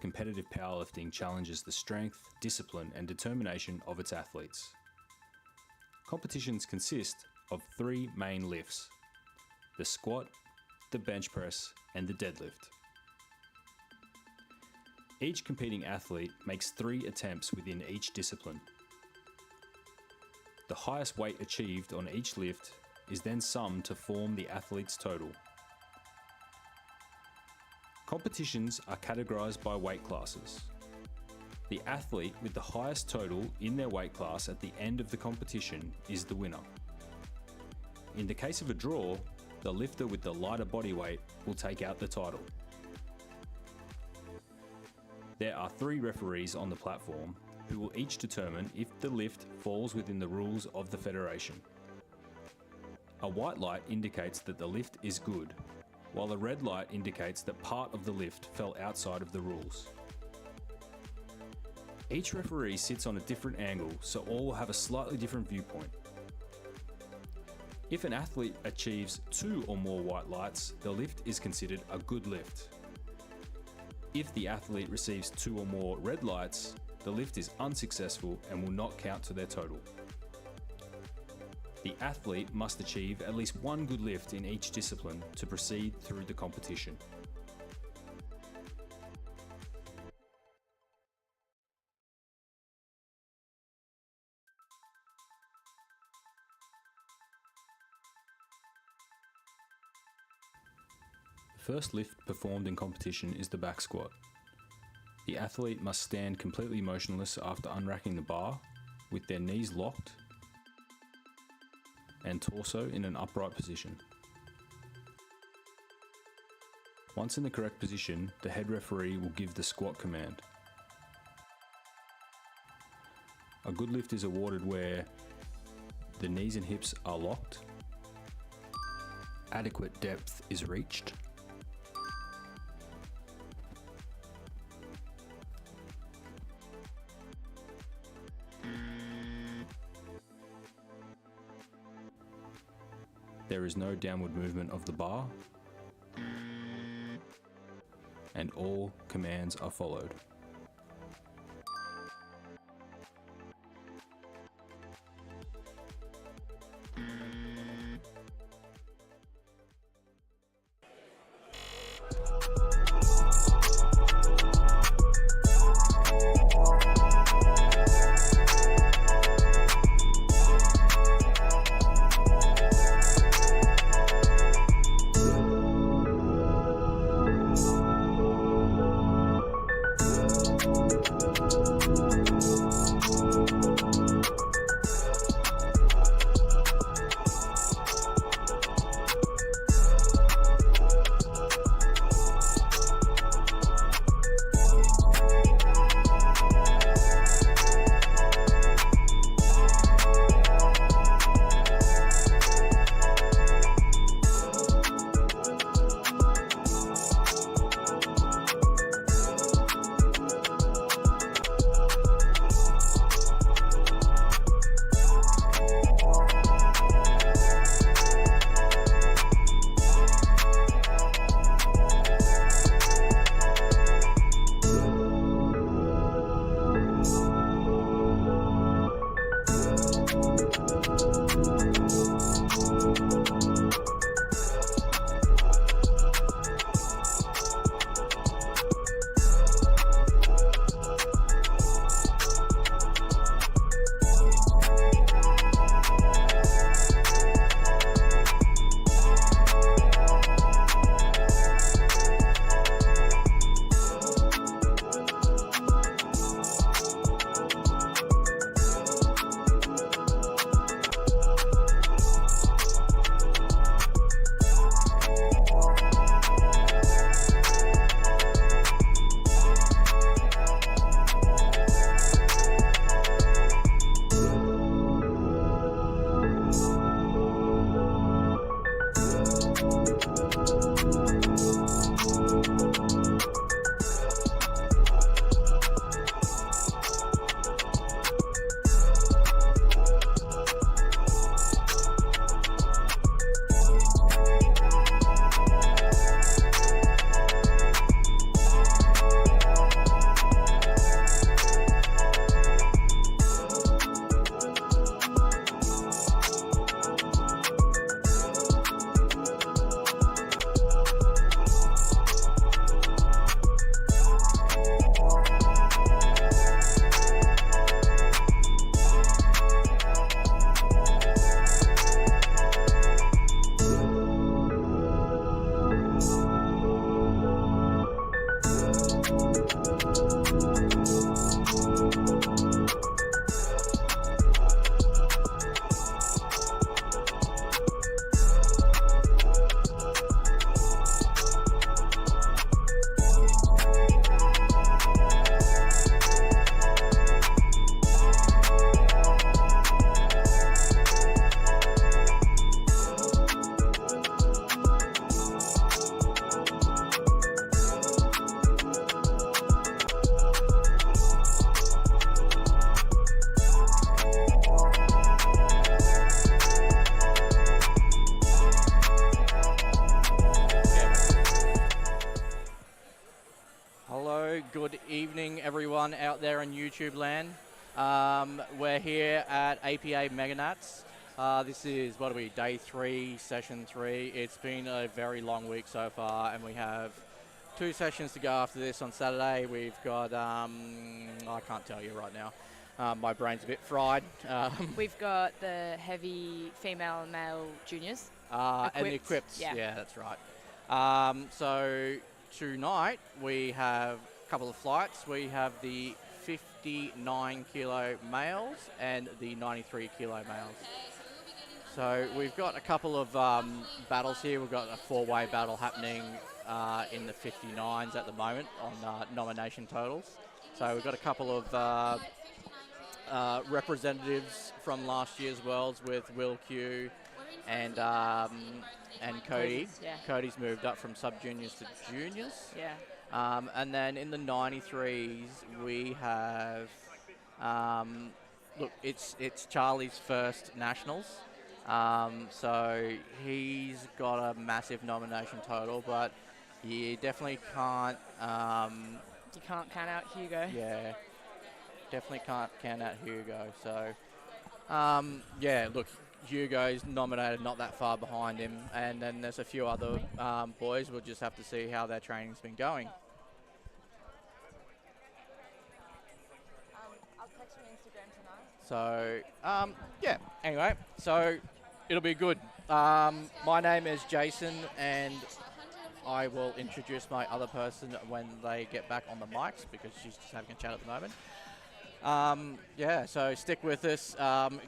competitive powerlifting challenges the strength, discipline, and determination of its athletes. Competitions consist of 3 main lifts: the squat, the bench press, and the deadlift. Each competing athlete makes 3 attempts within each discipline. The highest weight achieved on each lift is then summed to form the athlete's total. Competitions are categorized by weight classes. The athlete with the highest total in their weight class at the end of the competition is the winner. In the case of a draw, the lifter with the lighter body weight will take out the title. There are 3 referees on the platform who will each determine if the lift falls within the rules of the federation. A white light indicates that the lift is good, while a red light indicates that part of the lift fell outside of the rules. Each referee sits on a different angle, so all will have a slightly different viewpoint. If an athlete achieves 2 or more white lights, the lift is considered a good lift. If the athlete receives 2 or more red lights, the lift is unsuccessful and will not count to their total. The athlete must achieve at least 1 good lift in each discipline to proceed through the competition. The first lift performed in competition is the back squat. The athlete must stand completely motionless after unracking the bar, with their knees locked and torso in an upright position. Once in the correct position, the head referee will give the squat command. A good lift is awarded where the knees and hips are locked, adequate depth is reached, there is no downward movement of the bar, and all commands are followed. good evening, everyone out there in YouTube land. We're here at APA Meganats. This is, what are we, day 3, session 3. It's been a very long week so far, and we have 2 sessions to go after this on Saturday. We've got, I can't tell you right now. My brain's a bit fried. We've got the heavy female and male juniors. And the equipped, yeah, that's right. So tonight we have a couple of flights. We have the 59 kilo males and the 93 kilo males. So we've got a couple of battles here. We've got a 4-way battle happening in the 59s at the moment on nomination totals. So we've got a couple of representatives from last year's Worlds with Will Q and Cody. Yeah. Cody's moved up from sub-juniors to juniors. Yeah. And then in the 93s, we have, look, it's Charlie's first nationals. So he's got a massive nomination total, but you definitely can't... you can't count out Hugo. Yeah, definitely can't count out Hugo. So, yeah, look, Hugo's nominated not that far behind him, and then there's a few other boys. We'll just have to see how their training's been going. I'll text you Instagram tonight. So, yeah, anyway, so it'll be good. My name is Jason, and I will introduce my other person when they get back on the mics, because she's just having a chat at the moment. Yeah, so stick with us.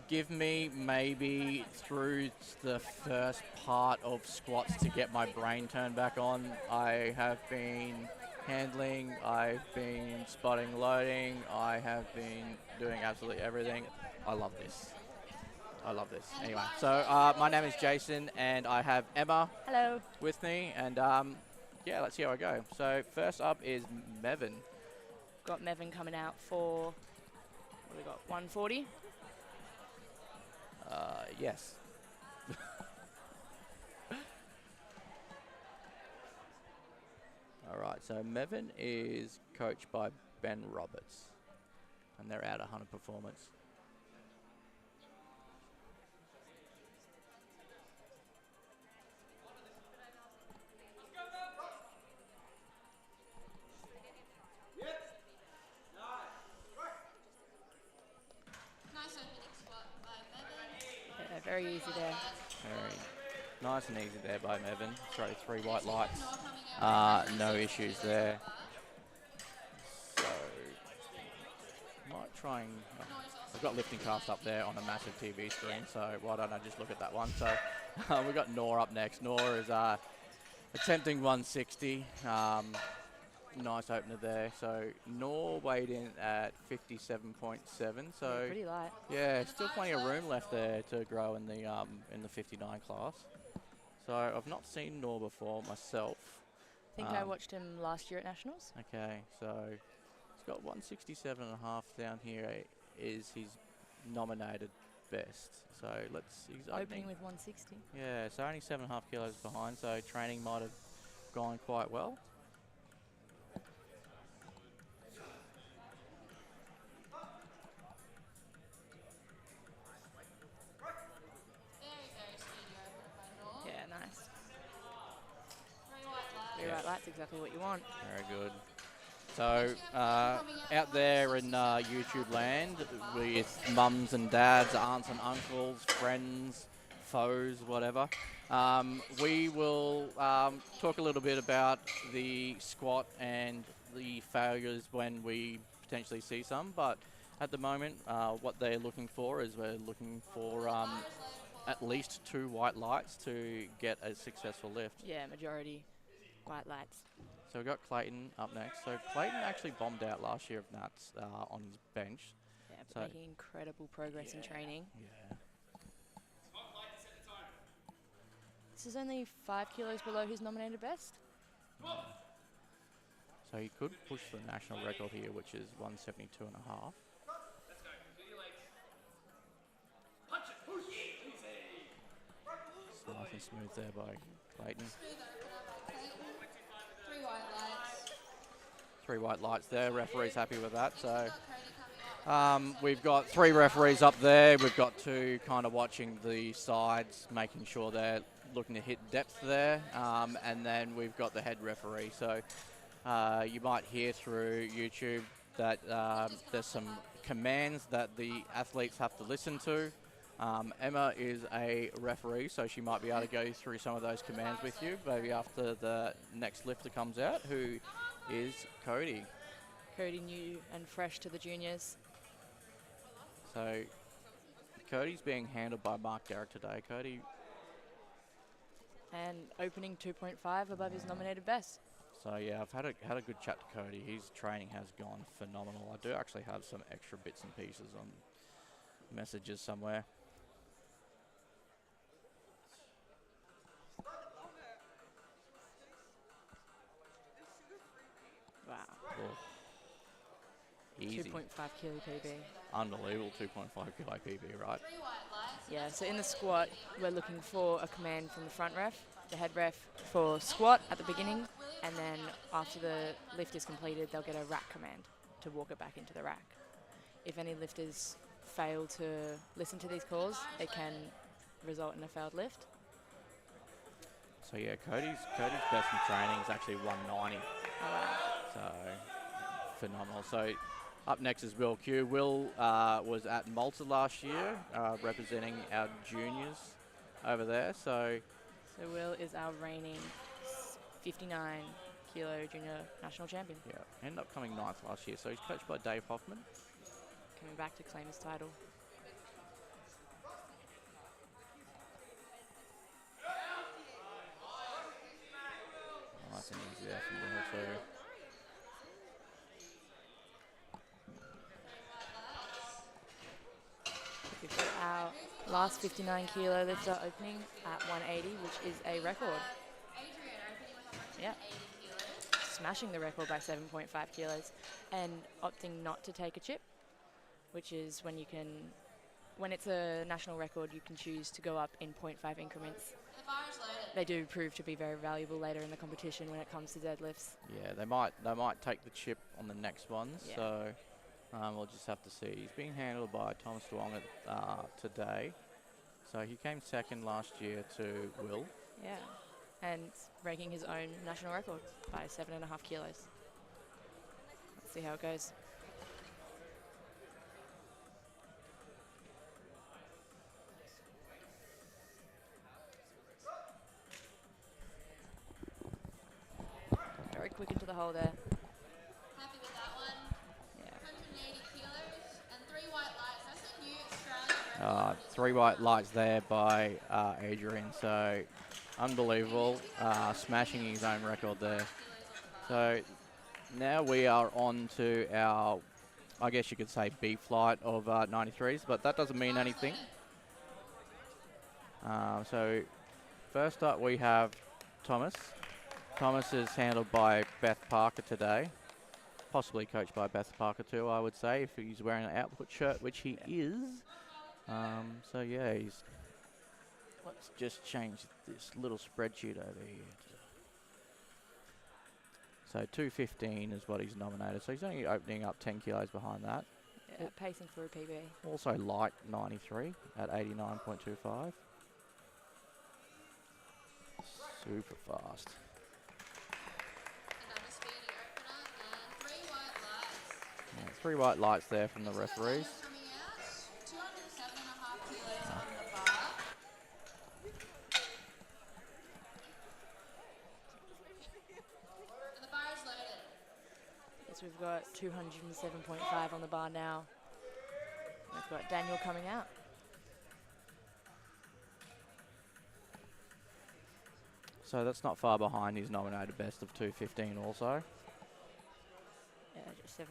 Give me maybe through the first part of squats to get my brain turned back on. I have been handling, I've been spotting loading, I have been doing absolutely everything. I love this. I love this. Anyway, so my name is Jason, and I have Emma Hello. with me, and yeah, let's see how I go. So first up is Mevin. Got Mevin coming out for, what have we got, 140? Yes. All right, so Mevin is coached by Ben Roberts, and they're out at 100 Performance. Yeah, very easy there. Very nice and easy there by Mevin. Sorry, 3 white lights. No issues there. So, might try and... oh, I've got lifting cast up there on a massive TV screen, so why don't I just look at that one? So, we've got Nor up next. Nor is attempting 160. Nice opener there. So, Nor weighed in at 57.7. So, Yeah, pretty light. yeah, still plenty of room left there to grow in the 59 class. So I've not seen Nor before myself. I think I watched him last year at Nationals. Okay, so he's got 167.5 down here. Is his nominated best? So he's Opening with 160. Yeah, so only 7.5 kilos behind. So training might have gone quite well. Yeah, nice. Very white lights, exactly what you want. Very good. So out there in YouTube land, with mums and dads, aunts and uncles, friends, foes, whatever, we will talk a little bit about the squat and the failures when we potentially see some. But at the moment, what they're looking for is we're looking for at least 2 white lights to get a successful lift. Yeah, majority white lights. So we've got Clayton up next. So Clayton actually bombed out last year of Nats on his bench. Yeah, but So making incredible progress in training. yeah. This is only 5 kilos below his nominated best. So he could push the national record here, which is 172.5. It's nice and smooth there by Clayton. 3 white lights. 3 white lights there. Referee's happy with that. So we've got 3 referees up there. We've got 2 kind of watching the sides, making sure they're looking to hit depth there. And then we've got the head referee. So you might hear through YouTube that there's some commands that the athletes have to listen to. Emma is a referee, so she might be able to go through some of those commands with you, maybe after the next lifter comes out, who is Cody. Cody new and fresh to the juniors. So Cody's being handled by Mark Garrick today. Cody. And opening 2.5 above his nominated best. So yeah, I've had a good chat to Cody. His training has gone phenomenal. I do actually have some extra bits and pieces on messages somewhere. Wow. Cool. Easy. 2.5 kilo PB. Unbelievable 2.5 kilo PB, right? Yeah, so in the squat, we're looking for a command from the front ref, the head ref for squat at the beginning, and then after the lift is completed, they'll get a rack command to walk it back into the rack. If any lifters fail to listen to these calls, it can result in a failed lift. So yeah, Cody's best in training is actually 190. Oh, wow. So phenomenal. So up next is Will Q. Will was at Malta last year, representing our juniors over there. So Will is our reigning 59 kilo junior national champion. yeah, ended up coming 9th last year. So he's coached by Dave Hoffman. Coming back to claim his title. Nice and easy there from Will too. We've got our last 59 kilo lifter opening at 180, which is a record. Yeah. Smashing the record by 7.5 kilos and opting not to take a chip, which is when you can, when it's a national record, you can choose to go up in 0.5 increments. They do prove to be very valuable later in the competition when it comes to deadlifts. Yeah, they might take the chip on the next ones. Yeah. So we'll just have to see. He's being handled by Thomas Duong today. So he came 2nd last year to Will. Yeah, and breaking his own national record by 7.5 kilos. Let's see how it goes. Very quick into the hole there. Happy with that one. Yeah. 180 kilos and 3 white lights. That's a new Australian record. 3 white lights there by Adrian. So unbelievable, smashing his own record there. So now we are on to our, I guess you could say, B flight of 93s, but that doesn't mean anything. So first up we have Thomas. Thomas is handled by Beth Parker today. Possibly coached by Beth Parker too, I would say, if he's wearing an output shirt, which he is. So yeah, let's just change this little spreadsheet over here. So 215 is what he's nominated. So he's only opening up 10 kilos behind that. Yeah, pacing for a PB. Also light 93 at 89.25. Super fast. Another speedy opener and 3 white lights. Yeah, 3 white lights there from the referees. Coming out, 207.5 kilos on the bar. And the bar is loaded. Yes, we've got 207.5 on the bar now. We've got Daniel coming out. So that's not far behind his nominated best of 215 also. Yeah, just 7.5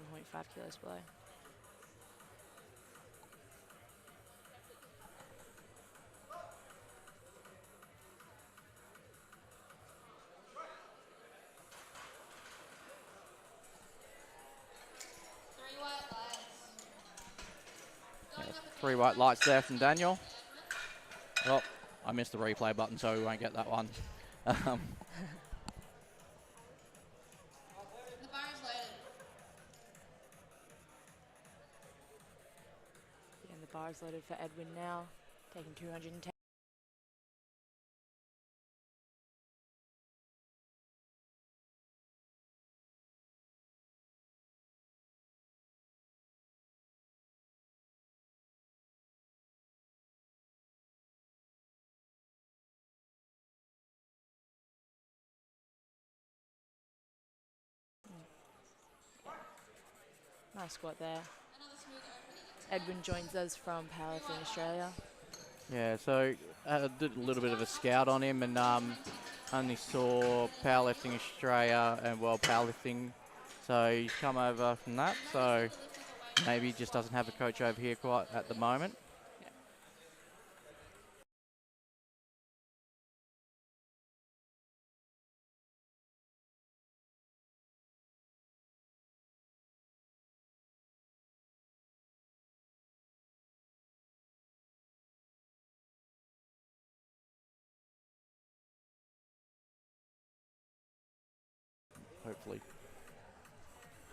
kilos below. Yeah, 3 white lights there from Daniel. Well, I missed the replay button, so we won't get that one. The bar is loaded. bar is loaded for Edwin now, taking 210. Nice squat there. Edwin joins us from Powerlifting Australia. Yeah, so I did a little bit of a scout on him and only saw Powerlifting Australia and World Powerlifting. So he's come over from that, so maybe he just doesn't have a coach over here quite at the moment. Hopefully.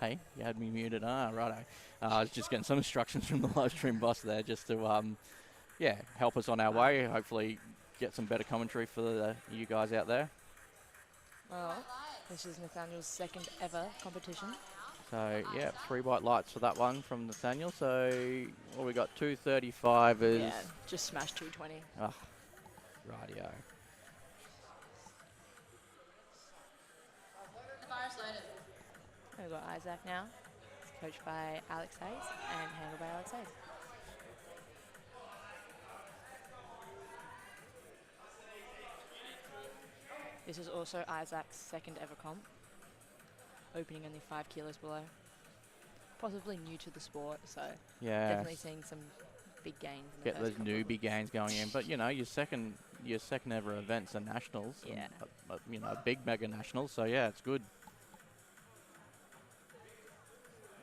Hey, you had me muted. Ah, righto. I was just getting some instructions from the live stream boss there just to, yeah, help us on our way. Hopefully get some better commentary for you guys out there. Well, this is Nathaniel's second ever competition. So, yeah, 3 white lights for that one from Nathaniel. So, what we got? 235 is... Yeah, just smashed 220. Oh, rightio. The bar is loaded. We've got Isaac now. He's coached by Alex Hayes and handled by Alex Hayes. This is also Isaac's second ever comp, opening only 5 kilos below. Possibly new to the sport, so Yeah. definitely seeing some big gains. In the Get first those couple of newbie weeks. gains going in, but you know your second ever events are nationals, and, Yeah. you know, big mega nationals. So yeah, it's good.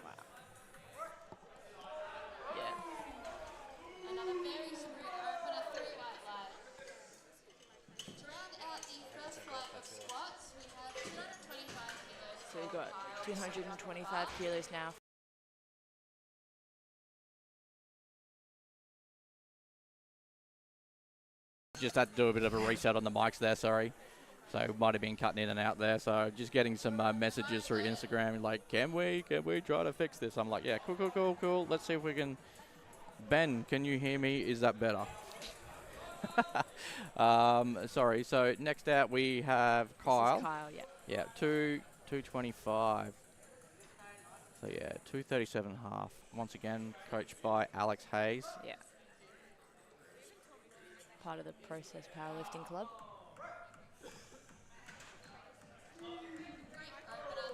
Wow. Yeah. Another very smooth opener, 3 white light. To round out the first flight of squats, we have 225 kilos. So we've got 225 kilos now. Just had to do a bit of a reset on the mics there, sorry. So might have been cutting in and out there. So just getting some messages through Instagram like, can we try to fix this? I'm like, yeah, cool. Let's see if we can. Ben, can you hear me? Is that better? Sorry. So next out we have Kyle. This is Kyle, yeah. Yeah, 225. So yeah, 237.5. Once again, coached by Alex Hayes. Yeah. Part of the Process Powerlifting Club. Opener,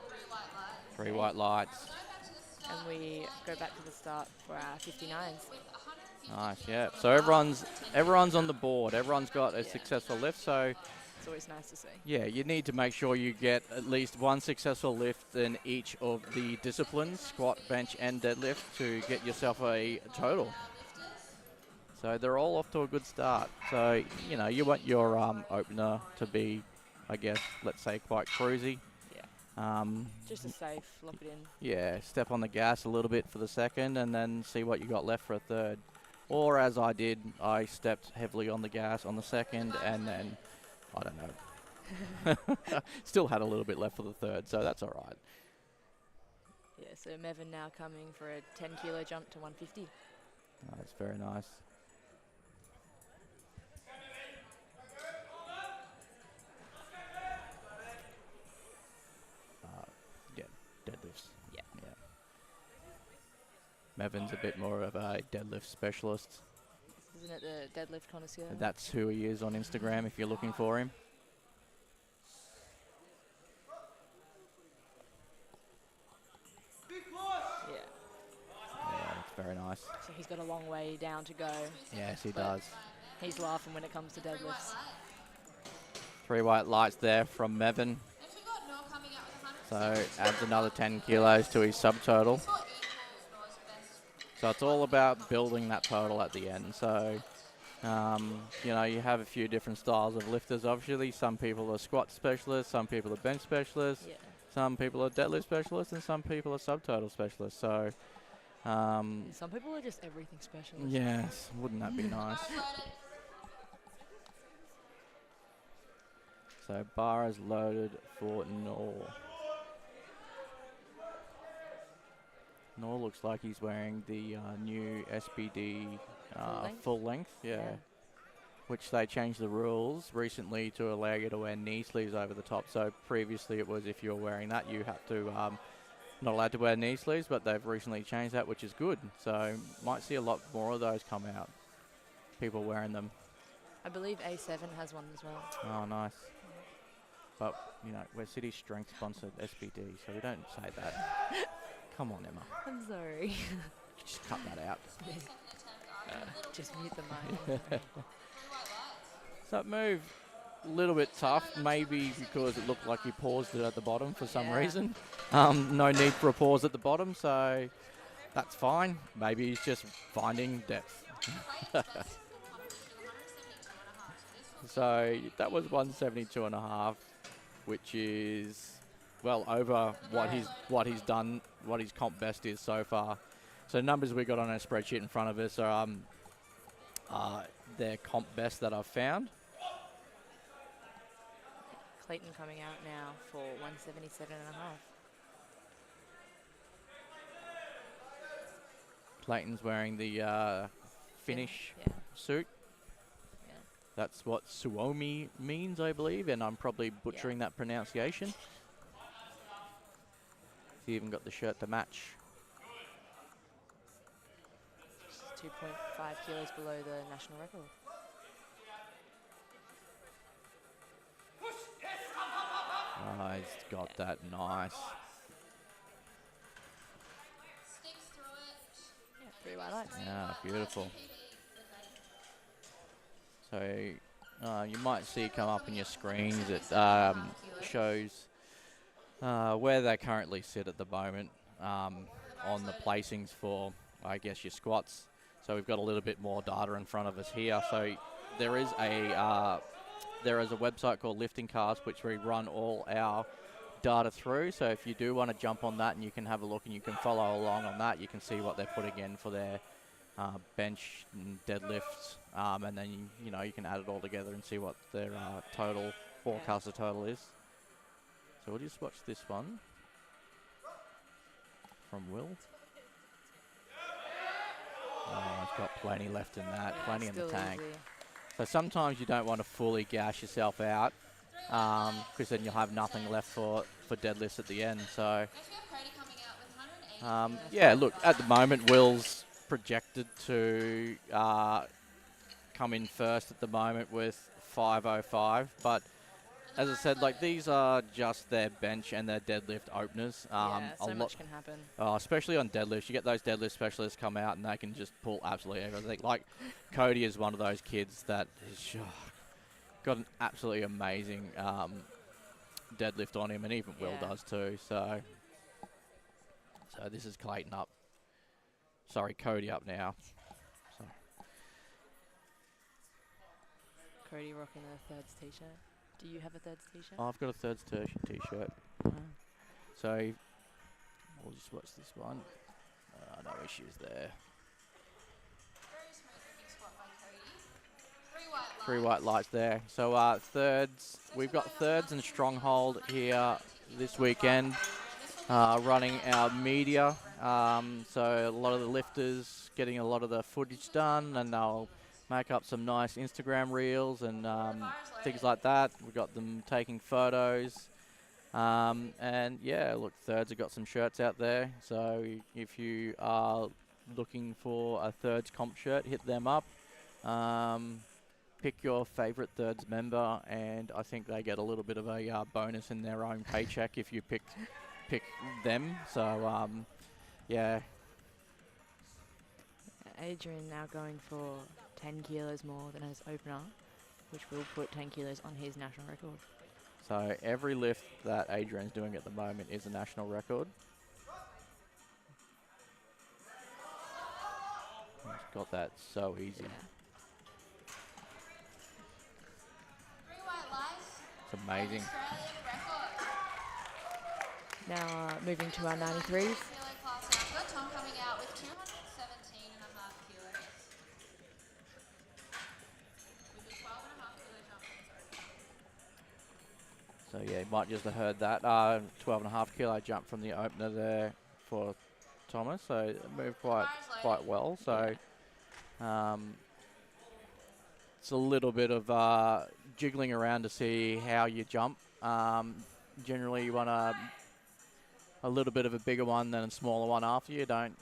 3 white lights. 3 white lights. Go back to the start. And we go back to the start for our 59s. With 150 Nice, yeah. So everyone's on the board. Everyone's got a Yeah. successful lift. So It's always nice to see. yeah, you need to make sure you get at least one successful lift in each of the disciplines, squat, bench, and deadlift, to get yourself a total. So they're all off to a good start. So, you know, you want your opener to be, I guess, let's say quite cruisy. Yeah. Just a safe, lock it in. Yeah, step on the gas a little bit for the second and then see what you got left for a third. Or as I did, I stepped heavily on the gas on the second and then, I don't know. Still had a little bit left for the third, so that's all right. Yeah, so Mevin now coming for a 10 kilo jump to 150. That's very nice. Yeah, deadlifts. Yeah. Mevin's a bit more of a deadlift specialist. Isn't it the deadlift connoisseur? That's who he is on Instagram if you're looking for him. Yeah. Yeah, that's very nice. So he's got a long way down to go. Yes, he does. He's laughing when it comes to deadlifts. 3 white lights there from Mevin. Next we've got Noah coming out with 100. So adds another 10 kilos to his subtotal. Squat equals Noah's best. So it's all about building that total at the end. So, you know, you have a few different styles of lifters, obviously. Some people are squat specialists, some people are bench specialists, Yeah. some people are deadlift specialists, and some people are subtotal specialists. So, Some people are just everything specialist. Yes, wouldn't that be nice? So bar is loaded for Nor. Nor looks like he's wearing the new SBD full length, yeah. Which they changed the rules recently to allow you to wear knee sleeves over the top. So previously it was if you were wearing that, you had to not allowed to wear knee sleeves, but they've recently changed that, which is good. So might see a lot more of those come out. People wearing them. I believe A7 has one as well. Oh, nice. But, you know, we're City Strength sponsored SBD, so we don't say that. Come on, Emma. I'm sorry. Just cut that out. Just mute the mic. So that move, a little bit tough, maybe because it looked like he paused it at the bottom for some reason. No need for a pause at the bottom, so that's fine. Maybe he's just finding depth. So that was 172.5, which is well over what he's done, what his comp best is so far. So numbers we got on our spreadsheet in front of us are their comp best that I've found. Clayton coming out now for 177.5. Clayton's wearing the Finnish suit. Yeah. That's what Suomi means, I believe, and I'm probably butchering that pronunciation. He even got the shirt to match. 2.5 kilos below the national record. Oh, he's got that nice. Yeah, 3 white lights. Yeah, beautiful. So you might see come up in your screens. It shows where they currently sit at the moment on the placings for, I guess, your squats. So we've got a little bit more data in front of us here. So there is a website called Lifting Cast, which we run all our data through. So if you do want to jump on that and you can have a look and you can follow along on that, you can see what they're putting in for their bench and deadlifts, and then you know you can add it all together and see what their total forecasted total is. So we'll just watch this one from Will. Oh, it's got plenty left in that, plenty in the tank. Easy. So sometimes you don't want to fully gash yourself out, because then you'll have nothing left for deadlifts at the end. So yeah, look, at the moment Will's projected to come in first at the moment with 5:05, but as I said, like, these are just their bench and their deadlift openers. So much can happen. Especially on deadlifts. You get those deadlift specialists come out and they can just pull absolutely everything. Like, Cody is one of those kids that has got an absolutely amazing deadlift on him, and even Will does too. So this is Clayton up. Sorry, Cody up now. Sorry. Cody rocking a thirds t-shirt. Do you have a thirds t-shirt? I've got a thirds t-shirt. So we'll just watch this one. No issues there. Three white lights there. So thirds, we've got thirds and Stronghold here this weekend, running our media. So a lot of the lifters getting a lot of the footage done, and they'll make up some nice Instagram reels and things like that. We've got them taking photos. And yeah, look, thirds have got some shirts out there. So if you are looking for a thirds comp shirt, hit them up. Pick your favorite thirds member, and I think they get a little bit of a bonus in their own paycheck if you pick them. So yeah. Adrian now going for 10 kilos more than his opener, which will put 10 kilos on his national record. So every lift that Adrian's doing at the moment is a national record. He's got that so easy. It's amazing. Now moving to our 93s. Tom coming out with 200. So yeah, you might just have heard that. 12.5 kilo jump from the opener there for Thomas. So it moved quite well. So it's a little bit of jiggling around to see how you jump. Generally, you want a little bit of a bigger one than a smaller one after. You don't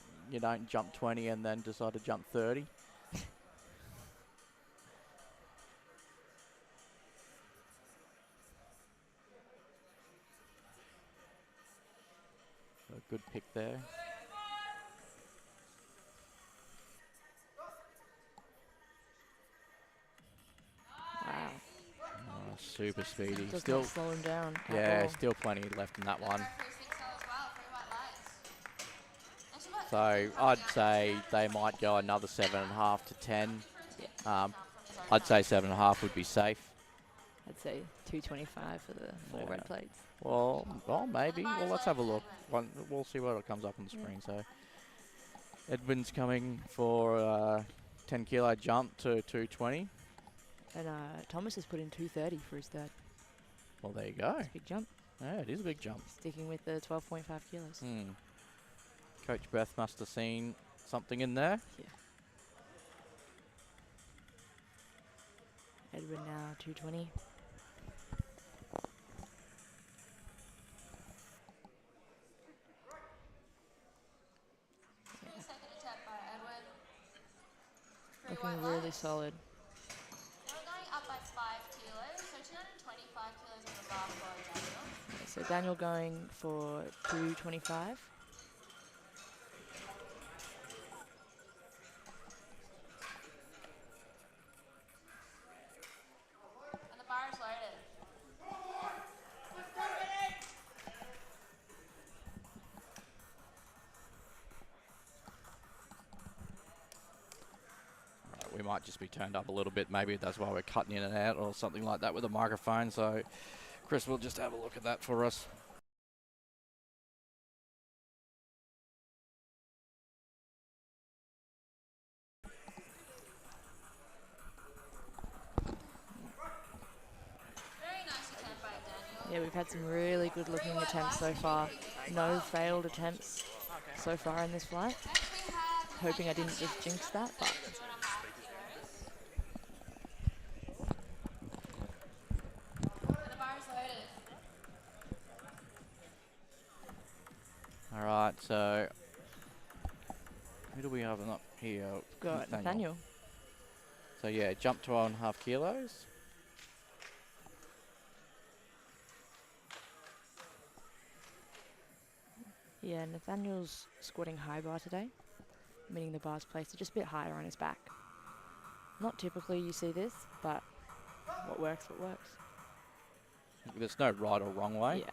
jump 20 and then decide to jump 30. So a good pick there. Wow. Oh, super speedy. Does Still, not slow him down at yeah, all. still plenty left in that one. Referee thinks so as well, 3 white lights. Next we've got So 15 coming I'd out. say they might go another 7.5 to 10. Yeah. I'd say 7.5 would be safe. I'd say 225 for the 4 Yeah. red plates. Well, maybe. Well, let's have a look. We'll see what comes up on the screen. So Edwin's coming for 10 kilo jump to 220. And Thomas has put in 230 for his third. Well, there you go. It's a big jump. Yeah, it is a big jump. Sticking with the 12.5 kilos. Coach Beth must have seen something in there. Yeah. Edwin now 220. Second attempt by Edwin. 3 Looking white really lights. solid. We're going up by 5 kilos, so 225 kilos on the bar for Daniel. Yeah, so Daniel going for 225. And the bar is loaded. We might just be turned up a little bit. Maybe that's why we're cutting in and out or something like that with the microphone. So Chris will just have a look at that for us. Very nice attempt by Daniel. Yeah, we've had some really good looking attempts so far. No failed attempts so far in this flight. Next we have Hoping I didn't just jinx that, but 2.5 kilos. And the bar is loaded. All right, so who do we have up here? got Nathaniel. So yeah, jump 12.5 kilos. Yeah, Nathaniel's squatting high bar today, meaning the bar's placed just a bit higher on his back. Not typically you see this, but what works. There's no right or wrong way. Yeah.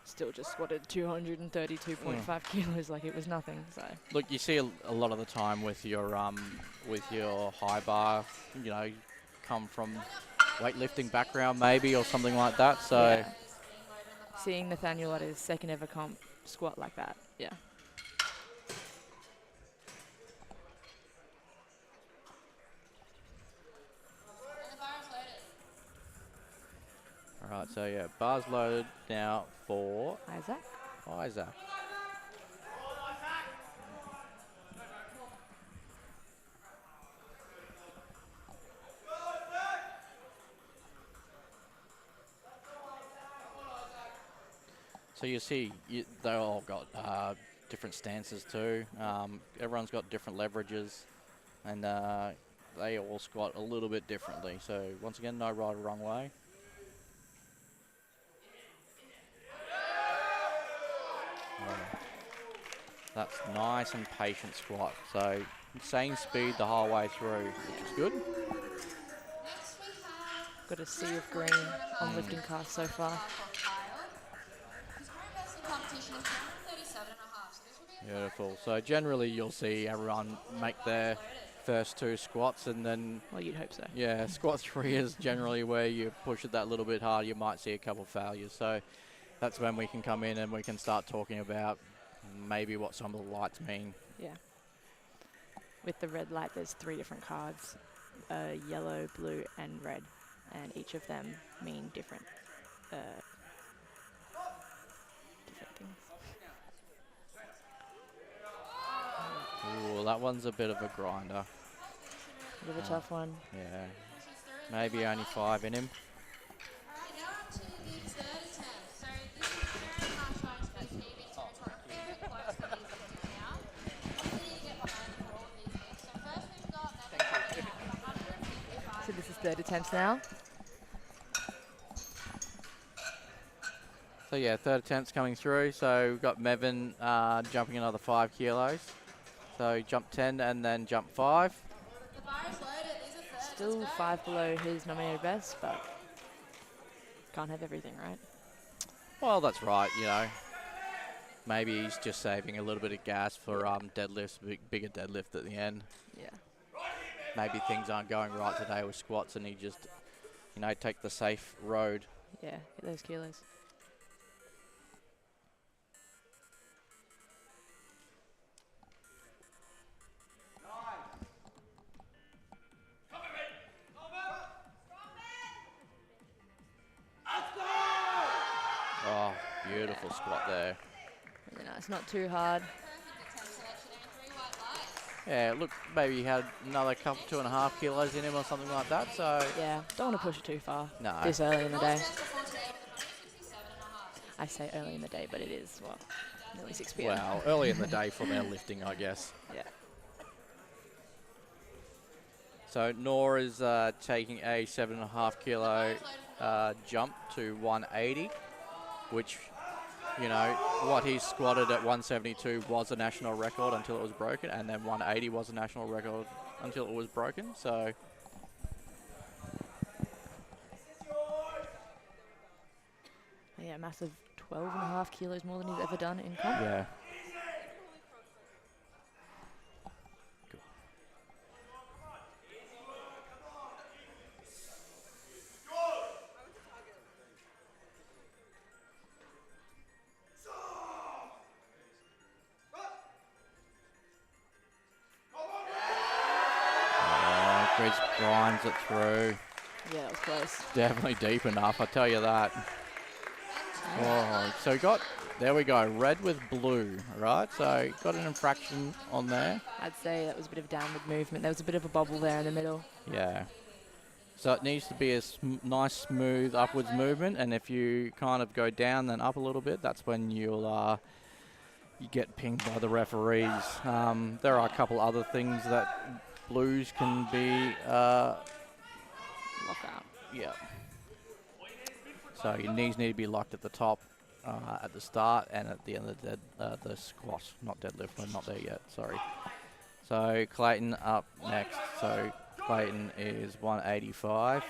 Still just squatted 232.5 kilos like it was nothing. So Look, you see a lot of the time with your high bar, you know, come from weightlifting background maybe or something like that. So yeah. Seeing Nathaniel at his second ever comp squat like that, yeah. And the bar is loaded. all right, so yeah, bars loaded now for Isaac. Isaac. So you see, they all got different stances too. Everyone's got different leverages, and they all squat a little bit differently. So once again, no right or wrong way. That's nice and patient squat. So same speed the whole way through, which is good. Next we have Got a sea of green on lifting cast so far. for Kyle. His current best in competition is 237.5, so this will be a Beautiful. So generally you'll see everyone make their first 2 squats, and then Well, you'd hope so. yeah, squat 3 is generally where you push it that little bit harder. You might see a couple of failures. So that's when we can come in and we can start talking about maybe what some of the lights mean. Yeah. With the red light, there's 3 different cards, yellow, blue, and red. and each of them mean different things. Ooh, that one's a bit of a grinder. Bit of a tough one. Yeah. Maybe only 5 in him. Alright, now on to the third attempt. So this is very hard trying to be TV territory. Very close to these lifts now. Obviously need to get behind for all of these lifts. So first we've got Neville coming out with 155. So this is third attempt now. So yeah, third attempt's coming through. So we've got Mevin jumping another 5 kilos. So jump 10 and then jump 5. The bar is loaded. These are thirds. Still Let's go. 5 below his nominated best, but can't have everything, right? Well, that's right, you know. Maybe he's just saving a little bit of gas for deadlifts, bigger deadlift at the end. Yeah. Maybe things aren't going right today with squats and he just, you know, take the safe road. Yeah, get those kilos. Oh, beautiful squat there. Really nice, not too hard. Perfect attempt selection and 3 white lights. Yeah, look, maybe he had another couple, 2.5 kilos in him or something like that, so. Yeah, don't want to push it too far No. this early in the day. Last test before today was 167.5. I say early in the day, but it is, what, nearly 6 p.m. Well, early in the day for their lifting, I guess. Yeah. So Nor is taking a 7.5 kilo jump to 180, which, you know, what he squatted at 172 was a national record until it was broken, and then 180 was a national record until it was broken. So Yeah, massive 12.5 kilos more than he's ever done in comp. yeah. Chris grinds it through. Yeah, that was close. Definitely deep enough, I tell you that. Oh, so there we go, red with blue, right? So got an infraction on there. I'd say that was a bit of downward movement. There was a bit of a bubble there in the middle. Yeah. So it needs to be a nice, smooth upwards movement, and if you kind of go down then up a little bit, that's when you get pinged by the referees. There are a couple other things that blues can be. Lockout. Yeah. So your knees need to be locked at the top, at the start, and at the end of the squat, not deadlift. We're not there yet. Sorry. So Clayton up next. So Clayton is 185.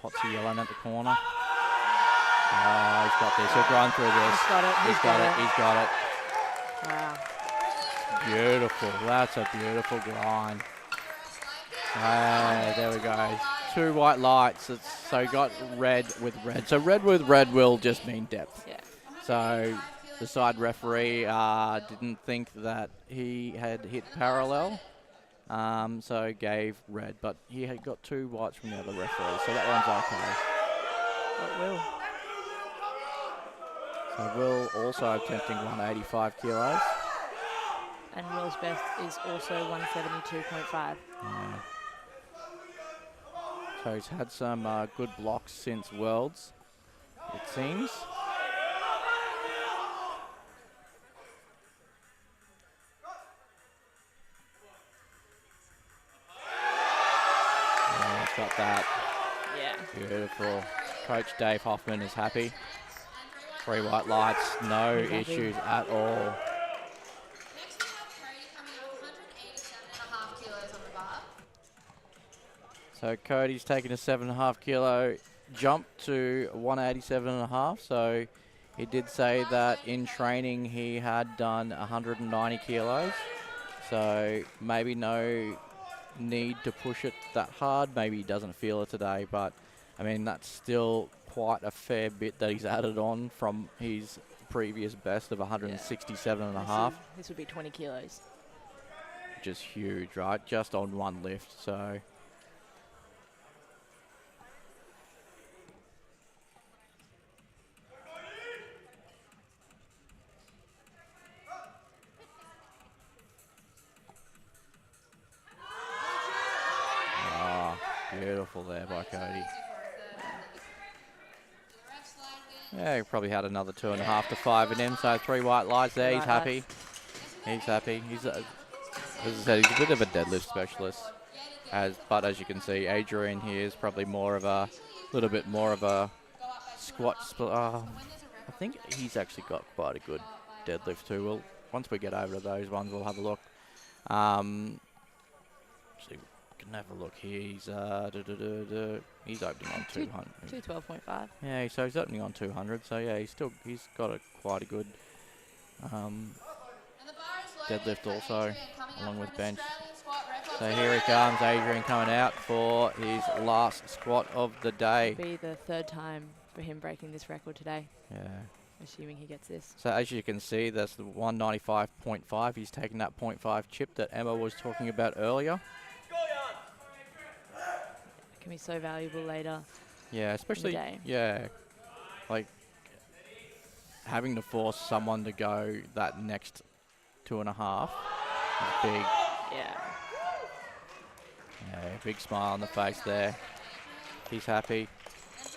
Potsy yelling at the corner. Oh, he's got this. He'll grind through this. He's got it. He's got it. He's got it. Wow. Beautiful. That's a beautiful grind. There we go. 2 white lights. So you got red with red. So red with red will just mean depth. Yeah. So the side referee didn't think that he had hit parallel, so gave red. But he had got 2 whites from the other referee, so that one's okay. But Will. So Will also attempting 185 kilos. And Will's best is also 172.5. Yeah. So he's had some good blocks since Worlds, it seems. Yeah, he's got that. Yeah. Beautiful. Coach Dave Hoffman is happy. 3 white lights, no He's happy. issues at all. Next we have Cody coming out with 187.5 kilos on the bar. So Cody's taking a 7.5 kilo jump to 187.5. So he did say that in training he had done 190 kilos. So maybe no need to push it that hard. Maybe he doesn't feel it today, but I mean, that's still quite a fair bit that he's added on from his previous best of 167.5. This would be 20 kilos. just huge, right? Just on one lift, so. Ah, beautiful there by Cody. Yeah, he probably had another 2.5 to 5 in him, so 3 white lights there. He's happy. He's happy. He's, as I said, he's a bit of a deadlift specialist. But as you can see, Adrian here is probably little bit more of a squat. I think he's actually got quite a good deadlift too. Once we get over to those ones, we'll have a look. So we can have a look here. He's opening on 200. 212.5. Yeah, so he's opening on 200. So yeah, he's got quite a good deadlift also, along with bench. So here he comes, Adrian coming out for his last squat of the day. It'll be the 3rd time for him breaking this record today. Yeah. Assuming he gets this. So as you can see, that's the 195.5. He's taking that 0.5 chip that Emma was talking about earlier. It can be so valuable later. Yeah, especially, yeah, like having to force someone to go that next 2.5 is big. Yeah. Yeah, big smile on the face there. He's happy.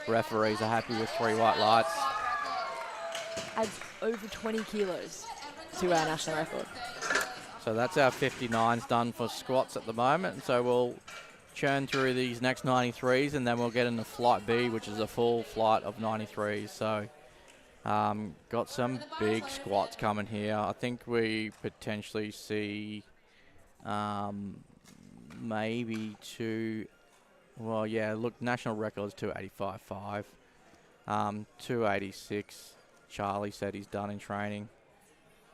Referees are happy with 3 white lights. Adds over 20 kilos to our national record. So that's our 59s done for squats at the moment. So we'll churn through these next 93s and then we'll get into flight B, which is a full flight of 93s. So got some big squats coming here. I think we potentially see maybe well, yeah, look, national record is 285.5. 286. Charlie said he's done in training.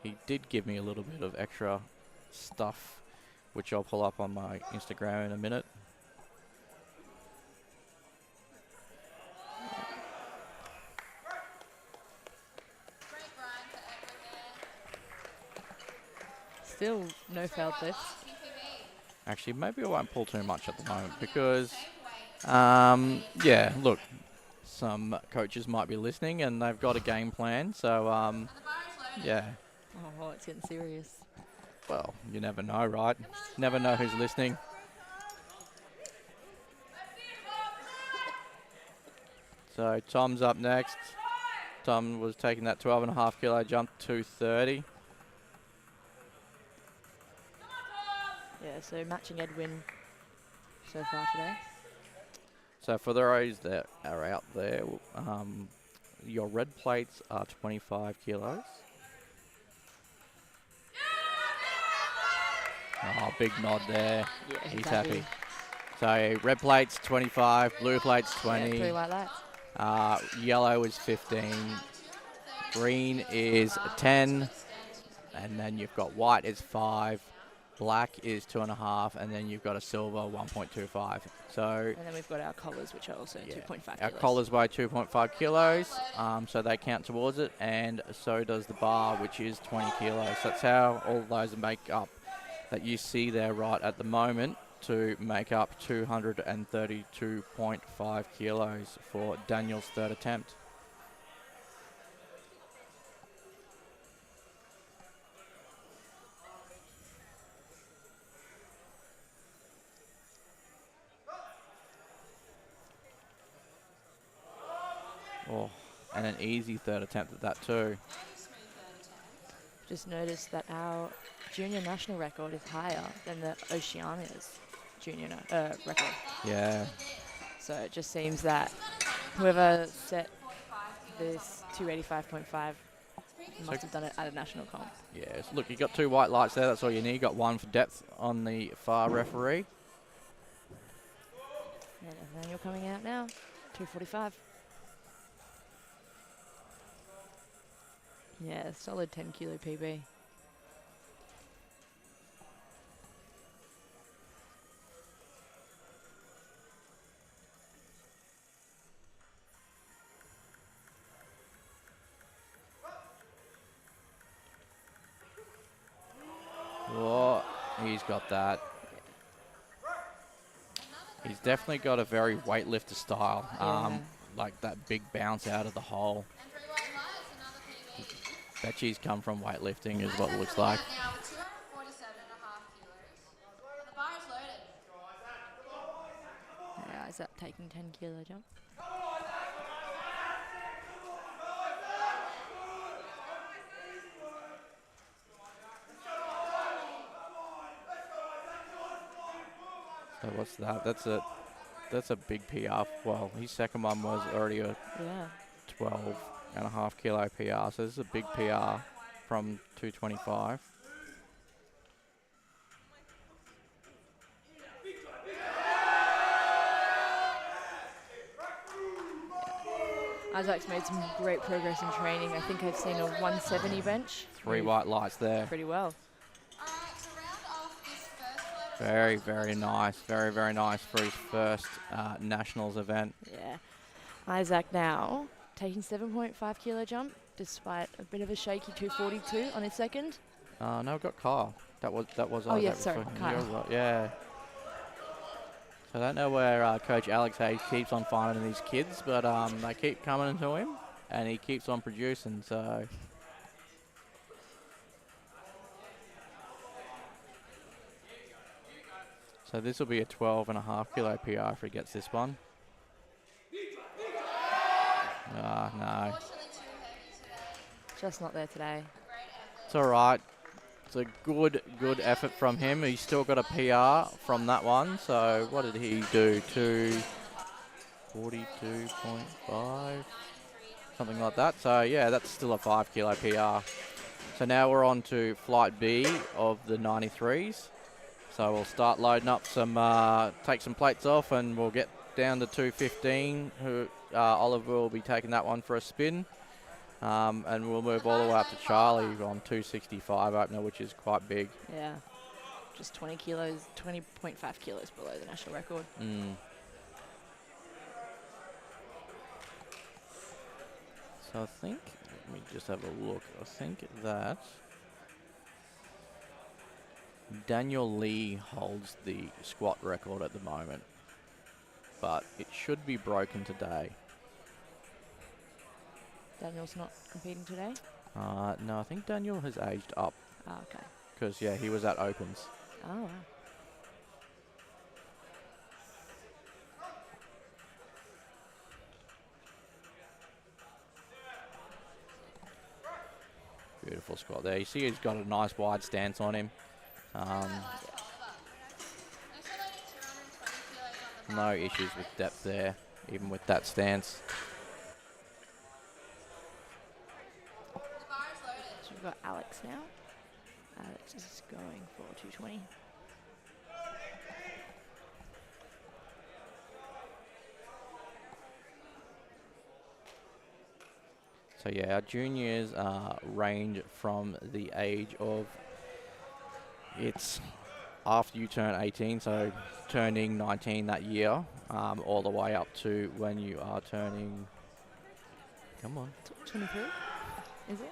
He did give me a little bit of extra stuff, which I'll pull up on my Instagram in a minute. Still no failed lifts. Actually, maybe I won't pull too much at the moment because, yeah, look, some coaches might be listening and they've got a game plan. So, yeah. Oh, it's getting serious. Well, you never know, right? Never know who's listening. So Tom's up next. Tom was taking that 12.5 kilo jump to 230. Yeah, so matching Edwin so far today. So for those that are out there, your red plates are 25 kilos. Oh, big nod there. Yeah, he's happy. So red plates 25, blue plates 20. Yeah, 3 white lights. Yellow is 15. Green is 10. And then you've got white is 5. Black is 2.5, and then you've got a silver 1.25. So, and then we've got our collars, which are also 2.5 kilos. Our collars weigh 2.5 kilos, so they count towards it, and so does the bar, which is 20 kilos. That's how all those make up that you see there right at the moment to make up 232.5 kilos for Daniel's 3rd attempt. Oh, and an easy 3rd attempt at that too. Just noticed that our junior national record is higher than the Oceania's junior record. Yeah. So it just seems that whoever set this 285.5 must have done it at a national comp. Yes. Look, you got 2 white lights there. That's all you need. You got 1 for depth on the far referee. And Nathaniel coming out now, 245. Yeah, solid 10 kilo PB. He's got that. He's definitely got a very weightlifter style. Yeah. Like that big bounce out of the hole. And 3 white lights, another PB. Bet she's come from weightlifting is what it looks like. Now with 247.5 kilos. And the bar is loaded. Yeah, is that taking 10 kilo jump? So what's that? That's a big PR. Well, his second one was already a Yeah. 12.5 kilo PR. So this is a big PR from 225. Isaac's made some great progress in training. I think I've seen a 170 bench. 3 white lights there. Pretty well. Alright, to round off this first load of Very, very nice. Very, very nice for his first nationals event. Yeah. Isaac now taking 7.5 kilo jump, despite a bit of a shaky 242 on his second. No, we've got Kyle. That was. Oh, yeah, Isaac sorry, before. Kyle. You're right, yeah. So I don't know where Coach Alex Hayes keeps on finding these kids, but they keep coming to him, and he keeps on producing. So. So this will be a 12.5 kilo PR if he gets this one. No. unfortunately too heavy today. Just not there today. Great effort. It's all right. It's a good effort from him. He's still got a PR from that one. So what did he do? 242.5, something like that. So yeah, that's still a 5 kilo PR. So now we're on to flight B of the 93s. So we'll start loading up some, take some plates off, and we'll get down to 215. Oliver will be taking that one for a spin. And we'll move all the way up to Charlie on 265 opener, which is quite big. Yeah. Just 20 kilos, 20.5 kilos below the national record. So I think, let me just have a look. I think that Daniel Lee holds the squat record at the moment, but it should be broken today. Daniel's not competing today? No, I think Daniel has aged up Oh, okay. because, yeah, he was at Opens. Oh, wow. Beautiful squat there. You see he's got a nice wide stance on him. Next to loading 220 kilos on the No issues with depth there, even with that stance. bar is loaded. So we've got Alex now. Alex is going for 220. So yeah, our juniors range from the age of, it's after you turn 18, so turning 19 that year, all the way up to when you are turning, come on. 23? Is it?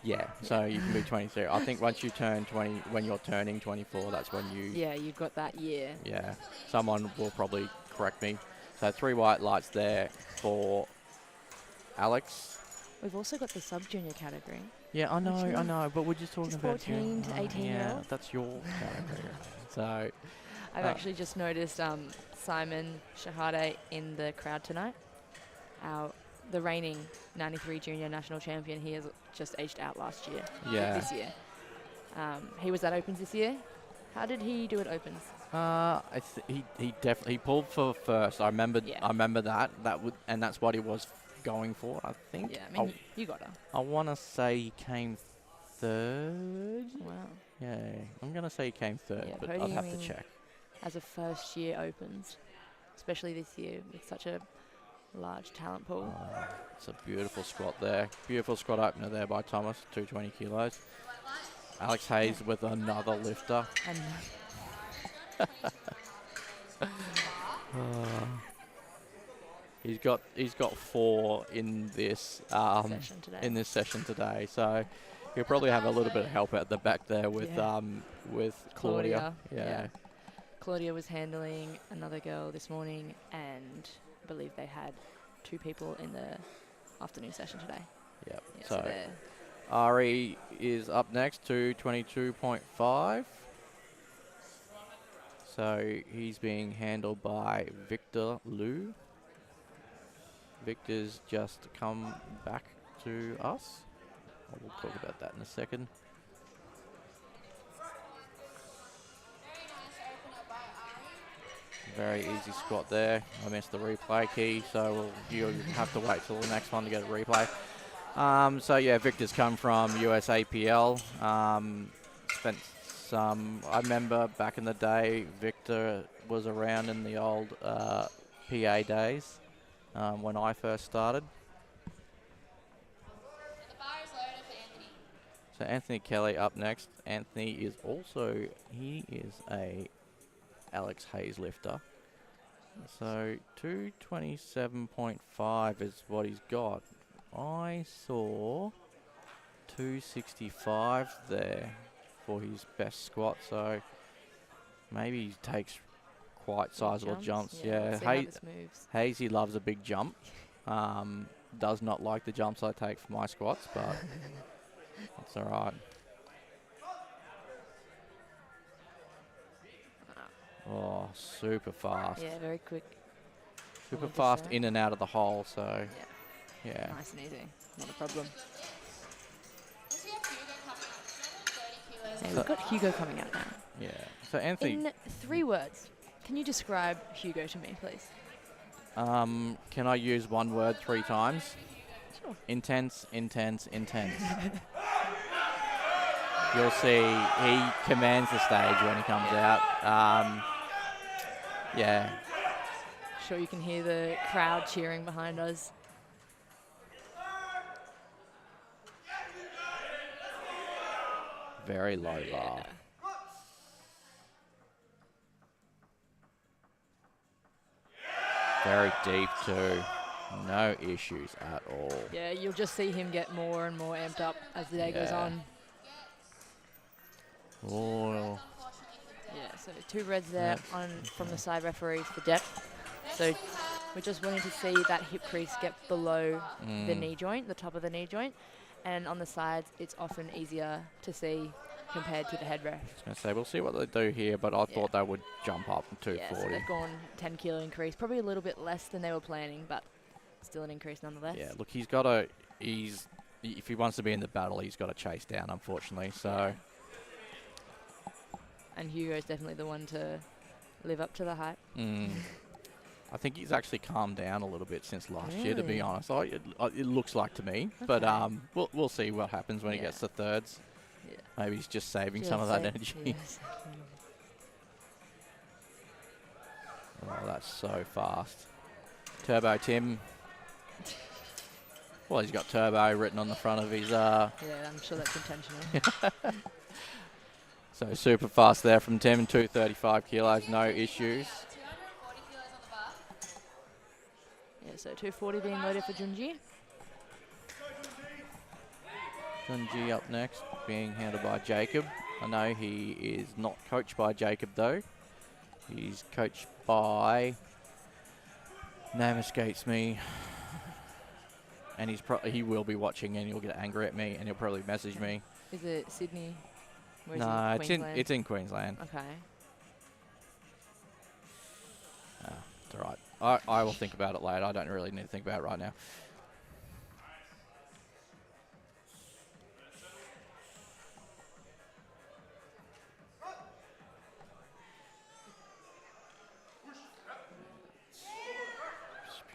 Yeah, so you can be 23. I think once you turn 20, when you're turning 24, that's when you, Yeah, you've got that year. yeah, someone will probably correct me. So 3 white lights there for Alex. We've also got the sub-junior category. Yeah, I Actually, know, but we're just talking just about 14 to 18 year yeah, olds. that's your category. So, I've actually just noticed Simon Shahade in the crowd tonight. The reigning 93 junior national champion. He has just aged out last year. Yeah. This year. He was at Opens this year. How did he do at Opens? he definitely pulled for first. I remember that. And that's what he was going for, I think. Yeah, I mean, you got her. I want to say he came third. Wow. Yeah, I'm going to say he came third, Yeah, but I'd have to podiuming check. As a first year Opens, especially this year with such a large talent pool. It's a beautiful squat there. Beautiful squat opener there by Thomas, 220 kilos. Alex Hayes with another lifter. And He's got 4 in this session today. session today. So He'll probably have a little bit of help at the back there with Yeah. with Claudia. Yeah. Claudia was handling another girl this morning, and I believe they had 2 people in the afternoon session today. Yep. Yeah, So they're Ari is up next to 22.5. So he's being handled by Victor Liu. Victor's just come back to us. We'll talk about that in a second. Very easy squat there. I missed the replay key, so you'll have to wait till the next one to get a replay. So yeah, Victor's come from USAPL. Spent some. I remember back in the day, Victor was around in the old PA days when I first started. And the bar is loaded for Anthony. So Anthony Kelly up next. Anthony is also, he is a Alex Hayes lifter. So 227.5 is what he's got. I saw 265 there for his best squat, so maybe he takes quite sizable jumps. Yeah, See how this moves. Hazy loves a big jump. Does not like the jumps I take for my squats, but that's all right. Oh, super fast. Yeah, very quick. Super Just fast that. in and out of the hole, so yeah. Nice and easy. Not a problem. Also, you have Hugo coming up. He's only 30 kilos. Yeah, we've got Hugo coming out now. Yeah. So Anthony, In 3 words, can you describe Hugo to me, please? can I use one word 3 times? Sure. Intense, intense, intense. You'll see he commands the stage when he comes out. Yeah. Sure, you can hear the crowd cheering behind us. Very low bar. Very deep too. No issues at all. Yeah, you'll just see him get more and more amped up as the day goes Yeah. on. Oh, Yeah, so 2 reds there on from the side referees for depth. So we're just wanting to see that hip crease get below the knee joint, the top of the knee joint. And on the sides, it's often easier to see compared to the head ref. I was going to say, we'll see what they do here, but I thought they would jump up to Yeah, so 240. they've gone 10 kilo increase, probably a little bit less than they were planning, but still an increase nonetheless. Yeah, look, he's got to, if he wants to be in the battle, he's got to chase down, unfortunately. So, And Hugo's definitely the one to live up to the hype. I think he's actually calmed down a little bit since last year, to be Really? honest. It looks like to me, but we'll see what happens when he gets to thirds. Yeah. Maybe he's just saving some of that energy. Yes. Oh, that's so fast. Turbo Tim. Well, he's got Turbo written on the front of his... Yeah, I'm sure that's intentional. So super fast there from Tim, 235 kilos, no issues. 240 kilos on the bar. Yeah, so 240 being loaded for Junji. Junji up next, being handled by Jacob. I know he is not coached by Jacob though. He's coached by... Name escapes me. And he will be watching and he'll get angry at me and he'll probably message me. Is it Sydney? Where is No, it? it's Queensland? it's in Queensland. Okay. It's alright. I will think about it later. I don't really need to think about it right now.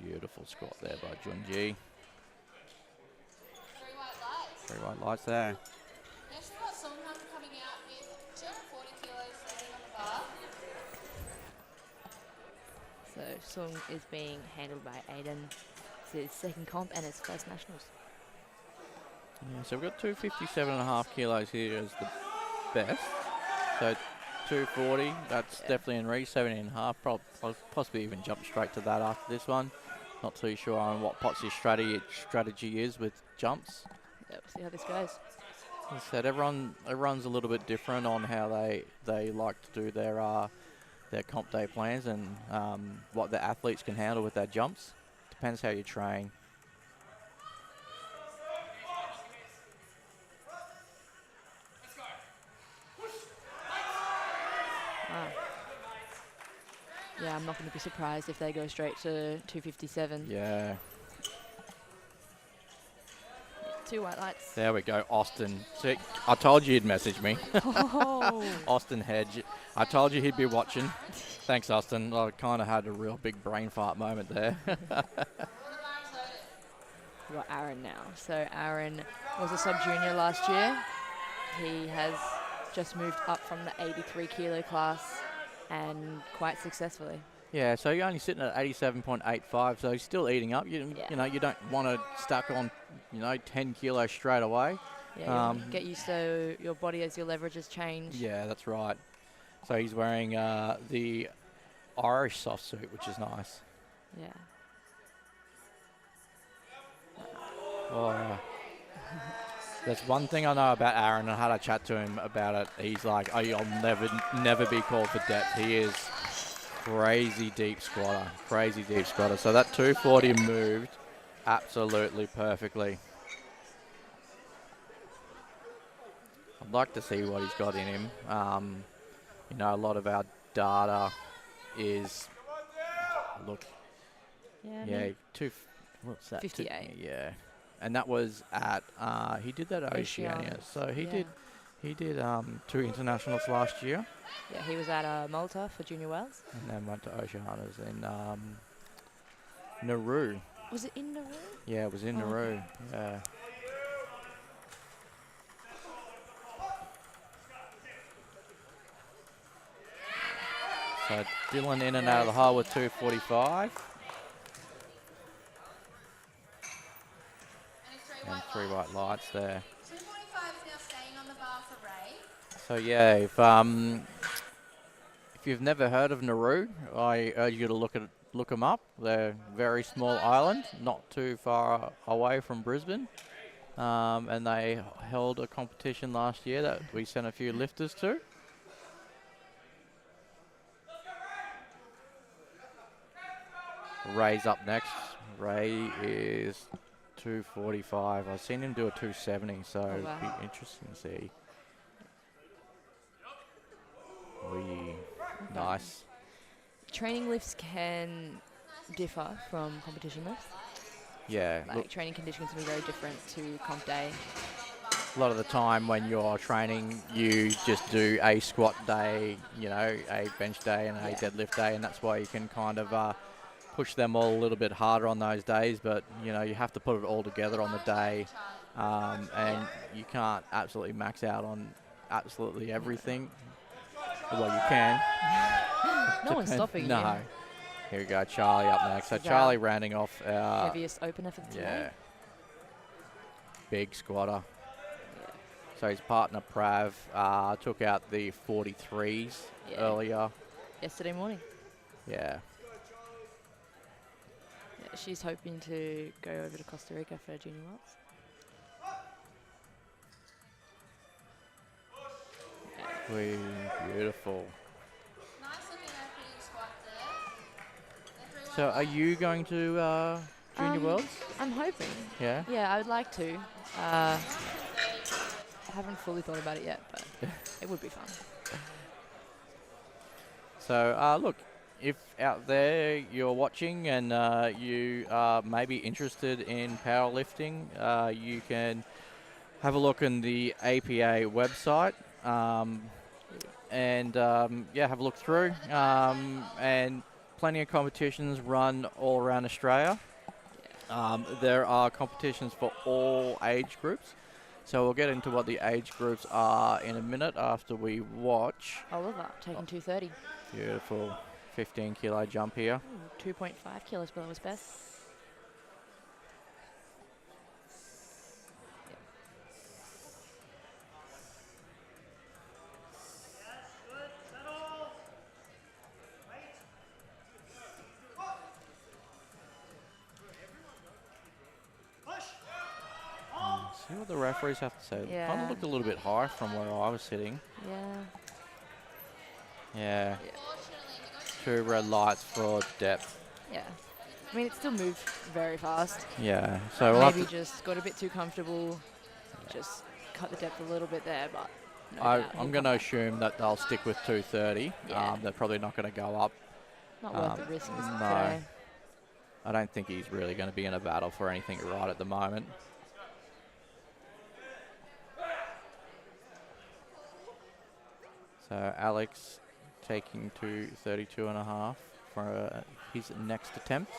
Beautiful squat there by Junji. 3 white lights. 3 white lights there. Next we've got Songham coming out with 240 kilos loaded on the bar. So Sung is being handled by Aiden. It's his second comp and his first nationals. Yeah, so we've got 257.5 kilos here as the best. So 240, that's definitely in reach. 17.5, possibly even jump straight to that after this one. Not too sure on what Potts' strategy is with jumps. Yep, see how this goes. As I said, everyone's a little bit different on how they like to do their comp day plans and what the athletes can handle with their jumps. Depends how you train. Yeah, I'm not going to be surprised if they go straight to 257. Yeah. 2 white lights. There we go, Austin. See, I told you he'd message me. Oh. Austin Hedge. I told you he'd be watching. Thanks, Austin. I kind of had a real big brain fart moment there. We've got Aaron now. So Aaron was a sub-junior last year. He has just moved up from the 83 kilo class and quite successfully. Yeah, so you're only sitting at 87.85, so he's still eating up. You know, you don't want to stack on, 10 kilos straight away. Yeah, you want to get used to your body as your leverages change. Yeah, that's right. So he's wearing the Irish soft suit, which is nice. Yeah. Oh, there's one thing I know about Aaron. I had a chat to him about it. He's like, oh, I'll never be called for depth. He is crazy deep squatter. So that 240 moved absolutely perfectly. I'd like to see what he's got in him. A lot of our data is, look, Yeah. What's that? 58. Yeah. And that was at, he did that at Oceania. Oceania. So he did 2 internationals last year. Yeah, he was at Malta for Junior Wells. And then went to Oceanias in Nauru. Was it in Nauru? Yeah, it was in Nauru. Yeah. So Dylan in and out of the hole with 245. And 3 white lights there. 245 is now staying on the bar for Ray. So yeah, if you've never heard of Nauru, I urge you to look them up. They're a very small island, not too far away from Brisbane. And they held a competition last year that we sent a few lifters to. Ray's up next. Ray is 245. I've seen him do a 270, so wow. it'd be interesting to see. Nice. Training lifts can differ from competition lifts. Yeah. Like training conditions can be very different to comp day. A lot of the time when you're training, you just do a squat day, a bench day and a deadlift day, and that's why you can kind of push them all a little bit harder on those days, but you have to put it all together on the day, and you can't absolutely max out on absolutely everything. Well, you can. No one's stopping you. No. Here we go, Charlie up next. So Charlie rounding off our heaviest opener for the today. Big squatter. So his partner Prav took out the 43s earlier. Yesterday morning. Yeah. She's hoping to go over to Costa Rica for Junior Worlds. Beautiful. Nice looking opening squat there. So are you going to Junior Worlds? I'm hoping. Yeah? Yeah, I would like to. I haven't fully thought about it yet, but it would be fun. So look, if out there you're watching and you are maybe interested in powerlifting, you can have a look in the APA website and have a look through. And plenty of competitions run all around Australia. There are competitions for all age groups. So we'll get into what the age groups are in a minute after we watch. I love that, taking 230. Beautiful. 15 kilo jump here. 2.5 kilos below his best. See what the referees have to say. Kind Yeah. of looked a little bit high from where I was sitting. Yeah. Yeah. Unfortunately, we got 2 red lights for depth. Yeah. I mean, it still moved very fast. Yeah. So we'll have Maybe to, just got a bit too comfortable. Just cut the depth a little bit there, but no doubt I'm he'll going to come back. assume that they'll stick with 230. Yeah. They're probably not going to go up. Not worth the risk no. today. I don't think he's really going to be in a battle for anything right at the moment. So Alex taking to 32.5 for his next attempt.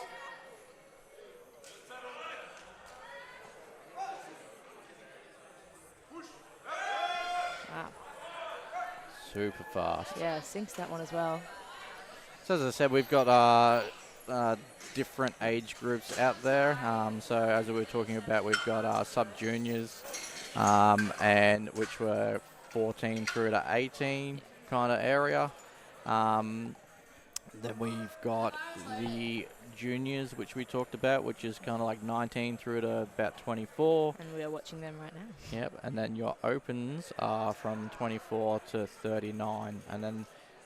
Wow. Super fast. Yeah, sinks that one as well. So as I said, we've got different age groups out there. So as we were talking about, we've got sub-juniors, and which were 14 through to 18 kind of area. Then we've got the juniors, which we talked about, which is kind of like 19 through to about 24. And we are watching them right now. Yep, and then your opens are from 24 to 39, and then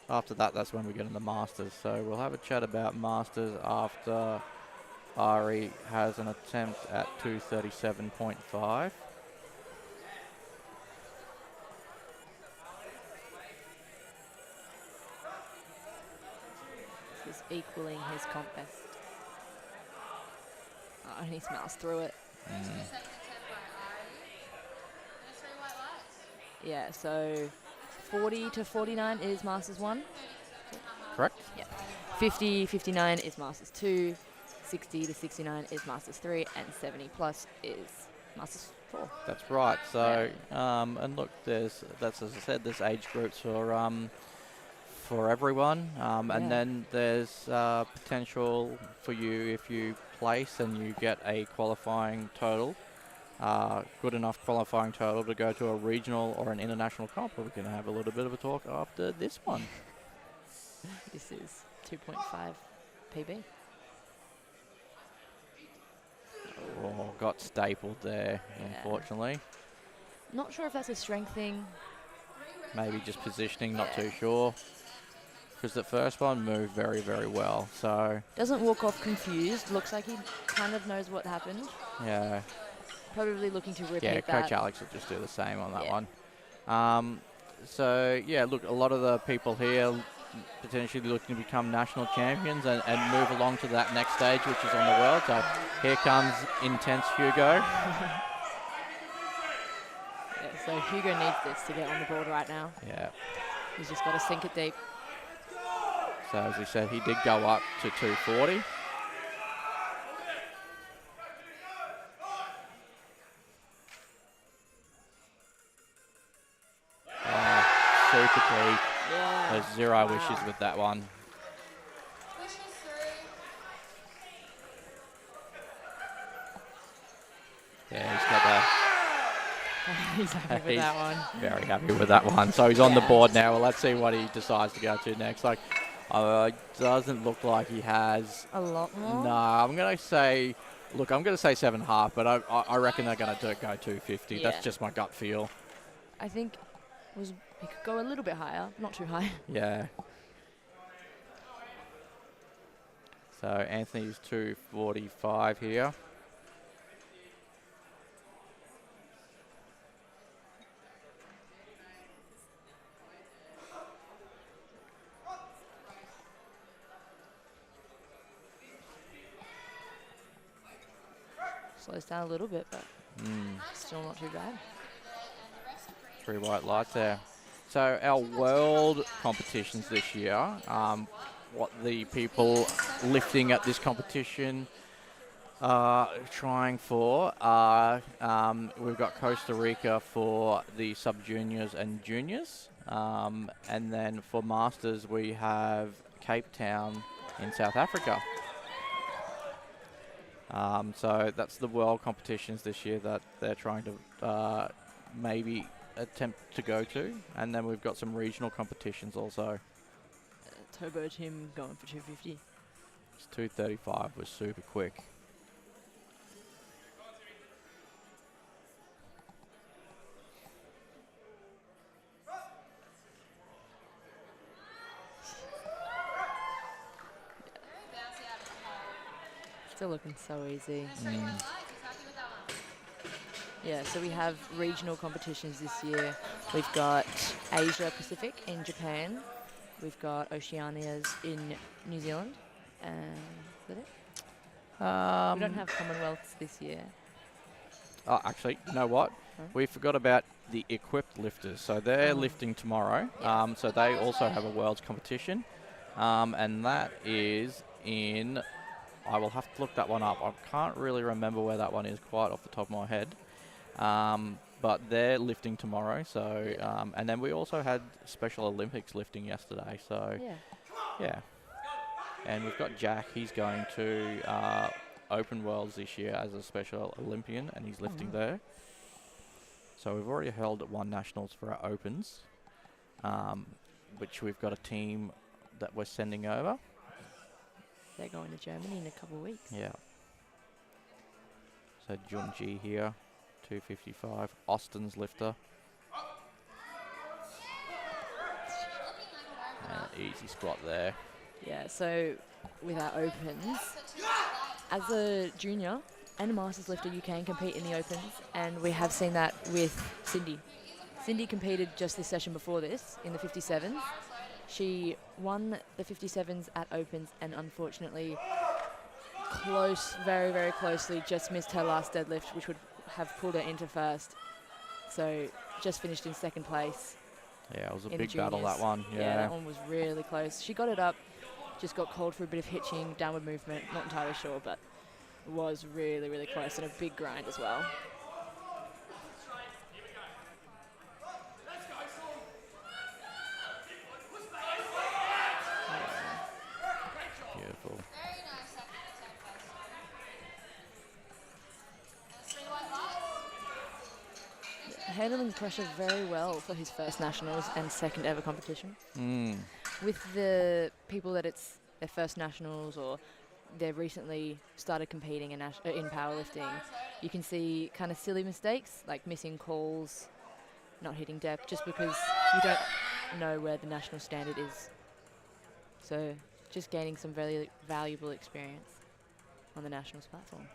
after that, that's when we get into Masters. So we'll have a chat about Masters after Ari has an attempt at 237.5. This is equaling his comp best. Oh, and he smiles through it. second attempt by Ari. And 3 white lights. Yeah, so 40 to 49 is Masters 1. Correct? Yeah. 50, 59 is Masters 2. 60 to 69 is Masters 3. And 70 plus is Masters 4. That's right. So, and look, that's as I said, there's age groups for everyone, Yeah. and then there's potential for you if you place and you get a qualifying total, good enough qualifying total to go to a regional or an international comp. We're going to have a little bit of a talk after this one. This is 2.5 PB. Oh, got stapled there, Yeah. unfortunately. Not sure if that's a strength thing. Maybe just positioning, not Yeah. too sure. Because the first one moved very, very well. So, Doesn't walk off confused. Looks like he kind of knows what happened. yeah. Probably looking to repeat Yeah, that. Coach Alex will just do the same on that Yeah. one. So, yeah, look, a lot of the people here potentially looking to become national champions and move along to that next stage, which is on the world. So here comes intense Hugo. Yeah, so Hugo needs this to get on the board right now. Yeah. He's just got to sink it deep. So as we said, he did go up to 240. Super deep. Yeah. There's zero wishes with that one. Pushes through. Yeah, he's got that. He's happy with He's that one. very happy with that one. So he's on the Yeah. board now. Well, let's see what he decides to go to next. Like, doesn't look like he has. A lot more? No, I'm going to say, look, I'm going to say 7.5, but I reckon they're going to go 250. Yeah. That's just my gut feel. I think he could go a little bit higher, not too high. Yeah. So Anthony's 245 here. Slows down a little bit, but still not too bad. 3 white lights there. So our world competitions this year, what the people lifting at this competition are trying for are, we've got Costa Rica for the sub-juniors and juniors. And then for masters, we have Cape Town in South Africa. So that's the world competitions this year that they're trying to maybe attempt to go to. And then we've got some regional competitions also. Turbo Tim going for 250. It's 235 was super quick. Still looking so easy. Straight white light, he's happy with that one. Yeah, so we have regional competitions this year. We've got Asia Pacific in Japan. We've got Oceanias in New Zealand. And is that it? We don't have Commonwealths this year. Oh, actually, you know what? Huh? We forgot about the equipped lifters. So they're lifting tomorrow. So they also have a world's competition. And that is in... I will have to look that one up. I can't really remember where that one is quite off the top of my head. But they're lifting tomorrow. So, and then we also had Special Olympics lifting yesterday. So, yeah. And we've got Jack. He's going to Open Worlds this year as a Special Olympian, and he's lifting there. So we've already held 1 nationals for our Opens, which we've got a team that we're sending over. They're going to Germany in a couple of weeks. Yeah. So Junji here, 255. Austin's lifter. And easy squat there. Yeah, so with our Opens, as a junior and a Masters lifter, you can compete in the Opens, and we have seen that with Cindy. Cindy competed just this session before this in the 57s. She won the 57s at Opens and unfortunately very, very closely just missed her last deadlift, which would have pulled her into first. So just finished in second place. Yeah, it was a in big the battle, that juniors. one. Yeah, that one was really close. She got it up, just got called for a bit of hitching, downward movement, not entirely sure, but it was really, really close and a big grind as well. Beautiful. Very nice second attempt by Simon. And a straight white light. Handling the pressure very well for his first nationals and second ever competition. With the people that it's their first nationals or they've recently started competing in powerlifting, you can see kind of silly mistakes like missing calls, not hitting depth, just because you don't know where the national standard is. So just gaining some very valuable experience on the nationals platform.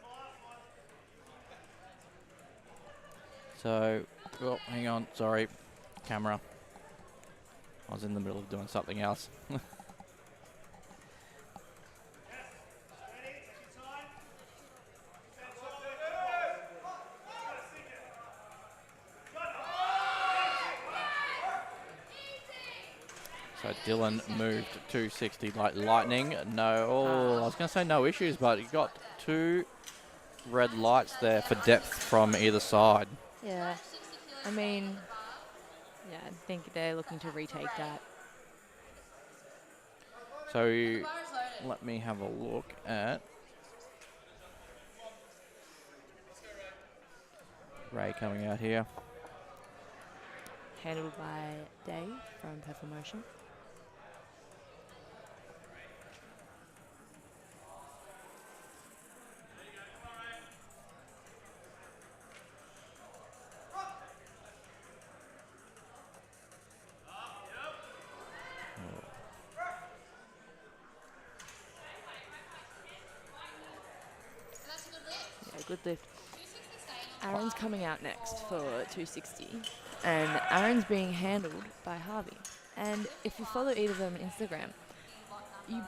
So, oh, hang on, sorry, camera. I was in the middle of doing something else. So Dylan moved 260 like lightning. No, I was going to say no issues, but he got 2 red lights there for depth from either side. Yeah, I mean, yeah, I think they're looking to retake that. So let me have a look at Ray coming out here. Handled by Dave from Performotion. That's a good lift. Yeah, good lift. 260 staying on. Aaron's coming out next for 260, and Aaron's being handled by Harvey. And if you follow either of them on Instagram, you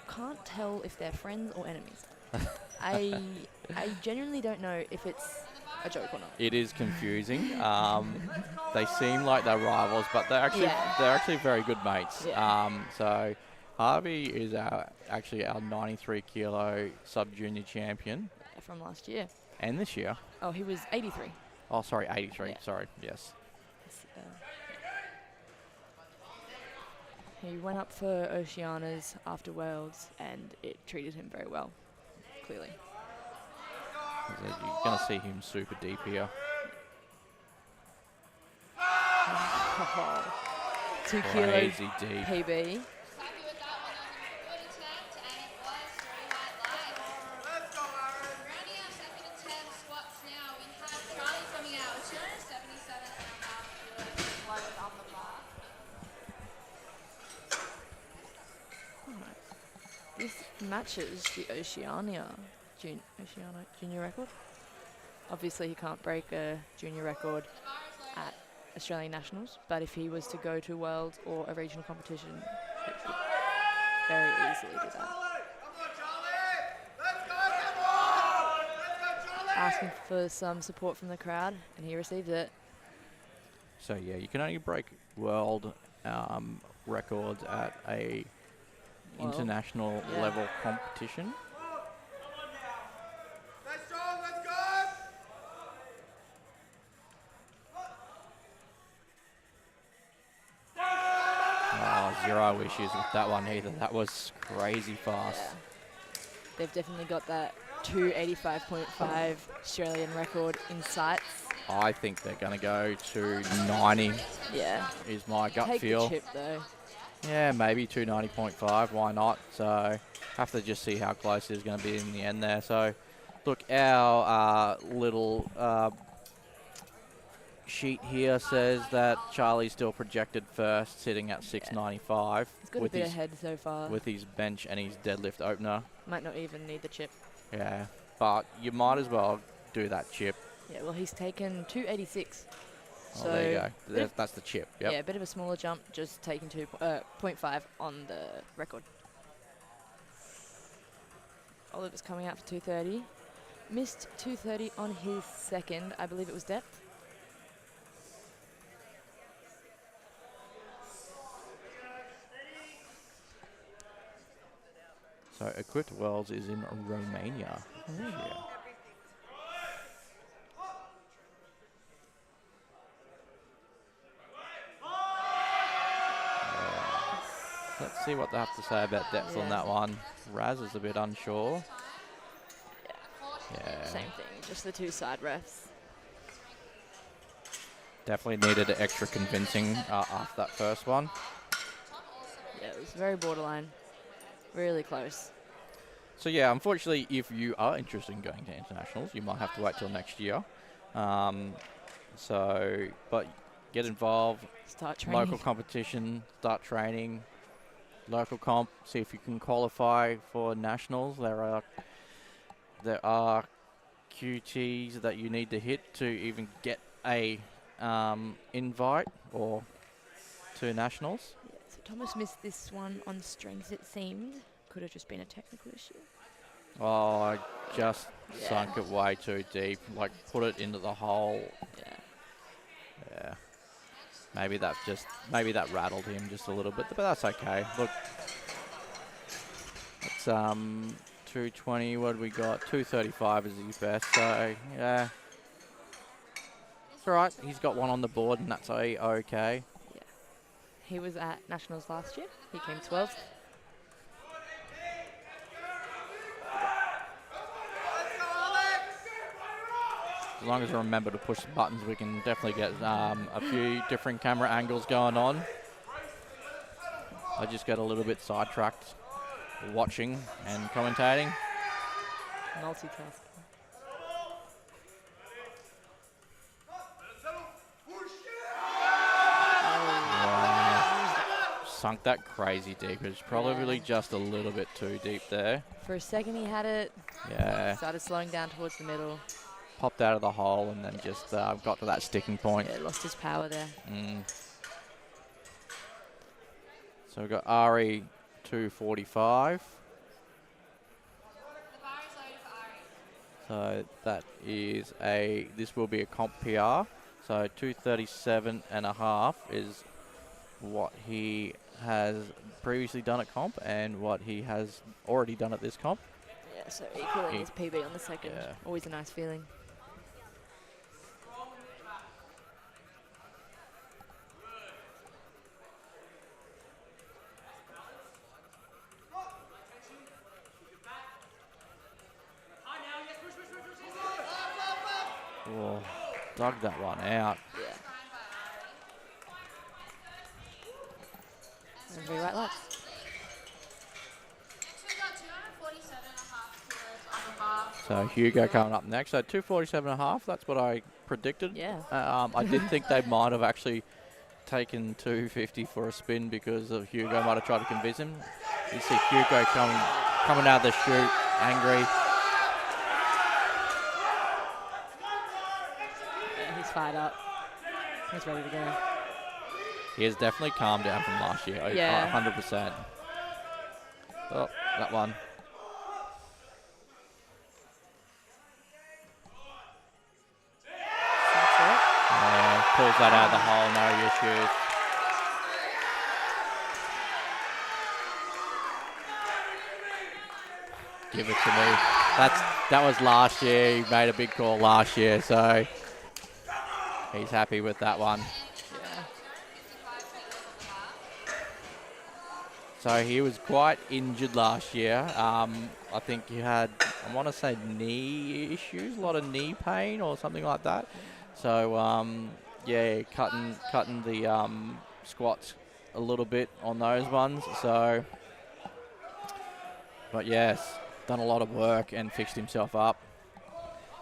can't tell if they're friends or enemies. I genuinely don't know if it's a joke or not. It is confusing. They seem like they're rivals, but they're actually very good mates. Yeah. So Harvey is actually our 93 kilo sub junior champion, From last year. and this year. Oh, he was 83. Oh, sorry, 83. Yeah. Sorry, yes. He went up for Oceanias after Worlds, and it treated him very well, clearly. You're going to see him super deep here. 2 kilo Crazy deep. PB. Happy with that one. That was a good attempt, and it was straight white light. Rounding out second attempt squats now, we have Charlie coming out with 277.5 kilos loaded on the bar. This matches the Oceania junior record. Obviously, he can't break a junior record at Australian Nationals, but if he was to go to Worlds or a regional competition, he could very easily do that. Asking for some support from the crowd, and he received it. So yeah, you can only break world records at a international level competition. Zero issues with that one either. That was crazy fast. Yeah. They've definitely got that 285.5 Australian record in sights. I think they're going to go to 90. Yeah. Is my gut Take feel. the chip though. Yeah, maybe 290.5. Why not? So have to just see how close it is going to be in the end there. So look, our little sheet here says that Charlie's still projected first, sitting at 695. He's got a bit ahead so far. With his bench and his deadlift opener. Might not even need the chip. Yeah, but you might as well do that chip. Yeah, well, he's taken 286. Oh, so there you go. That's the chip. Yep. Yeah, a bit of a smaller jump, just taking 0.5 on the record. Oliver's coming out for 230. Missed 230 on his second. I believe it was depth. So Equipped Worlds is in Romania. Yeah. Let's see what they have to say about depth on that one. Raz is a bit unsure. Yeah. Same thing, just the two side refs. Definitely needed extra convincing after that first one. Yeah, it was very borderline. Really close. So yeah, unfortunately, if you are interested in going to internationals, you might have to wait till next year. But get involved. Start training. Local competition, start training. Local comp, see if you can qualify for nationals. There are QTs that you need to hit to even get a invite or to nationals. Yeah, so Thomas missed this one on strength, it seemed. Could have just been a technical issue. Oh, I just sunk it way too deep. Like, put it into the hole. Yeah. Maybe that rattled him just a little bit, but that's okay. Look, it's 220. What do we got? 235 is his best. So yeah, it's all right. He's got one on the board, and that's okay. Yeah. He was at nationals last year. He came 12th. As long as I remember to push the buttons, we can definitely get a few different camera angles going on. I just get a little bit sidetracked watching and commentating. Multitasking. Sunk that crazy deep. It's probably just a little bit too deep there. For a second he had it. Yeah. Started slowing down towards the middle. Popped out of the hole and then just got to that sticking point. Yeah, lost his power there. So we've got Ari 245. So that is this will be a comp PR. So 237.5 is what he has previously done at comp and what he has already done at this comp. Yeah, so equaling his PB on the second. Yeah. Always a nice feeling. Oh, dug that one out. Yeah. And very right laps. So Hugo coming up next. So 247.5. That's what I predicted. Yeah. I did think they might have actually taken 250 for a spin because of Hugo might have tried to convince him. You see Hugo coming out of the chute, angry. fired up. He's ready to go. He has definitely calmed down from last year. Yeah. 100%. Oh, that one. That's it. Yeah, pulls that out of the hole, no issues. Give it to me. That was last year. He made a big call last year, so he's happy with that one. Yeah. So he was quite injured last year. I think he had, I want to say, knee issues, a lot of knee pain or something like that. So yeah, cutting the squats a little bit on those ones. So, but yes, done a lot of work and fixed himself up.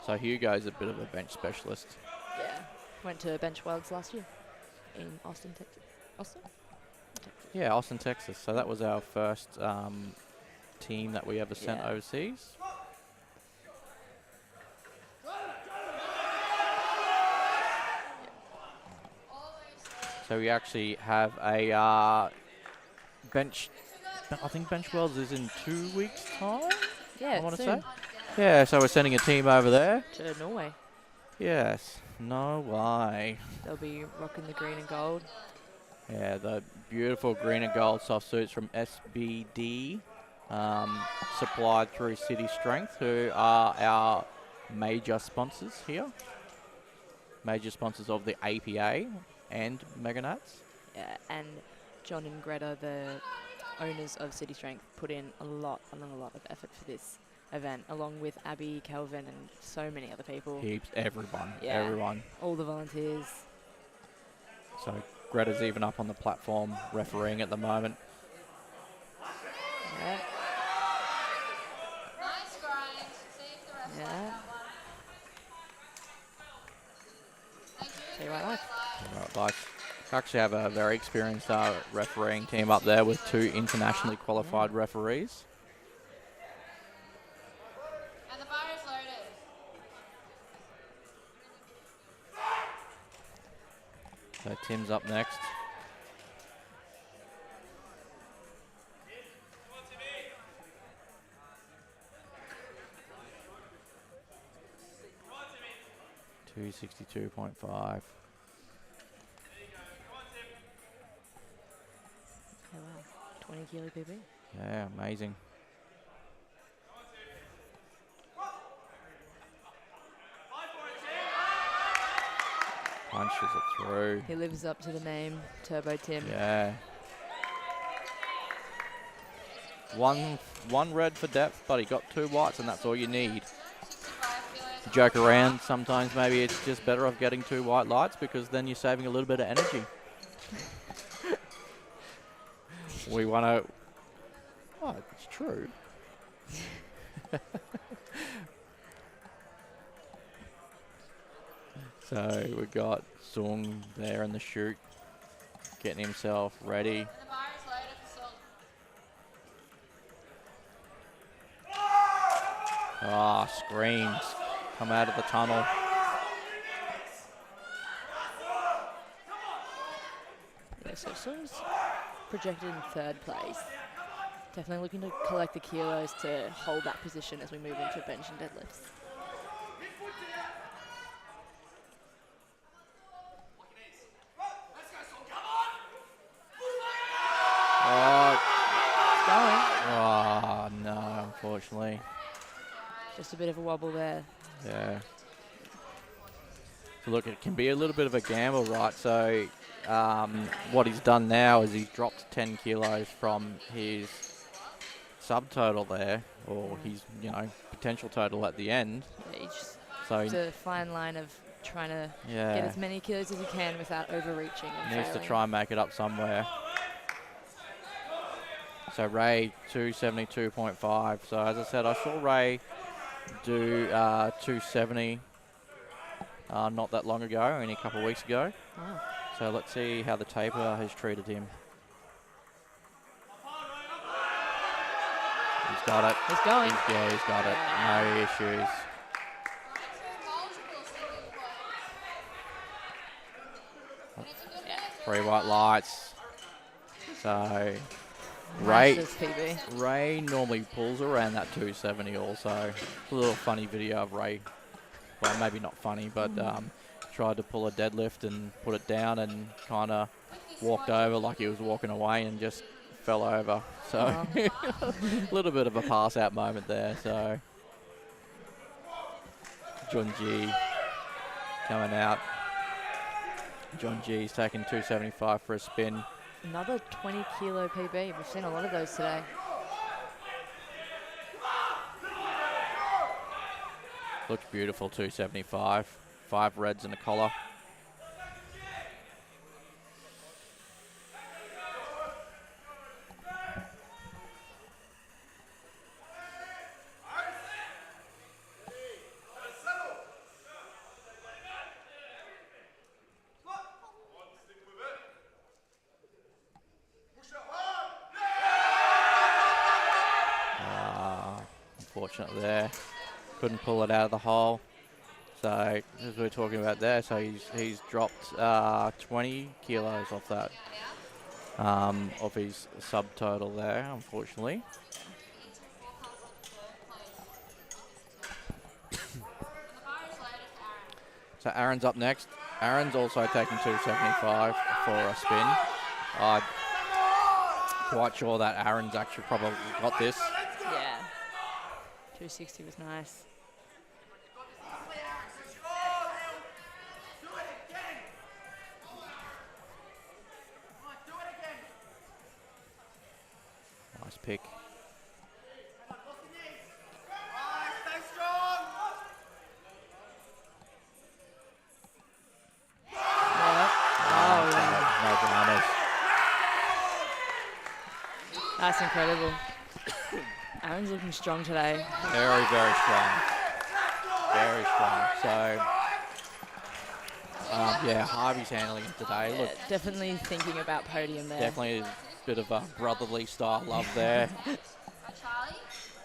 So Hugo's a bit of a bench specialist. Yeah. Went to Bench Worlds last year in Austin, Texas. Austin? Texas. Yeah, Austin, Texas. So that was our first team that we ever sent Yeah. overseas. So we actually have a bench. I think Bench Worlds is in 2 weeks' time. Yeah, I want to soon. say. Yeah, so we're sending a team over there. To Norway. Yes. No way. They'll be rocking the green and gold. Yeah, the beautiful green and gold soft suits from SBD, supplied through City Strength, who are our major sponsors here. Major sponsors of the APA and Meganats. Yeah, and John and Greta, the owners of City Strength, put in a lot of effort for this event, along with Abby, Kelvin, and so many other people. Heaps, everyone, Yeah. everyone. All the volunteers. So Greta's even up on the platform refereeing at the moment. Yeah, Nice grind. See if the ref yeah. likes that one. Thank you. See you right live. Right, like, actually have a very experienced refereeing team up there with 2 internationally qualified referees. And the bar is loaded. So Tim's up next. $262.5. Oh, wow. 20 kilo PB. Yeah, amazing. Punches it through. He lives up to the name, Turbo Tim. Yeah. One red for depth, but he got 2 whites, and that's all you need. 65 kilos. Joke around, sometimes maybe it's just better off getting 2 white lights because then you're saving a little bit of energy. We want to... Oh, it's true. So we got Sung there in the chute, getting himself ready. And the bar is loaded for Song. Ah, screams come out of the tunnel. Yeah, so Sung's projected in 3rd place. Definitely looking to collect the kilos to hold that position as we move into bench and deadlifts. Oh, Going. oh no, unfortunately. Just a bit of a wobble there. Yeah. So look, it can be a little bit of a gamble, right? So what he's done now is he's dropped 10 kilos from his subtotal there, or his, potential total at the end. Yeah, you just So it's a fine line of trying to get yeah, as many kilos as you can without overreaching and needs to failing. try and make it up somewhere. So Ray, 272.5. So as I said, I saw Ray do 270 not that long ago, only a couple of weeks ago. Wow. So let's see how the taper has treated him. He's got it. He's going. He's got it. No issues. Multiple single plays. 3 white lights. So Nicest PB. Ray normally pulls around that 270 also. It's a little funny video of Ray. Well, maybe not funny, but tried to pull a deadlift and put it down and kind of walked over like he was walking away and just fell over. So a little bit of a pass out moment there. So John G coming out. John G's taking 275 for a spin. Another 20 kilo PB. We've seen a lot of those today. Looks beautiful, 275. 5 reds and a collar. Unfortunate there. Couldn't pull it out of the hole. So as we were talking about there, so he's dropped 20 kilos off that, of his subtotal there, unfortunately. So Aaron's up next. Aaron's also taking 275 for a spin. I'm quite sure that Aaron's actually probably got this. Yeah. 260 was nice. Nice pick. No dramas. That's incredible. Aaron's looking strong today. Very, very strong. Very strong. So, yeah, Harvey's handling it today. Yeah, Look, definitely thinking about podium there. definitely a bit of a brotherly style love there. Charlie,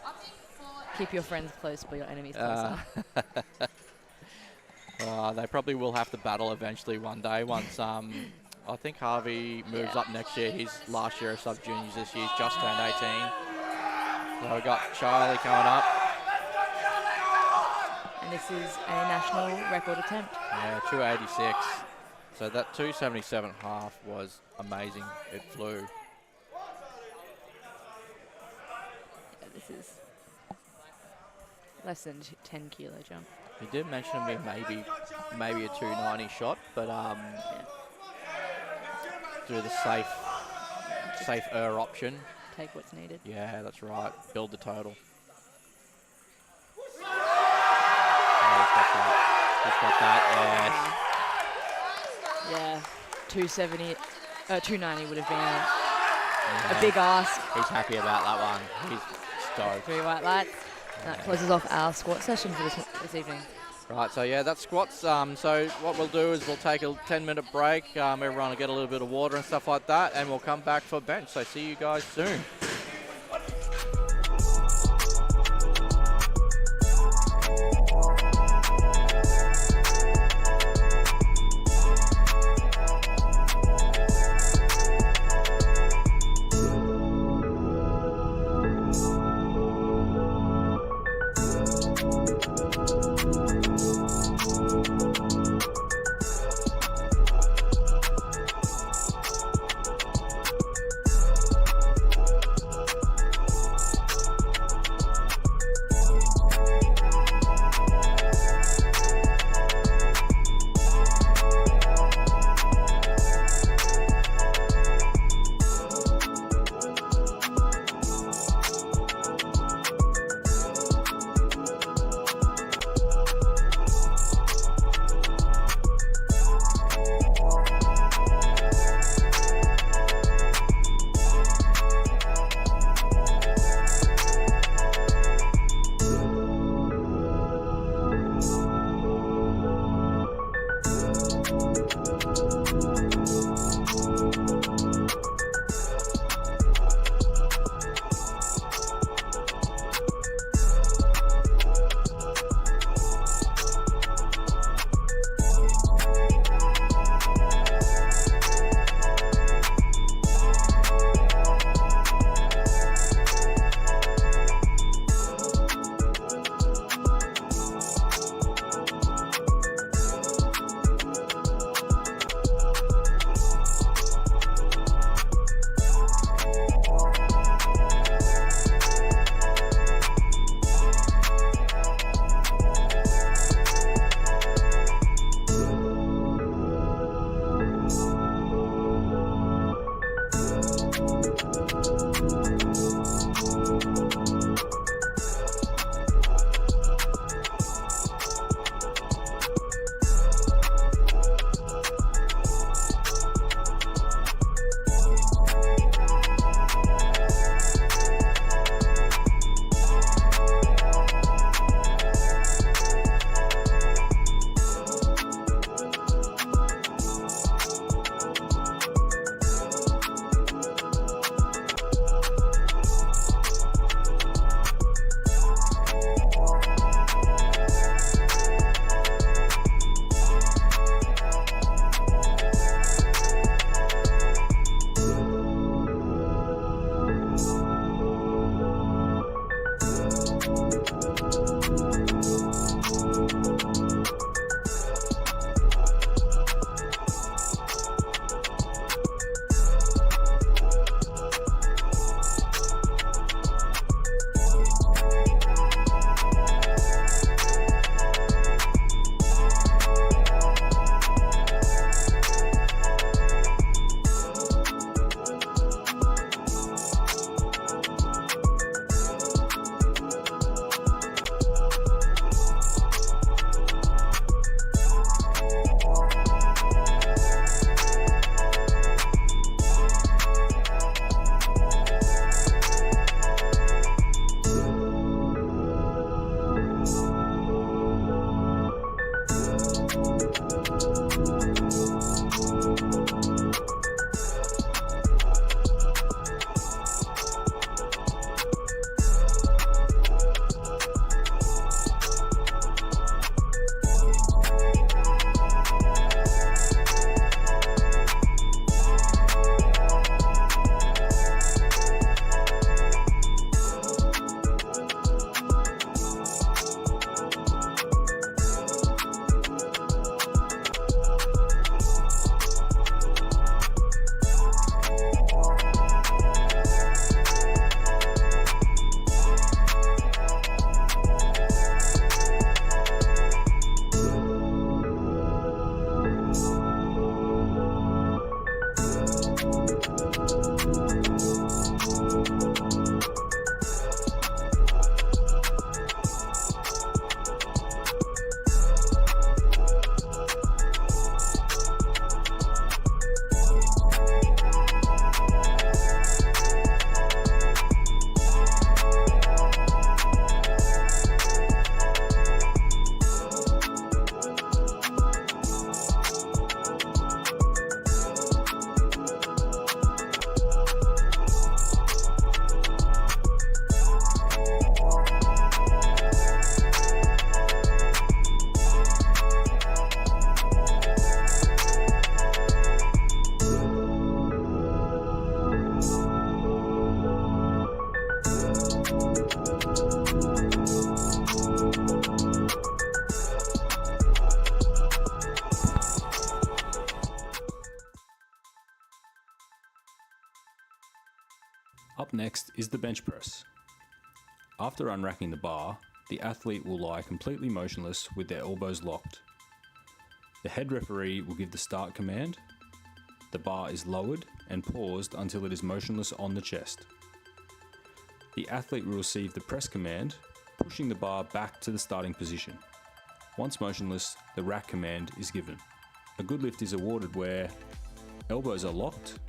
opting for Keep your friends close, but your enemies closer. They probably will have to battle eventually one day once I think Harvey moves up next year. He's last year of sub-juniors this year. He's just turned 18. So we've got Charlie coming up. And this is a national record attempt. Yeah, 286. So that 277.5 was amazing. It flew. Yeah, this is less than 10 kilo jump. He did mention to me maybe a 290 shot, but do the safer option. Take what's needed. Yeah, that's right. Build the total. He's got that. Yeah, 290 would have been a big ask. He's happy about that one. He's stoked. 3 white lights. That closes off our squat session for this evening. Right, so yeah, that's squats. So what we'll do is we'll take a 10-minute break. Everyone will get a little bit of water and stuff like that, and we'll come back for bench. So see you guys soon. Up next is the bench press. After unracking the bar, the athlete will lie completely motionless with their elbows locked. The head referee will give the start command. The bar is lowered and paused until it is motionless on the chest. The athlete will receive the press command, pushing the bar back to the starting position. Once motionless, the rack command is given. A good lift is awarded where elbows are locked,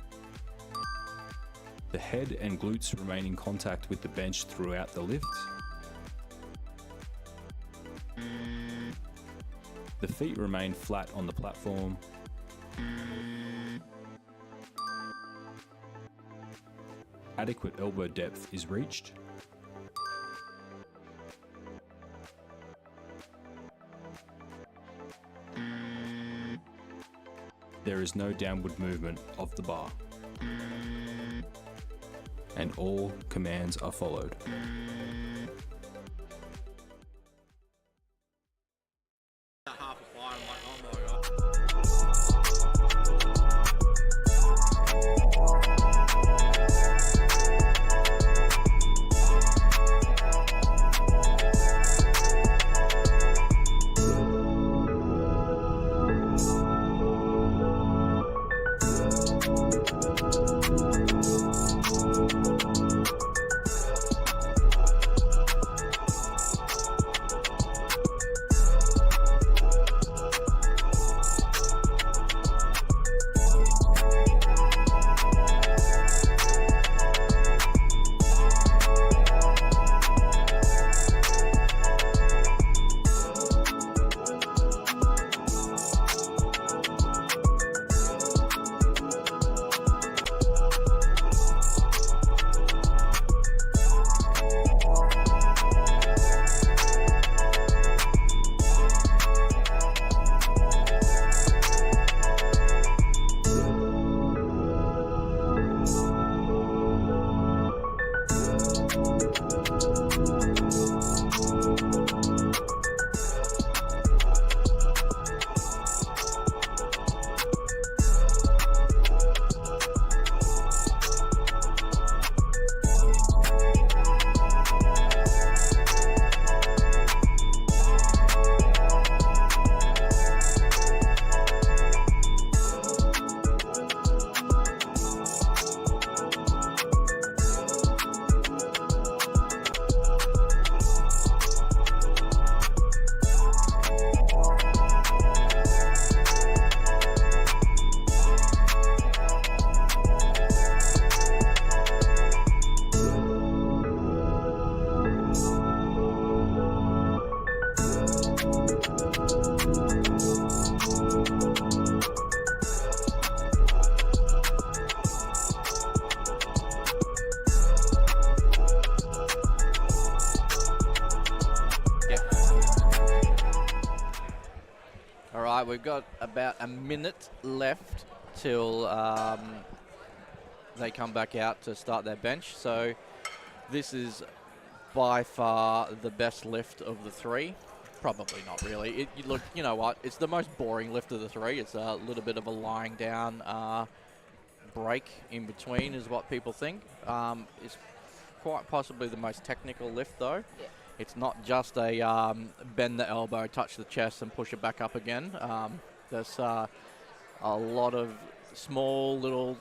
the head and glutes remain in contact with the bench throughout the lift, the feet remain flat on the platform, adequate elbow depth is reached, there is no downward movement of the bar, and all commands are followed. We've got about a minute left till they come back out to start their bench. So this is by far the best lift of the three. Probably not really. Look, you know what? It's the most boring lift of the three. It's a little bit of a lying down break in between is what people think. It's quite possibly the most technical lift though. Yeah. It's not just a bend the elbow, touch the chest and push it back up again. There's a lot of small little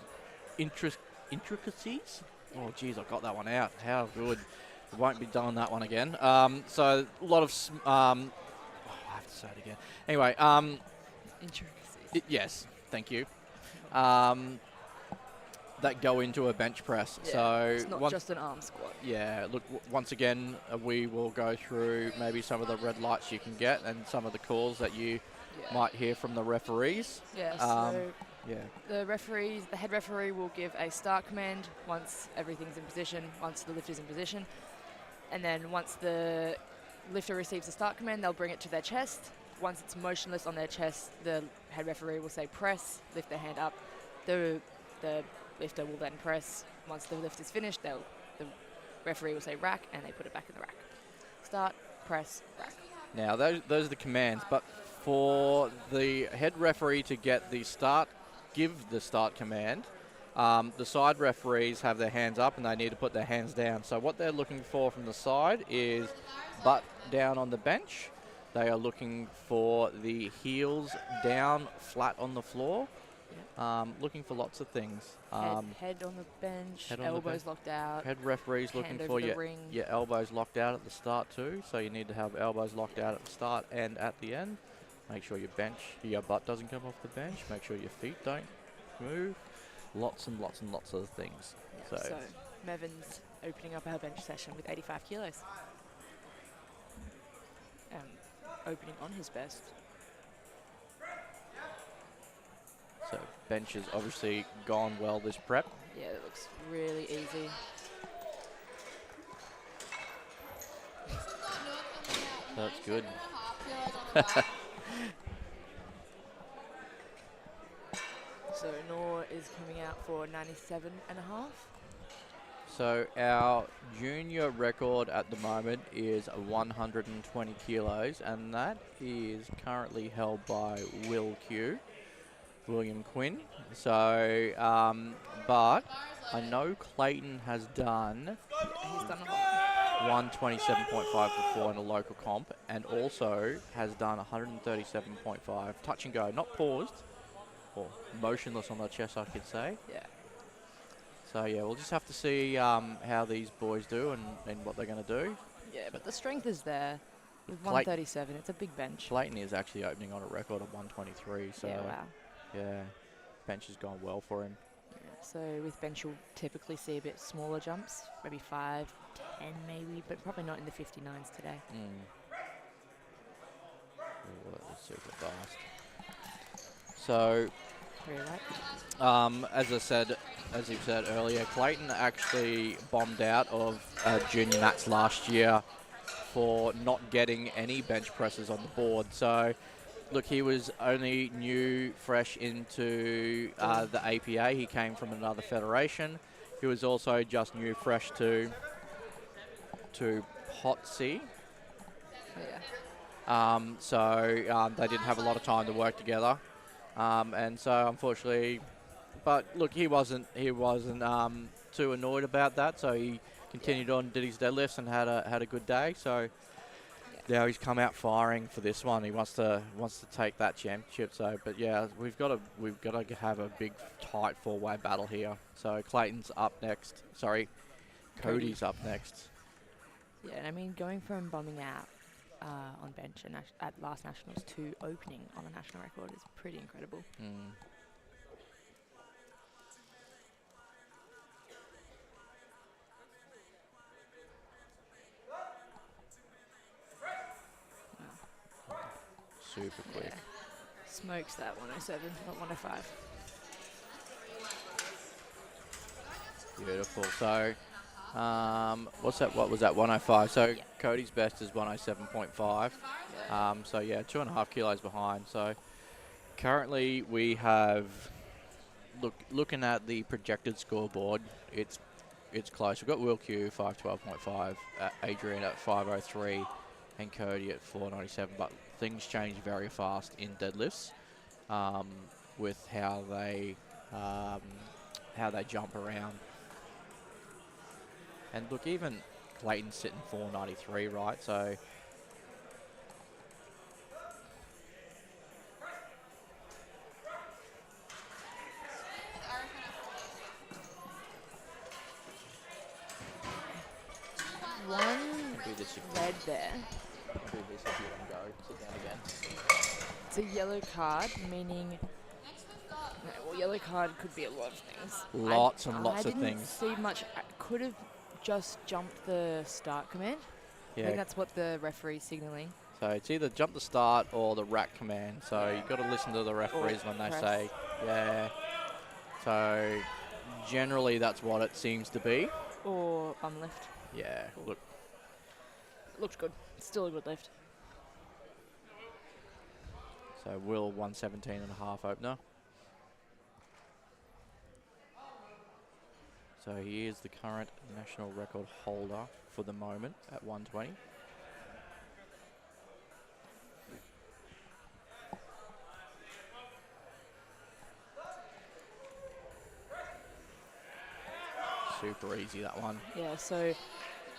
intricacies. Oh geez, I got that one out. How good. Won't be doing that one again. So a lot of, I have to say it again. Anyway, Intricacies. yes, thank you. That go into a bench press. Yeah, So it's not just an arm squat. yeah, look, once again, we will go through maybe some of the red lights you can get and some of the calls that you might hear from the referees. Yeah, so Yeah. the head referee will give a start command once everything's in position, once the lift is in position. And then once the lifter receives the start command, they'll bring it to their chest. Once it's motionless on their chest, the head referee will say press, lift their hand up. The lifter will then press. Once the lift is finished, the referee will say rack, and they put it back in the rack. Start, press, rack. Now, those are the commands, but for the head referee to get the start, give the start command, The side referees have their hands up and they need to put their hands down. So what they're looking for from the side is butt down on the bench. They are looking for the heels down flat on the floor. Looking for lots of things. Head on the bench, head on the elbows bench. locked out. Head referees looking hand for over the ring. your elbows locked out at the start too. So you need to have elbows locked out at the start and at the end. Make sure your butt doesn't come off the bench. Make sure your feet don't move. Lots and lots and lots of things. So Mevin's opening up our bench session with 85 kilos. Opening on his best. So bench has obviously gone well this prep. Yeah, it looks really easy. That's good. So Noor is coming out for 97 and a half. So our junior record at the moment is 120 kilos, and that is currently held by William Quinn. So, but I know Clayton has done He's done a lot. 127.5 before in a local comp, and also has done 137.5 touch and go, not paused or motionless on the chest, I could say. Yeah. So yeah, we'll just have to see how these boys do and what they're going to do. Yeah, but the strength is there. With Clayton- 137, it's a big bench. Clayton is actually opening on a record of 123, so Yeah, wow. yeah, bench has gone well for him. So with bench, you'll typically see a bit smaller jumps, maybe 5, 10 maybe, but probably not in the 59s today. Oh, that was super fast. So, Very right. as you said earlier, Clayton actually bombed out of junior nats last year for not getting any bench presses on the board. So, look, he was only new, fresh into the APA. He came from another federation. He was also just new, fresh to POTC. Yeah. So they didn't have a lot of time to work together. And so, unfortunately, but look, he wasn't too annoyed about that. So he continued on, did his deadlifts, and had a good day. So now he's come out firing for this one. He wants to take that championship. So, but yeah, we've got to have a big, tight four-way battle here. So Clayton's up next. Sorry, Cody's up next. Yeah, and I mean, going from bombing out on bench and at last nationals to opening on a national record is pretty incredible. Super quick. Yeah. Smokes that 107, not 105. Beautiful. So, what was that? 105. So Cody's best is 107.5. So yeah, 2.5 kilos behind. So currently we have looking at the projected scoreboard. It's close. We've got Will Q 512.5, Adrian at 503, and Cody at 497. But things change very fast in deadlifts with how they jump around. And look, even Clayton's sitting 493, right? So One do this if red there. do this if you want to go. Sit down again. It's a yellow card, meaning... No, well, yellow card could be a lot of things. Lots and lots of I things. didn't see much. I could have just jumped the start command. I think Yeah. that's what the referee's signalling. So it's either jump the start or the rack command. So you've got to listen to the referees when they press. say, yeah. So generally that's what it seems to be. Or bum lift. Yeah. Look. Looked good. Still a good lift. So Will 117.5 opener. So he is the current national record holder for the moment at 120. super easy, that one. Yeah, so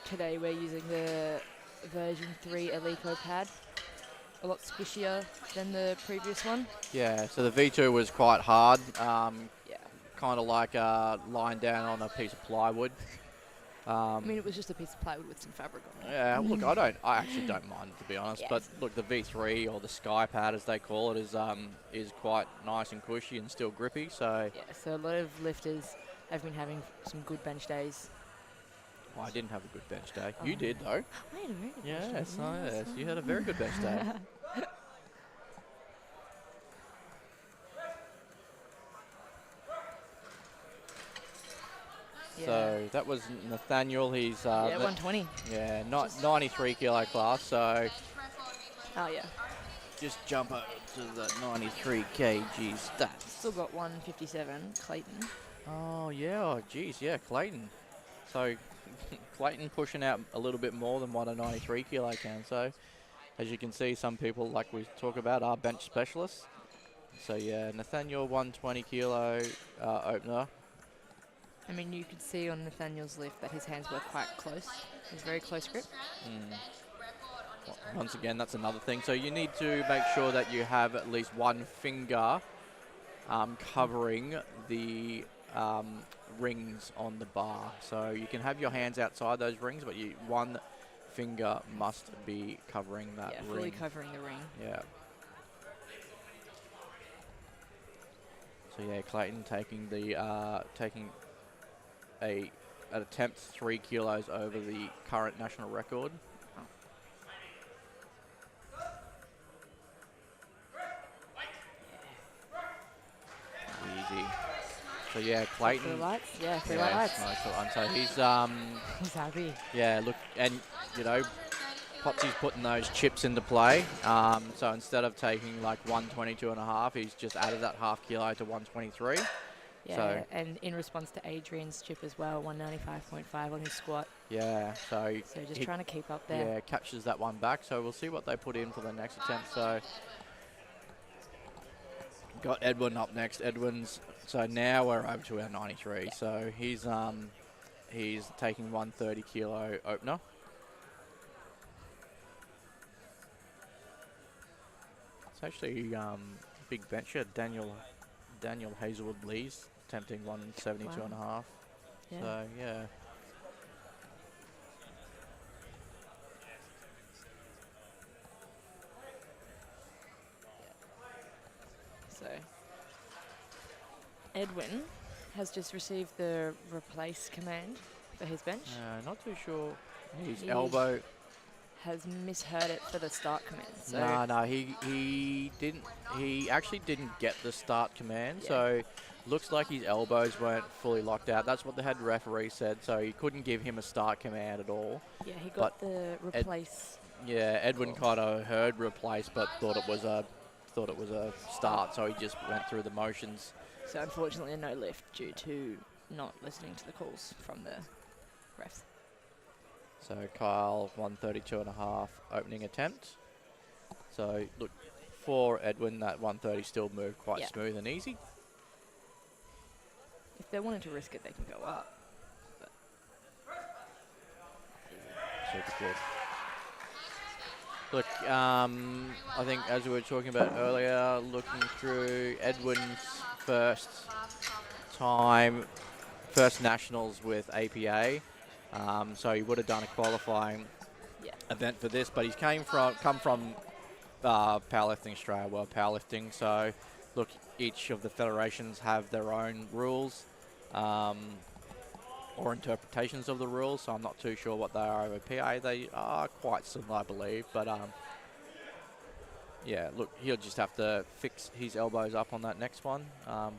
today we're using the version 3 Eleco pad. A lot squishier than the previous one. Yeah, so the V2 was quite hard. Yeah. Kind of like lying down on a piece of plywood. I mean, it was just a piece of plywood with some fabric on it. Yeah, look, I actually don't mind it, to be honest. Yes. But look, the V3 or the Sky Pad, as they call it, is quite nice and cushy and still grippy. So Yeah, so a lot of lifters have been having some good bench days. I didn't have a good bench day. Oh. You did though. I had a very good bench Yes, day. yes, you had a very good bench day. Yeah. So that was Nathaniel. He's Yeah, 120. yeah, not 93 kilo class. So Oh, yeah. just jump over to the 93 kg stats. Still got 157, Clayton. Oh yeah, oh geez, yeah, Clayton. So Clayton pushing out a little bit more than what a 93 kilo can. So as you can see, some people, like we talk about, are bench specialists. So yeah, Nathaniel 120 kilo opener. I mean, you could see on Nathaniel's lift that his hands were quite close. It was very close grip. Once again, that's another thing. So you need to make sure that you have at least one finger covering the rings on the bar. So you can have your hands outside those rings, but one finger must be covering that Yeah, ring. fully covering the ring. Yeah. So yeah, Clayton taking an attempt 3 kilos over the current national record. Easy. So yeah, Clayton. Three lights? Yeah, three Yeah, lights. nice little one. So he's He's happy. yeah, look, and you know, Popsy's putting those chips into play. So instead of taking like 122.5, he's just added that half kilo to 123. Yeah, So and in response to Adrian's chip as well, 195.5 on his squat. yeah, so So just he, trying to keep up there. yeah, captures that one back. So we'll see what they put in for the next attempt. So got Edwin up next. Edwin's, so now we're over to our 93. So he's taking 130 kilo opener. It's actually big bencher Daniel Hazelwood Lee's attempting 172.5. Yeah. So yeah. So Edwin has just received the replace command for his bench. Not too sure. His He elbow. Has misheard it for the start command. So No, he didn't. He actually didn't get the start command. Yeah. So looks like his elbows weren't fully locked out. That's what the head referee said. So he couldn't give him a start command at all. yeah, he got the replace. Yeah, Edwin kind of heard replace, but thought it was a start. So he just went through the motions. So unfortunately, a no lift due to not listening to the calls from the refs. So Kyle 132.5 opening attempt. So look, for Edwin, that 130 still moved quite Yeah. smooth and easy. If they wanted to risk it, they can go up. But Super good. Look, I think as we were talking about earlier, looking through Edwin's first nationals with APA. So he would have done a qualifying yeah, event for this, but he's come from Powerlifting Australia, World Powerlifting. So look, each of the federations have their own rules or interpretations of the rules. So I'm not too sure what they are over PA. They are quite similar, I believe. But yeah, look, he'll just have to fix his elbows up on that next one,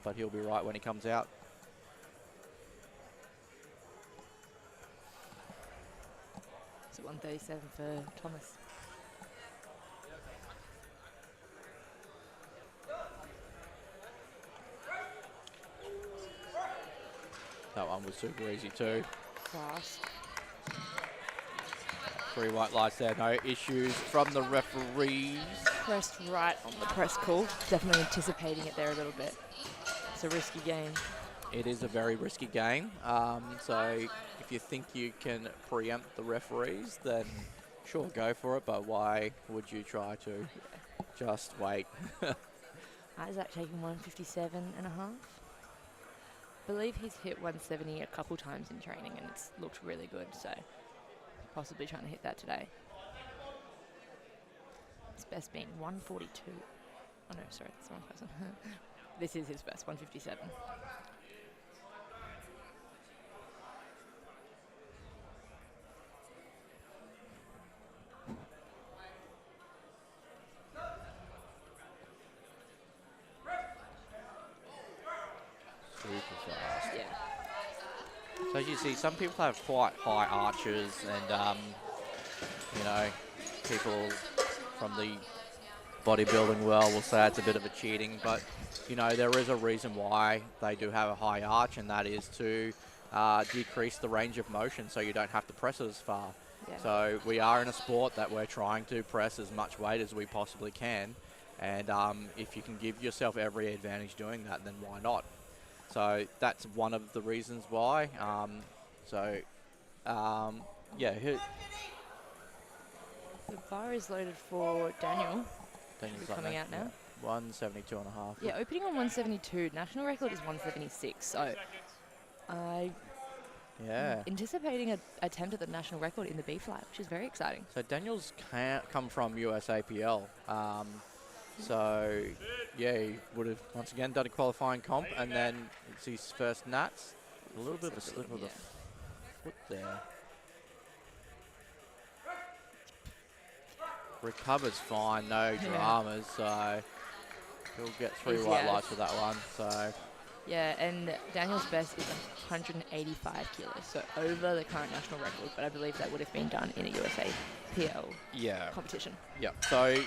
but he'll be right when he comes out. so 137 for Thomas. That one was super easy too. Class. 3 white lights there, no issues from the referees. Pressed right on the press call. Definitely anticipating it there a little bit. It's a risky game. it is a very risky game. So if you think you can preempt the referees, then sure, go for it. But why would you try to? Just wait. Isaac taking 157 and a half. I believe he's hit 170 a couple times in training and it's looked really good, so possibly trying to hit that today. His best being 142. Oh no, sorry, that's the wrong person. This is his best, 157. Super fast. Yeah. So as you see, some people have quite high arches, and you know, people from the bodybuilding world will say it's a bit of a cheating, but you know, there is a reason why they do have a high arch, and that is to decrease the range of motion so you don't have to press as far. Yeah. So we are in a sport that we're trying to press as much weight as we possibly can, and if you can give yourself every advantage doing that, then why not? So that's one of the reasons why. Yeah. The bar is loaded for Daniel. Daniel's Should be coming out now. 172 and a half. Yeah, opening on 172. National record is 176. So I anticipating an attempt at the national record in the B flat, which is very exciting. So Daniel's come from USAPL. So yeah, he would have once again done a qualifying comp, and then it's his first nats. A little bit of a slip of the foot there. Recovers fine, no dramas, so he'll get 3 white lights for that one. So yeah, and Daniel's best is 185 kilos, so over the current national record, but I believe that would have been done in a USAPL competition. Yeah, so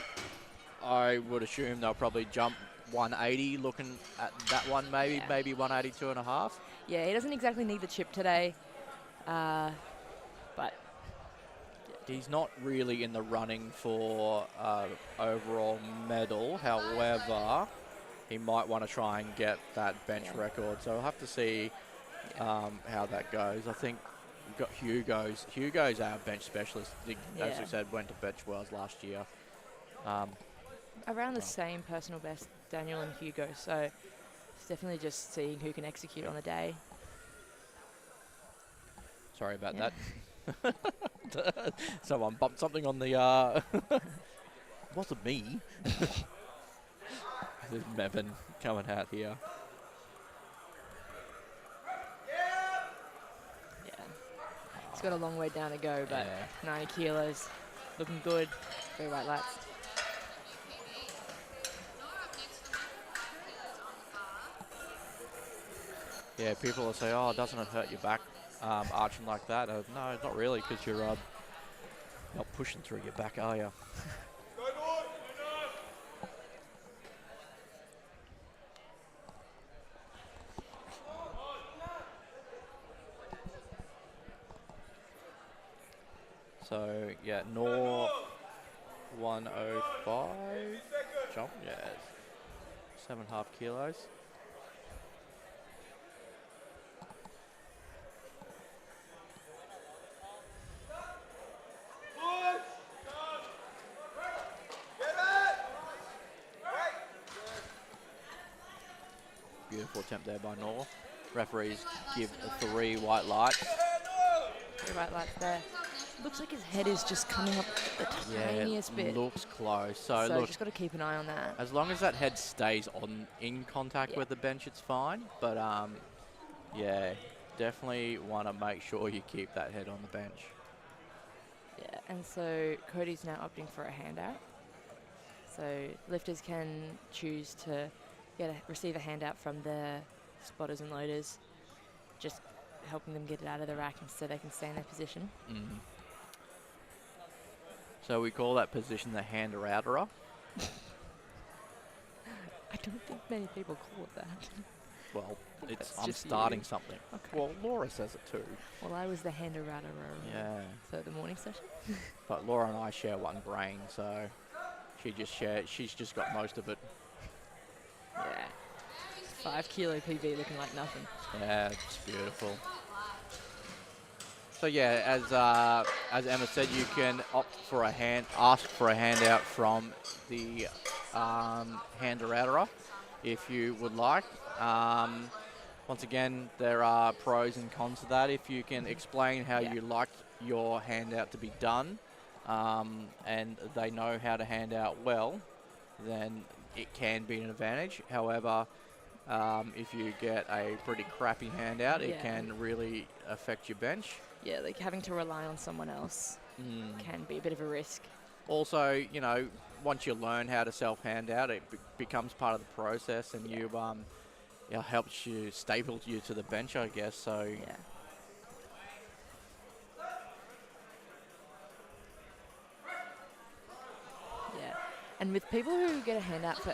I would assume they'll probably jump 180, looking at that one, maybe 182 and a half. Yeah, he doesn't exactly need the chip today, but he's not really in the running for overall medal. However, he might want to try and get that bench record. So we'll have to see how that goes. I think we've got Hugo's. Hugo's our bench specialist. As we said, went to bench worlds last year. Around the same personal best, Daniel and Hugo. So it's definitely just seeing who can execute on the day. Sorry about that. Someone bumped something on the. Wasn't me. There's Mevin coming out here. Yeah. He's got a long way down to go, but 90 kilos. Looking good. 3 white lights. Yeah, people will say, oh, doesn't it hurt your back arching like that? No, not really, because you're not pushing through your back, are you? So, yeah, Nor 105 jump, 7.5 kilos. Beautiful attempt there by Nor. Referees give 3 white lights. 3 white lights there. Looks like his head is just coming up the tiniest bit. Looks close. So look, just got to keep an eye on that. As long as that head stays in contact with the bench, it's fine. But yeah, definitely want to make sure you keep that head on the bench. Yeah, and so Cody's now opting for a handout. So lifters can choose to receive a handout from the spotters and loaders, just helping them get it out of the rack so they can stay in their position. So we call that position the hand-routerer. I don't think many people call it that. Well, I'm just starting you. something. Okay. Well, Laura says it too. Well, I was the hand-routerer for the morning session. But Laura and I share one brain, so she's just got most of it. Yeah. 5 kilo PB looking like nothing. Yeah, it's beautiful. So yeah, as Emma said, you can ask for a handout from the hander-outerer if you would like. Once again, there are pros and cons to that. If you can explain how you like your handout to be done, and they know how to hand out well, then it can be an advantage. However, if you get a pretty crappy handout, it can really affect your bench. Yeah, like having to rely on someone else can be a bit of a risk. Also, you know, once you learn how to self-hand out, it becomes part of the process, and it helps you stable you to the bench, I guess. So Yeah. Yeah. And with people who get a handout for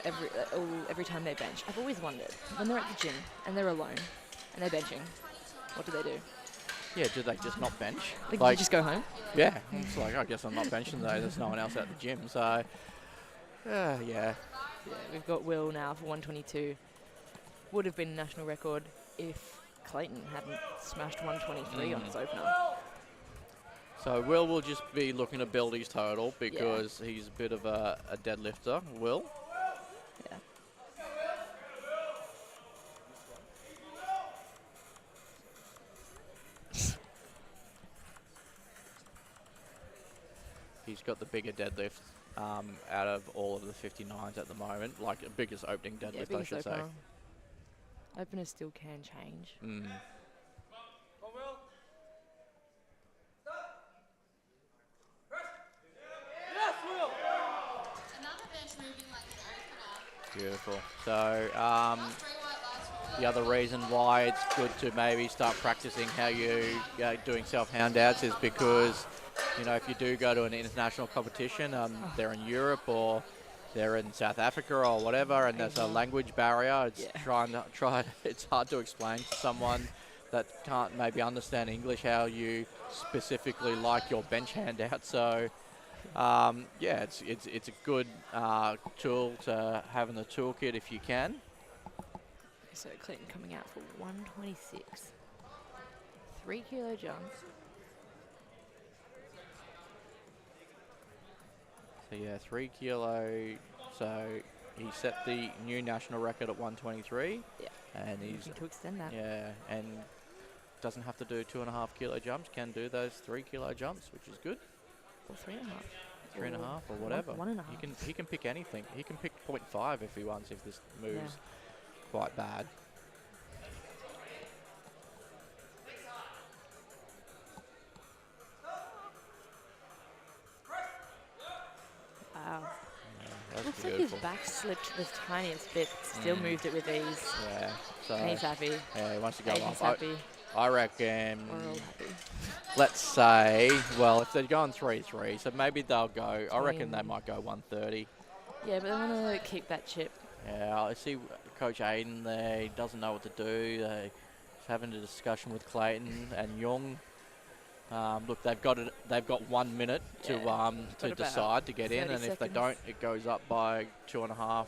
every time they bench, I've always wondered, when they're at the gym and they're alone and they're benching, what do they do? yeah, do they just not bench? Like you just go home? Yeah, it's like, I guess I'm not benching today. There's no one else at the gym, so yeah. Yeah, we've got Will now for 122. Would have been a national record if Clayton hadn't smashed 123 on his opener. So will just be looking to build his total because he's a bit of a deadlifter. Will. Yeah. He's got the bigger deadlift out of all of the 59s at the moment, like the biggest opening deadlift, I should say. Openers still can change. Another bench moving like an opener. Beautiful. So the other reason why it's good to maybe start practicing how you doing self-handouts is because, you know, if you do go to an international competition, they're in Europe or they're in South Africa or whatever, and there's a language barrier. It's it's hard to explain to someone that can't maybe understand English how you specifically like your bench handout. So yeah, it's a good tool to have in the toolkit if you can. So Clayton coming out for 126. 3 kilo jumps. So yeah, 3 kilo. So he set the new national record at 123. Yeah. And he's looking to extend that. Yeah, and doesn't have to do 2.5 kilo jumps. Can do those 3 kilo jumps, which is good. Or 3.5. 3.5 or whatever. 1.5. He can pick anything. He can pick 0.5 if he wants. If this moves quite bad. Wow. That's Looks beautiful. like his back slipped the tiniest bit, still moved it with ease. Yeah. So And he's happy. yeah, he wants to go Aiden's off. happy. I reckon. We're all happy. Let's say, well, if they're going 3-3, so maybe they'll go. I reckon they might go 130. Yeah, but they want to keep that chip. Yeah, I see Coach Aiden there. He doesn't know what to do. He's having a discussion with Clayton and Young. Look, they've got 1 minute to decide to get in, and if they don't, it goes up by 2.5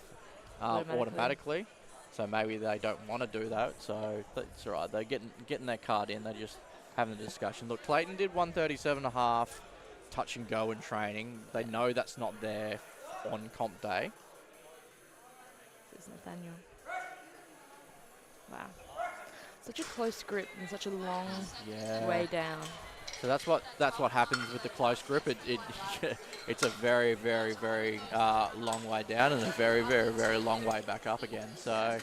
automatically. So maybe they don't want to do that. So that's all right. They're getting their card in. They're just having a discussion. Look, Clayton did 137.5, touch and go in training. They know that's not there on comp day. This is Nathaniel. Wow. Such a close grip and such a long way down. So that's what happens with the close grip. It's a very, very, very long way down and a very, very, very long way back up again. So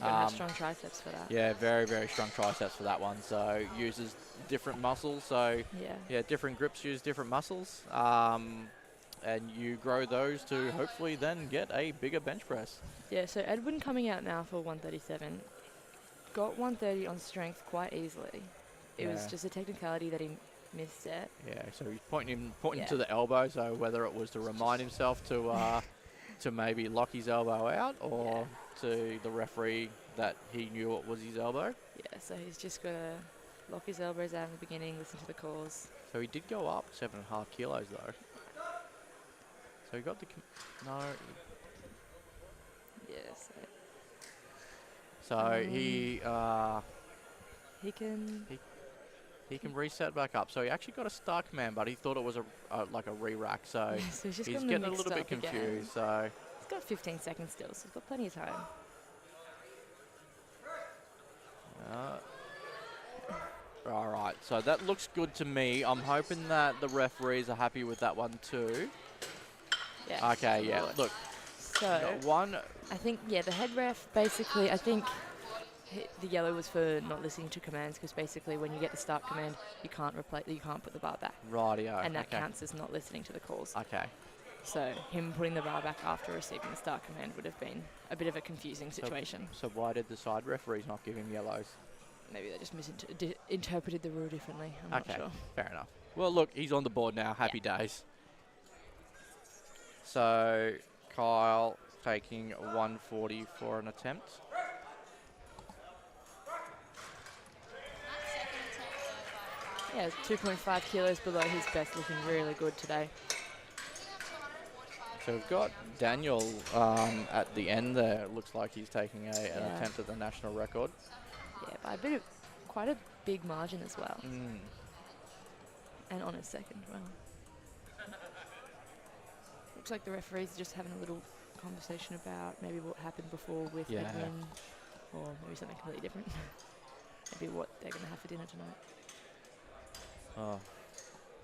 have strong triceps for that. Yeah, very, very strong triceps for that one. So uses different muscles. So yeah, different grips use different muscles. And you grow those to hopefully then get a bigger bench press. Yeah, so Edwin coming out now for 137. Got 130 on strength quite easily. It was just a technicality that he missed it. Yeah, so he's pointing to the elbow, so whether it was to remind himself to maybe lock his elbow out or to the referee that he knew it was his elbow. Yeah, so he's just got to lock his elbows out in the beginning, listen to the calls. So he did go up 7.5 kilos though. So he got the... No. Yeah, So he can. he can reset back up. So he actually got a start command, but he thought it was like a re-rack. So Yeah, so he's just he's gotten getting a mixed little bit up again. confused. So He's got 15 seconds still, so he's got plenty of time. all right. So that looks good to me. I'm hoping that the referees are happy with that one too. Yeah. Okay. Yeah. Look. So Got one. I think the head ref basically the yellow was for not listening to commands, because basically when you get the start command, you can't put the bar back, Rightio. and that okay. counts as not listening to the calls. Okay. So him putting the bar back after receiving the start command would have been a bit of a confusing situation. So why did the side referees not give him yellows? Maybe they just interpreted the rule differently. I'm Okay. not sure. Fair enough. Well, look, he's on the board now. Happy days. So Kyle taking 140 for an attempt. Yeah, 2.5 kilos below his best, looking really good today. So we've got Daniel at the end there. It looks like he's taking an attempt at the national record. Yeah, by quite a big margin as well. Mm. And on his second, well. Looks like the referees are just having a little conversation about maybe what happened before with Edwin, or maybe something completely different. Maybe what they're going to have for dinner tonight. Oh,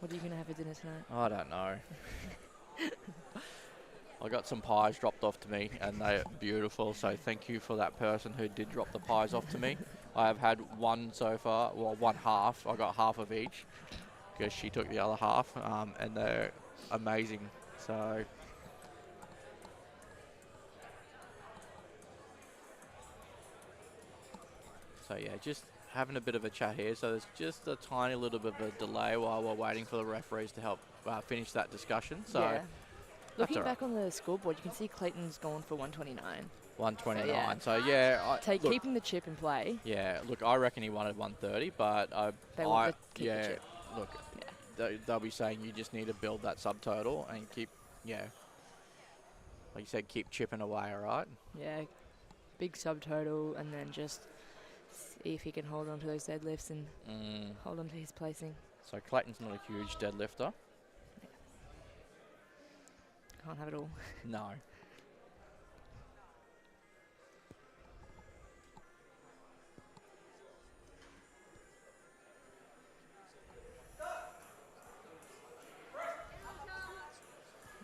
What are you going to have for dinner tonight? I don't know. I got some pies dropped off to me, and they're beautiful. So thank you for that person who did drop the pies off to me. I have had one so far, well, one half. I got half of each because she took the other half, and they're amazing. So yeah, just having a bit of a chat here. So there's just a tiny little bit of a delay while we're waiting for the referees to help finish that discussion. So yeah. Looking all right. back on the scoreboard, you can see Clayton's gone for 129. 129. So yeah, look, keeping the chip in play. yeah. Look, I reckon he wanted 130, but They want to keep the yeah. chip. Look, Yeah. they'll be saying you just need to build that subtotal and keep, like you said, keep chipping away. All right. Yeah, big subtotal, and then just see if he can hold on to those deadlifts and hold on to his placing. So Clayton's not a huge deadlifter. Can't have it all. No.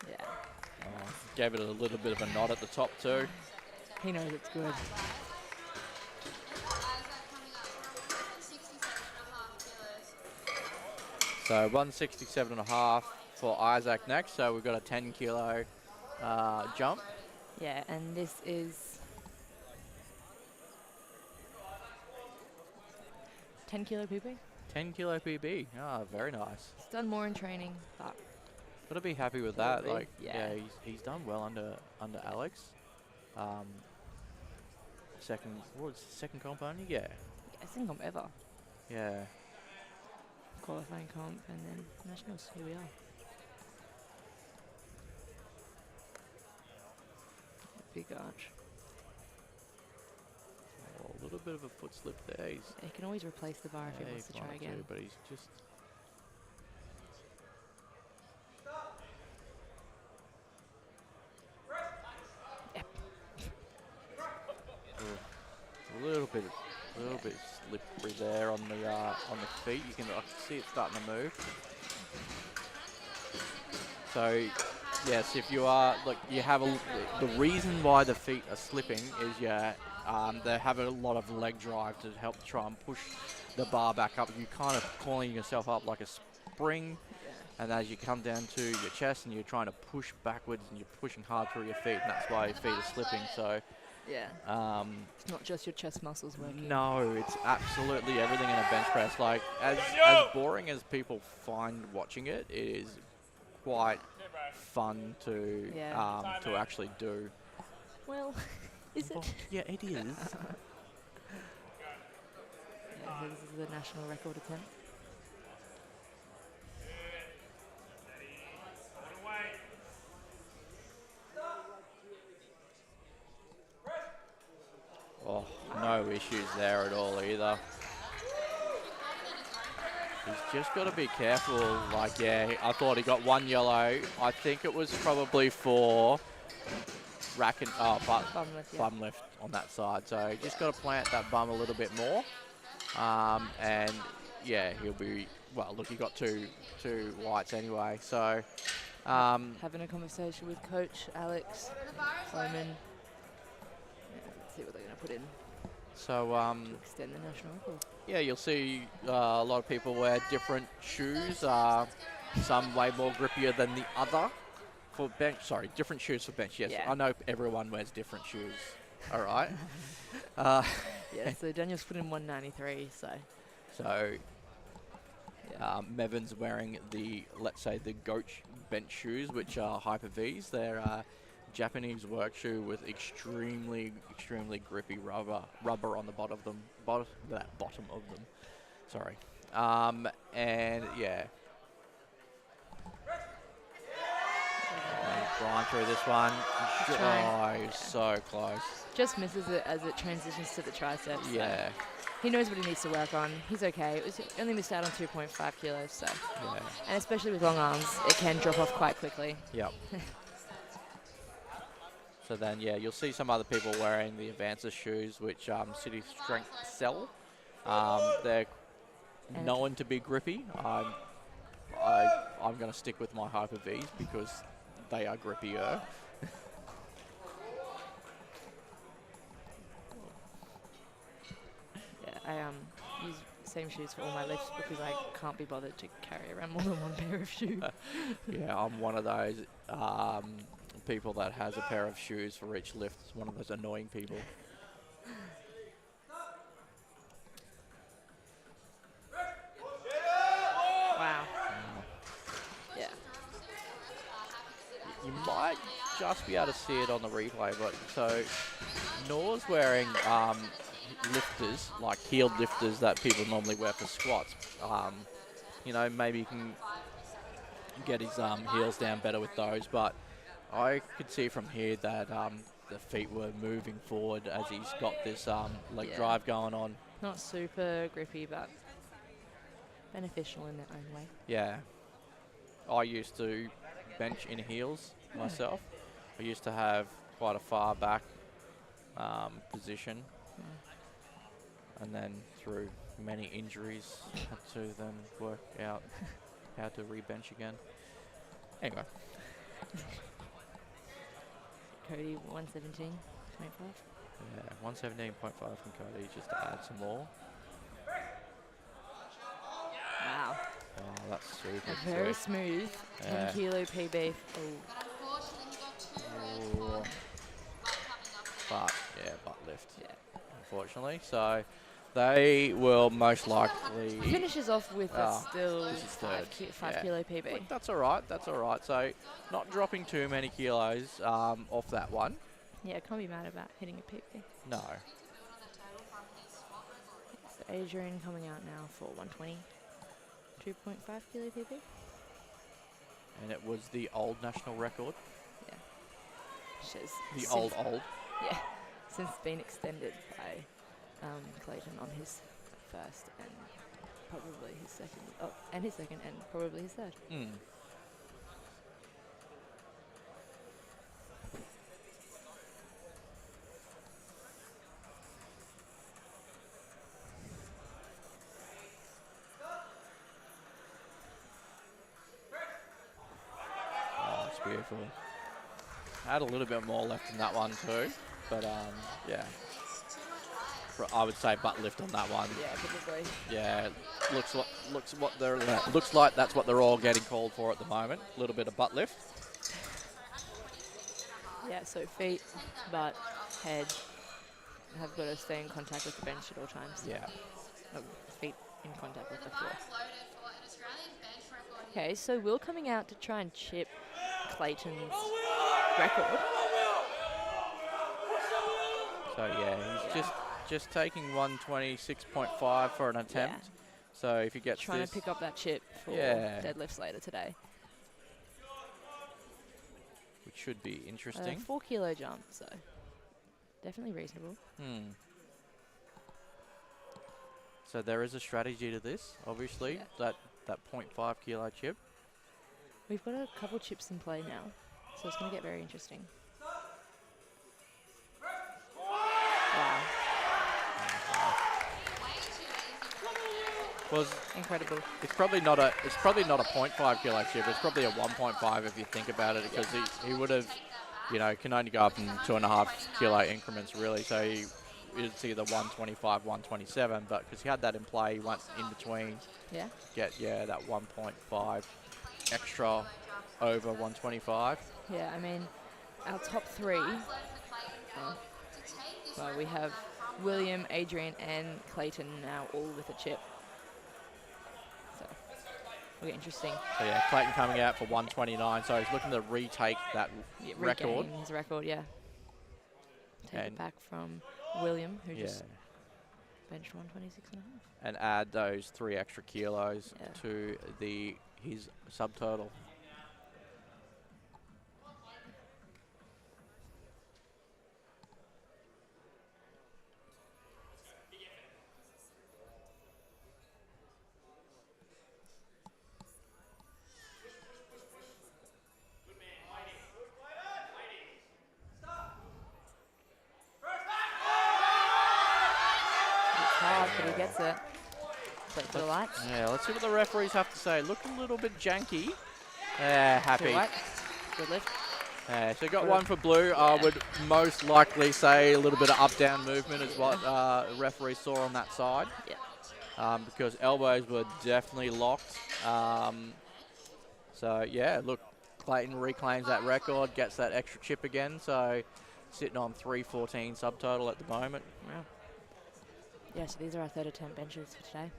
Yeah, Gave it a little bit of a nod at the top too. he knows it's good. So 167.5 for Isaac next. So we've got a 10 kilo jump. Yeah, and this is 10 kilo PB. 10 kilo PB. Ah, very nice. He's done more in training, but Gotta be happy with Will that. be, Like, yeah. he's done well under Alex. Second comp only? Yeah. I think I'm ever. Yeah. Qualifying comp and then nationals. Here we are. Big arch. Oh, a little bit of a foot slip there. He can always replace the bar if he wants to try wanted again. but he's just. Yep. A little bit slippery there on the feet. I can see it starting to move. So yes, if you are you have the reason why the feet are slipping is they have a lot of leg drive to help try and push the bar back up. You're kind of coiling yourself up like a spring, and as you come down to your chest and you're trying to push backwards and you're pushing hard through your feet, and that's why your feet are slipping. So yeah, it's not just your chest muscles working. no, it's absolutely everything in a bench press. Like as boring as people find watching it, it is quite fun to actually do. Well, is it? Yeah, it is. Yeah, so this is the national record attempt. Oh, no no issues there at all either. He's just got to be careful. Like, yeah, I thought he got 1 yellow. I think it was probably for Bum lift, yeah. bum lift on that side. So just got to plant that bum a little bit more. And yeah, he'll be, well, look, he got two whites anyway. So Having a conversation with Coach Alex Bowman. Let's see what they're going to put in so to extend the national record. yeah, you'll see a lot of people wear different shoes. Some way more grippier than the other for bench. Sorry, different shoes for bench. Yes, Yeah. I know everyone wears different shoes. All right. Yeah, so Daniel's put in 193, so So yeah. Mevin's wearing the, let's say, the goat bench shoes, which are Hyper Vs. They're Japanese work shoe with extremely grippy rubber on the bottom of them. Bottom of them. Sorry. And yeah. Grind through this one. Oh, he's so close. Just misses it as it transitions to the triceps. so Yeah. he knows what he needs to work on. He's okay. It was only missed out on 2.5 kilos, so. Yeah. And especially with long arms, it can drop off quite quickly. Yep. So then, yeah, you'll see some other people wearing the Avances shoes, which City Strength sell. They're And- known to be grippy. I'm going to stick with my Hyper Vs because they are grippier. Yeah, I use the same shoes for all my lifts because I can't be bothered to carry around more than one pair of shoes. Yeah, I'm one of those people that has a pair of shoes for each lift. It's one of those annoying people. Wow. Yeah. You might just be able to see it on the replay, but so Nor's wearing lifters, like heeled lifters that people normally wear for squats. You know, maybe you can get his heels down better with those, but I could see from here that the feet were moving forward as he's got this leg Yeah. drive going on. Not super grippy, but beneficial in their own way. Yeah. I used to bench in heels myself. I used to have quite a far back position. And then through many injuries, had to then work out how to re-bench again. Anyway. Cody, 117.5. Yeah, 117.5 from Cody, just to add some more. Wow. Oh, that's super A very sick. smooth 10 Yeah. kilo PB. Oh, Unfortunately, he got two Ooh. more. Coming up with Butt lift, yeah. unfortunately. So they will most likely... Finishes off with a Oh, still this is third. 5 Yeah. kilo PB. Look, that's all right, that's all right. So not dropping too many kilos off that one. Yeah, can't be mad about hitting a PB. No. So Adrian coming out now for 120. 2.5 kilo PB. And it was the old national record. Which is The since- old. Yeah, since been extended by Clayton on his first and probably his second. Oh, and his second and probably his third. Mm. Oh, that's beautiful. Had a little bit more left in that one too, but yeah. I would say butt lift on that one. Yeah, probably. Yeah, looks like that's what they're all getting called for at the moment. A little bit of butt lift. Yeah, so feet, butt, head have got to stay in contact with the bench at all times. Yeah. Oh, feet in contact with the floor. floated for an Australian bench record. Okay, so Will coming out to try and chip Clayton's record. So yeah, he's just taking 126.5 for an attempt. Yeah. So if he gets Trying this, to pick up that chip for Yeah. deadlifts later today. which should be interesting. 4 kilo jump, so definitely reasonable. Hmm. So there is a strategy to this, obviously, that 0.5 kilo chip. We've got a couple chips in play now, so it's going to get very interesting. Wow. Was Incredible. it's probably not a 0.5 kilo chip. It's probably a 1.5 if you think about it, because he would have, you know, can only go up in 2.5 kilo increments really. So it's either 125, 127, but because he had that in play, he went in between. Yeah. Get that 1.5 extra over 125. Yeah, I mean, our top three, well, we have William, Adrian, and Clayton now all with a chip. So, it'll get interesting. So yeah, Clayton coming out for 129, so he's looking to retake that record. Regain his record, yeah. Take it back from William, who just benched 126.5. And add those 3 extra kilos to his subtotal. Hard, but he gets it. Wait for the lights. Yeah, let's see what the referees have to say. Look a little bit janky. Happy. Good lift. So you got one for blue. I would most likely say a little bit of up-down movement is what referees saw on that side. Yeah. Because elbows were definitely locked. So yeah, look, Clayton reclaims that record, gets that extra chip again. So sitting on 314 subtotal at the moment. Wow. Yeah, so these are our third attempt benches for today.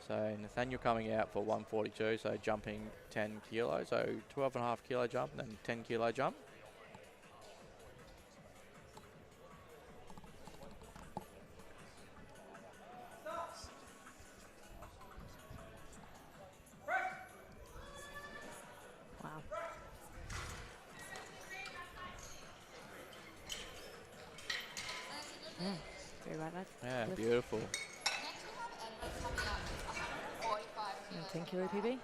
So Nathaniel coming out for 142, so jumping 10 kilos, so 12.5 kilo jump, and then 10 kilo jump. Wow. Yeah, very right, lads. Yeah, Lift. beautiful. And 10 kilo PB.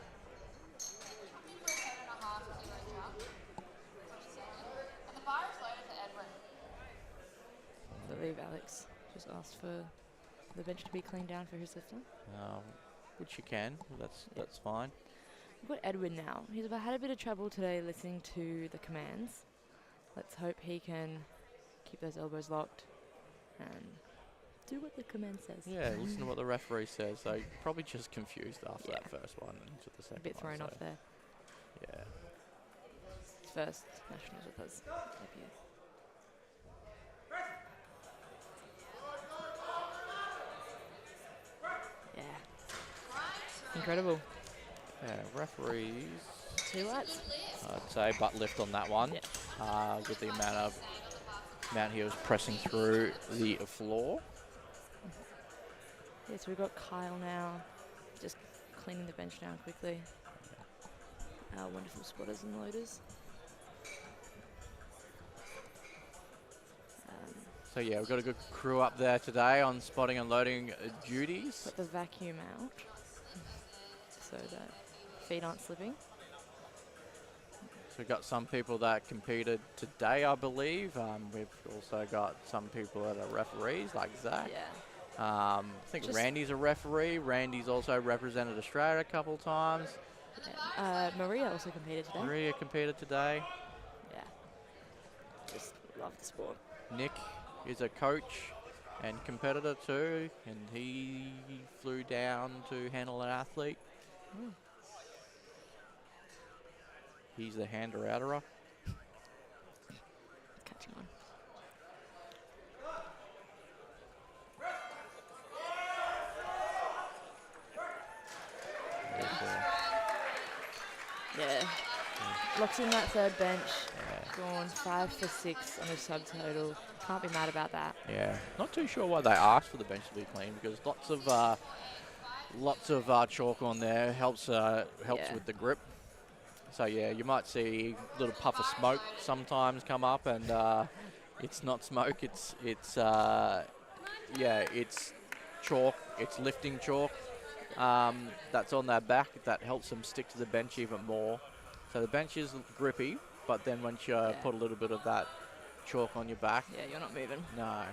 I believe Alex just asked for the bench to be cleaned down for his lifter. Which you can, that's fine. We've got Edwin now. He's had a bit of trouble today listening to the commands. Let's hope he can keep those elbows locked and do what the command says. Yeah, listen to what the referee says. So you're probably just confused after that first one and into the second A bit one, thrown off there. Yeah. His first nationals with us debut. Yeah. Incredible. Yeah, referees, 2 lights. I'd say butt lift on that one. With the amount he was pressing through the floor. Yeah, so we've got Kyle now, just cleaning the bench down quickly. Our wonderful spotters and loaders. So yeah, we've got a good crew up there today on spotting and loading duties. Got the vacuum out, so that feet aren't slipping. So we've got some people that competed today, I believe. We've also got some people that are referees, like Zach. Yeah. I think Randy's a referee. Randy's also represented Australia a couple times. Maria also competed today. Maria competed today. Yeah. Just love the sport. Nick is a coach and competitor too, and he flew down to handle an athlete. He's the hander-outerer. Catching on. Yeah. Locks in that third bench. Gone 5 for 6 on a subtotal. Can't be mad about that. Yeah. Not too sure why they asked for the bench to be clean, because lots of chalk on there helps with the grip. So yeah, you might see a little puff of smoke sometimes come up, and it's not smoke. It's chalk. It's lifting chalk that's on their back that helps them stick to the bench even more. So the bench is grippy, but then once you put a little bit of that chalk on your back, Yeah, you're not moving. no.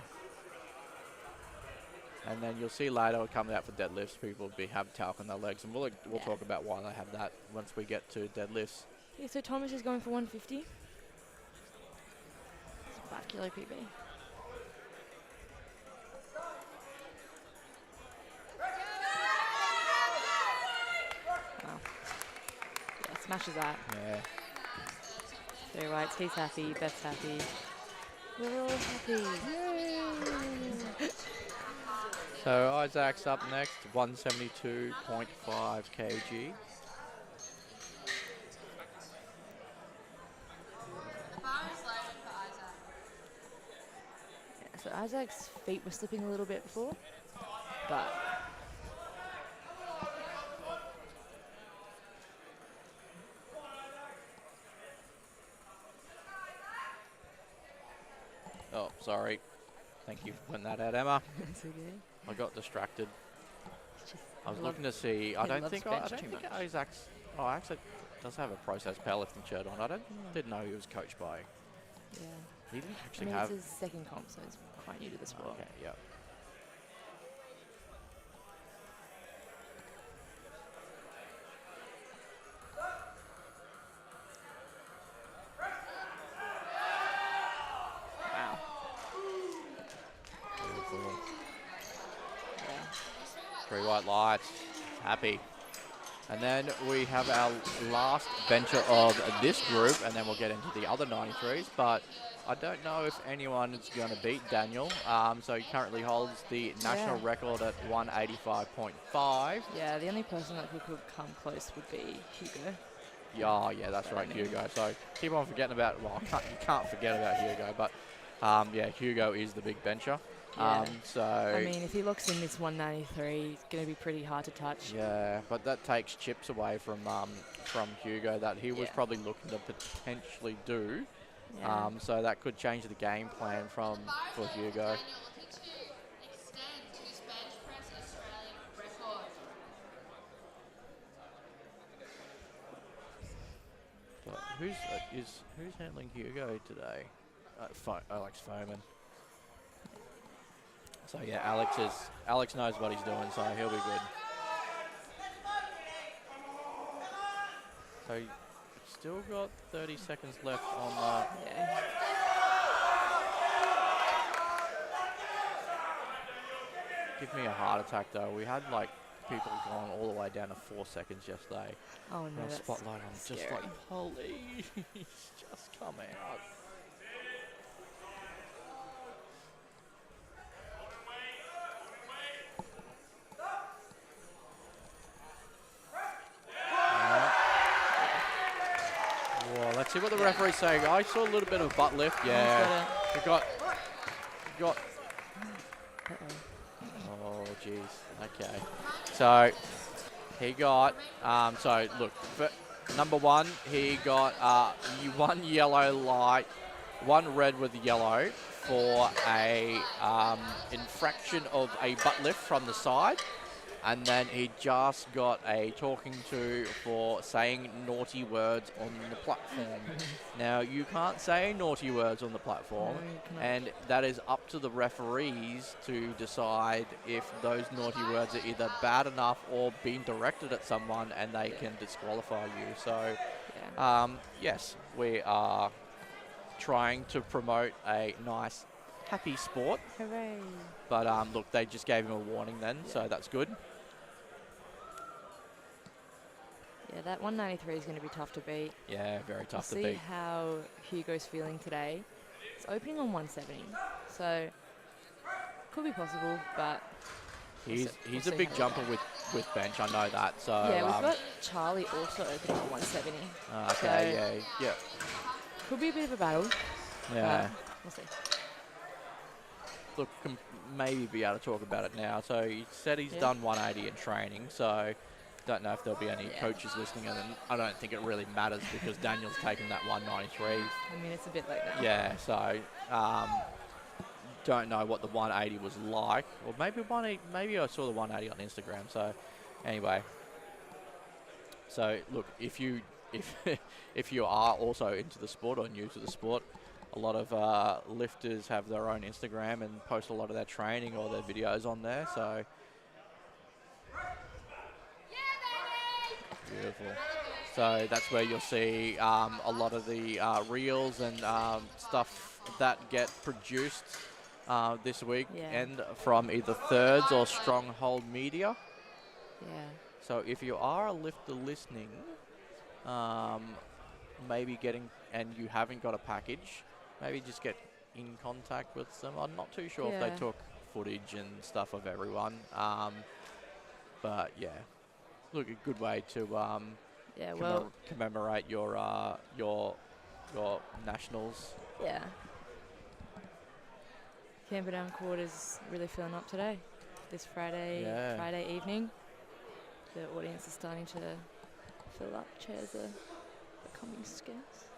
And then you'll see later coming out for deadlifts, people have talc on their legs, and we'll talk about why they have that once we get to deadlifts. Yeah, so Thomas is going for 150. It's a 5 kilo PB. Wow. Yeah, smashes that. Yeah. Three whites, he's happy, Beth's happy. We're all happy. Yay! So Isaac's up next, 172.5 kg. The bar is loaded for Isaac. Yeah, so Isaac's feet were slipping a little bit before, but Oh, sorry. Thank you for putting that out, Emma. it's okay. I got distracted. It's just I was love- looking to see. I he don't loves think bench I don't too think much. Isaac's. Oh, actually, does have a process powerlifting shirt on. Didn't know he was coached by. Yeah. He didn't I actually mean, have. it's his second comp, so he's quite new to the sport. Okay, yeah. Wow. Beautiful. Yeah. 3 white lights. Happy. And then we have our last bencher of this group, and then we'll get into the other 93s. But I don't know if anyone is going to beat Daniel. So he currently holds the national record at 185.5. Yeah, the only person that could come close would be Hugo. Yeah, yeah, that's right, Hugo. So keep on forgetting about. Well, you can't forget about Hugo, but yeah, Hugo is the big bencher. Yeah. So I mean, if he looks in this 193, it's going to be pretty hard to touch. yeah, but that takes chips away from Hugo that he was probably looking to potentially do. Yeah. So that could change the game plan for Hugo. Daniel looking to extend his bench press Australian record. But who's handling Hugo today? Alex Foreman. So yeah, Alex knows what he's doing, so he'll be good. So you've still got 30 seconds left on the. Yeah. Give me a heart attack though. We had like people going all the way down to 4 seconds yesterday. Oh no, And that's spotlight on just scary. like, please, just come out. Well, let's see what the referee's saying. I saw a little bit of a butt lift. Yeah, we got. Oh, jeez. Okay. So he got. So look, for number one, he got one yellow light, one red with yellow for a infraction of a butt lift from the side. And then he just got a talking to for saying naughty words on the platform. Now, you can't say naughty words on the platform, No, you cannot. and that is up to the referees to decide if those naughty words are either bad enough or being directed at someone and they can disqualify you. So, Yeah. yes, we are trying to promote a nice, happy sport. Hooray. But look, they just gave him a warning then, so that's good. Yeah, that 193 is going to be tough to beat. Yeah, very We'll tough to see beat. how Hugo's feeling today. It's opening on 170, so could be possible, but He's we'll a see big how we jumper go. with bench, I know that. So Yeah, we've got Charlie also opening at 170. okay, yeah. Could be a bit of a battle. Yeah. We'll see. Look, can maybe be able to talk about it now. So he said he's done 180 in training, so don't know if there'll be any coaches listening, and I don't think it really matters because Daniel's taken that 193. I mean, it's a bit late now. Yeah, so don't know what the 180 was like, or maybe I saw the 180 on Instagram. So anyway, so look, if you if you are also into the sport or new to the sport, a lot of lifters have their own Instagram and post a lot of their training or their videos on there. So beautiful. So that's where you'll see a lot of the reels and stuff that get produced this week, Yeah. and from either Thirds or Stronghold Media. Yeah. So if you are a lifter listening, maybe and you haven't got a package, maybe just get in contact with them. I'm not too sure if they Yeah. took footage and stuff of everyone. But yeah, look, a good way to Yeah. Well. commemorate your nationals. Yeah. Camperdown Quarters really filling up today. This Friday evening. The audience is starting to fill up. Chairs are becoming scarce.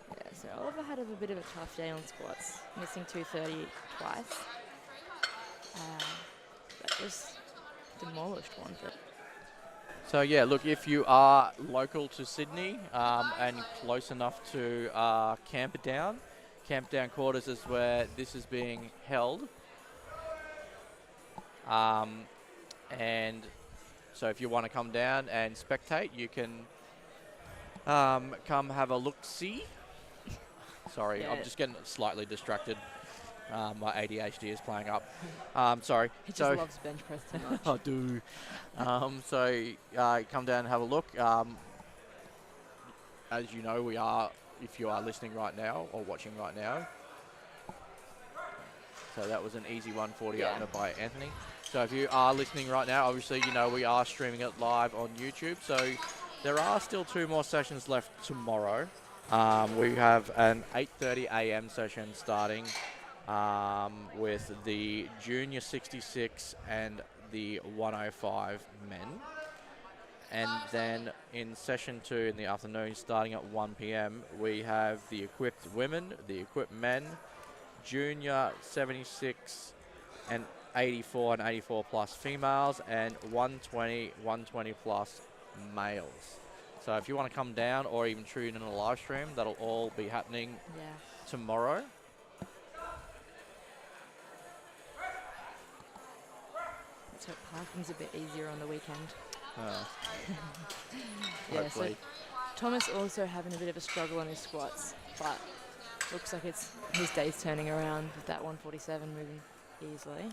Yeah, so Oliver had a bit of a tough day on squats, missing 230 twice. But just demolished one. But So yeah, look, if you are local to Sydney and close enough to Camperdown Quarters is where this is being held. And so if you want to come down and spectate, you can come have a look-see. Sorry, Yeah. I'm just getting slightly distracted. My ADHD is playing up. Sorry. he just loves bench press too much. I do. Come down and have a look. As you know, if you are listening right now or watching right now. So that was an easy 140 opener by Anthony. So if you are listening right now, obviously, you know, we are streaming it live on YouTube. So there are still 2 more sessions left tomorrow. We have an 8:30 a.m. session starting with the Junior 66 and the 105 men. And then in session 2 in the afternoon, starting at 1 p.m., we have the equipped women, the equipped men, Junior 76 and 84 and 84 plus females, and 120 plus males. So if you want to come down or even tune in a live stream, that'll all be happening tomorrow. So parking's a bit easier on the weekend. Hopefully. So Thomas also having a bit of a struggle on his squats, but looks like his day's turning around with that 147 moving easily.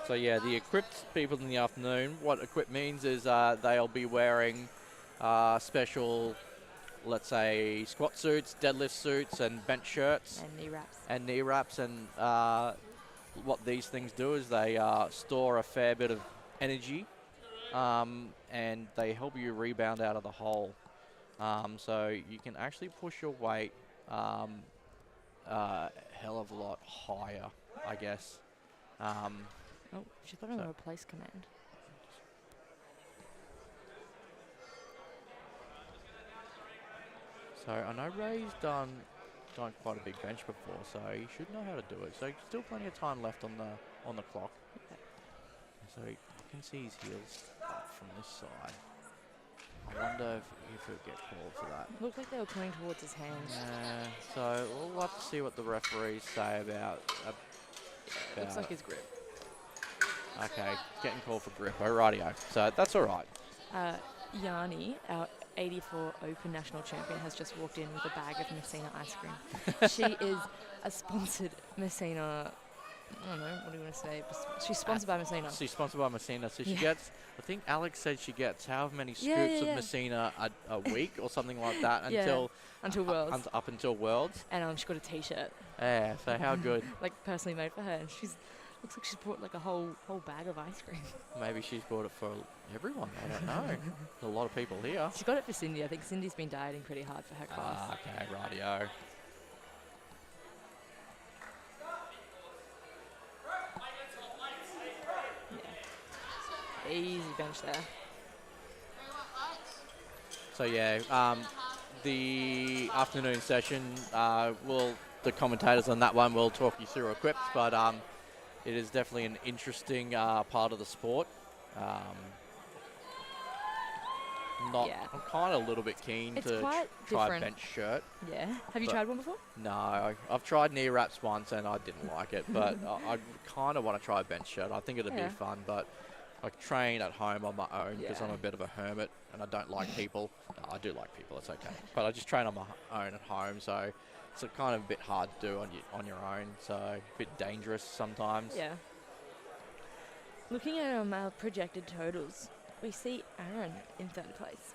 So yeah, the equipped people in the afternoon, what equipped means is they'll be wearing special, let's say, squat suits, deadlift suits, and bench shirts. And knee wraps. And what these things do is they store a fair bit of energy, and they help you rebound out of the hole. So you can actually push your weight a hell of a lot higher, I guess. Oh, she's put on a replace command. So I know Ray's done quite a big bench before, so he should know how to do it. So still plenty of time left on the clock. Okay. So you can see his heels up from this side. I wonder if he'll get called for that. Looked like they were coming towards his hands. So we'll have to see what the referees say about Looks like his grip. Okay, getting called for grip. Rightio. So that's all right. Yanni, our 84 Open National Champion, has just walked in with a bag of Messina ice cream. She is a sponsored Messina, I don't know, what do you want to say? She's sponsored by Messina. She's sponsored by Messina. So she gets, I think Alex said she gets however many scoops of Messina a week or something like that until Worlds. Up until Worlds. And she got a t-shirt. Yeah, so how good. Like personally made for her. And looks like she's bought like a whole bag of ice cream. Maybe she's bought it for everyone. I don't know. There's a lot of people here. She got it for Cindy. I think Cindy's been dieting pretty hard for her class. Okay, rightio. Yeah. Easy bench there. So yeah, the afternoon session, the commentators on that one will talk you through equips, but it is definitely an interesting part of the sport. Yeah. I'm kind of a little bit keen It's to quite try a different. bench shirt. Yeah. Have you But- tried one before? No, I've tried knee wraps once and I didn't like it, but I kind of want to try a bench shirt. I think it'd Yeah. be fun, but I train at home on my own because Yeah. I'm a bit of a hermit and I don't like people. No, I do like people, it's okay. But I just train on my own at home, so it's kind of a bit hard to do on your own, so a bit dangerous sometimes. Yeah. Looking at our projected totals, we see Aaron in third place.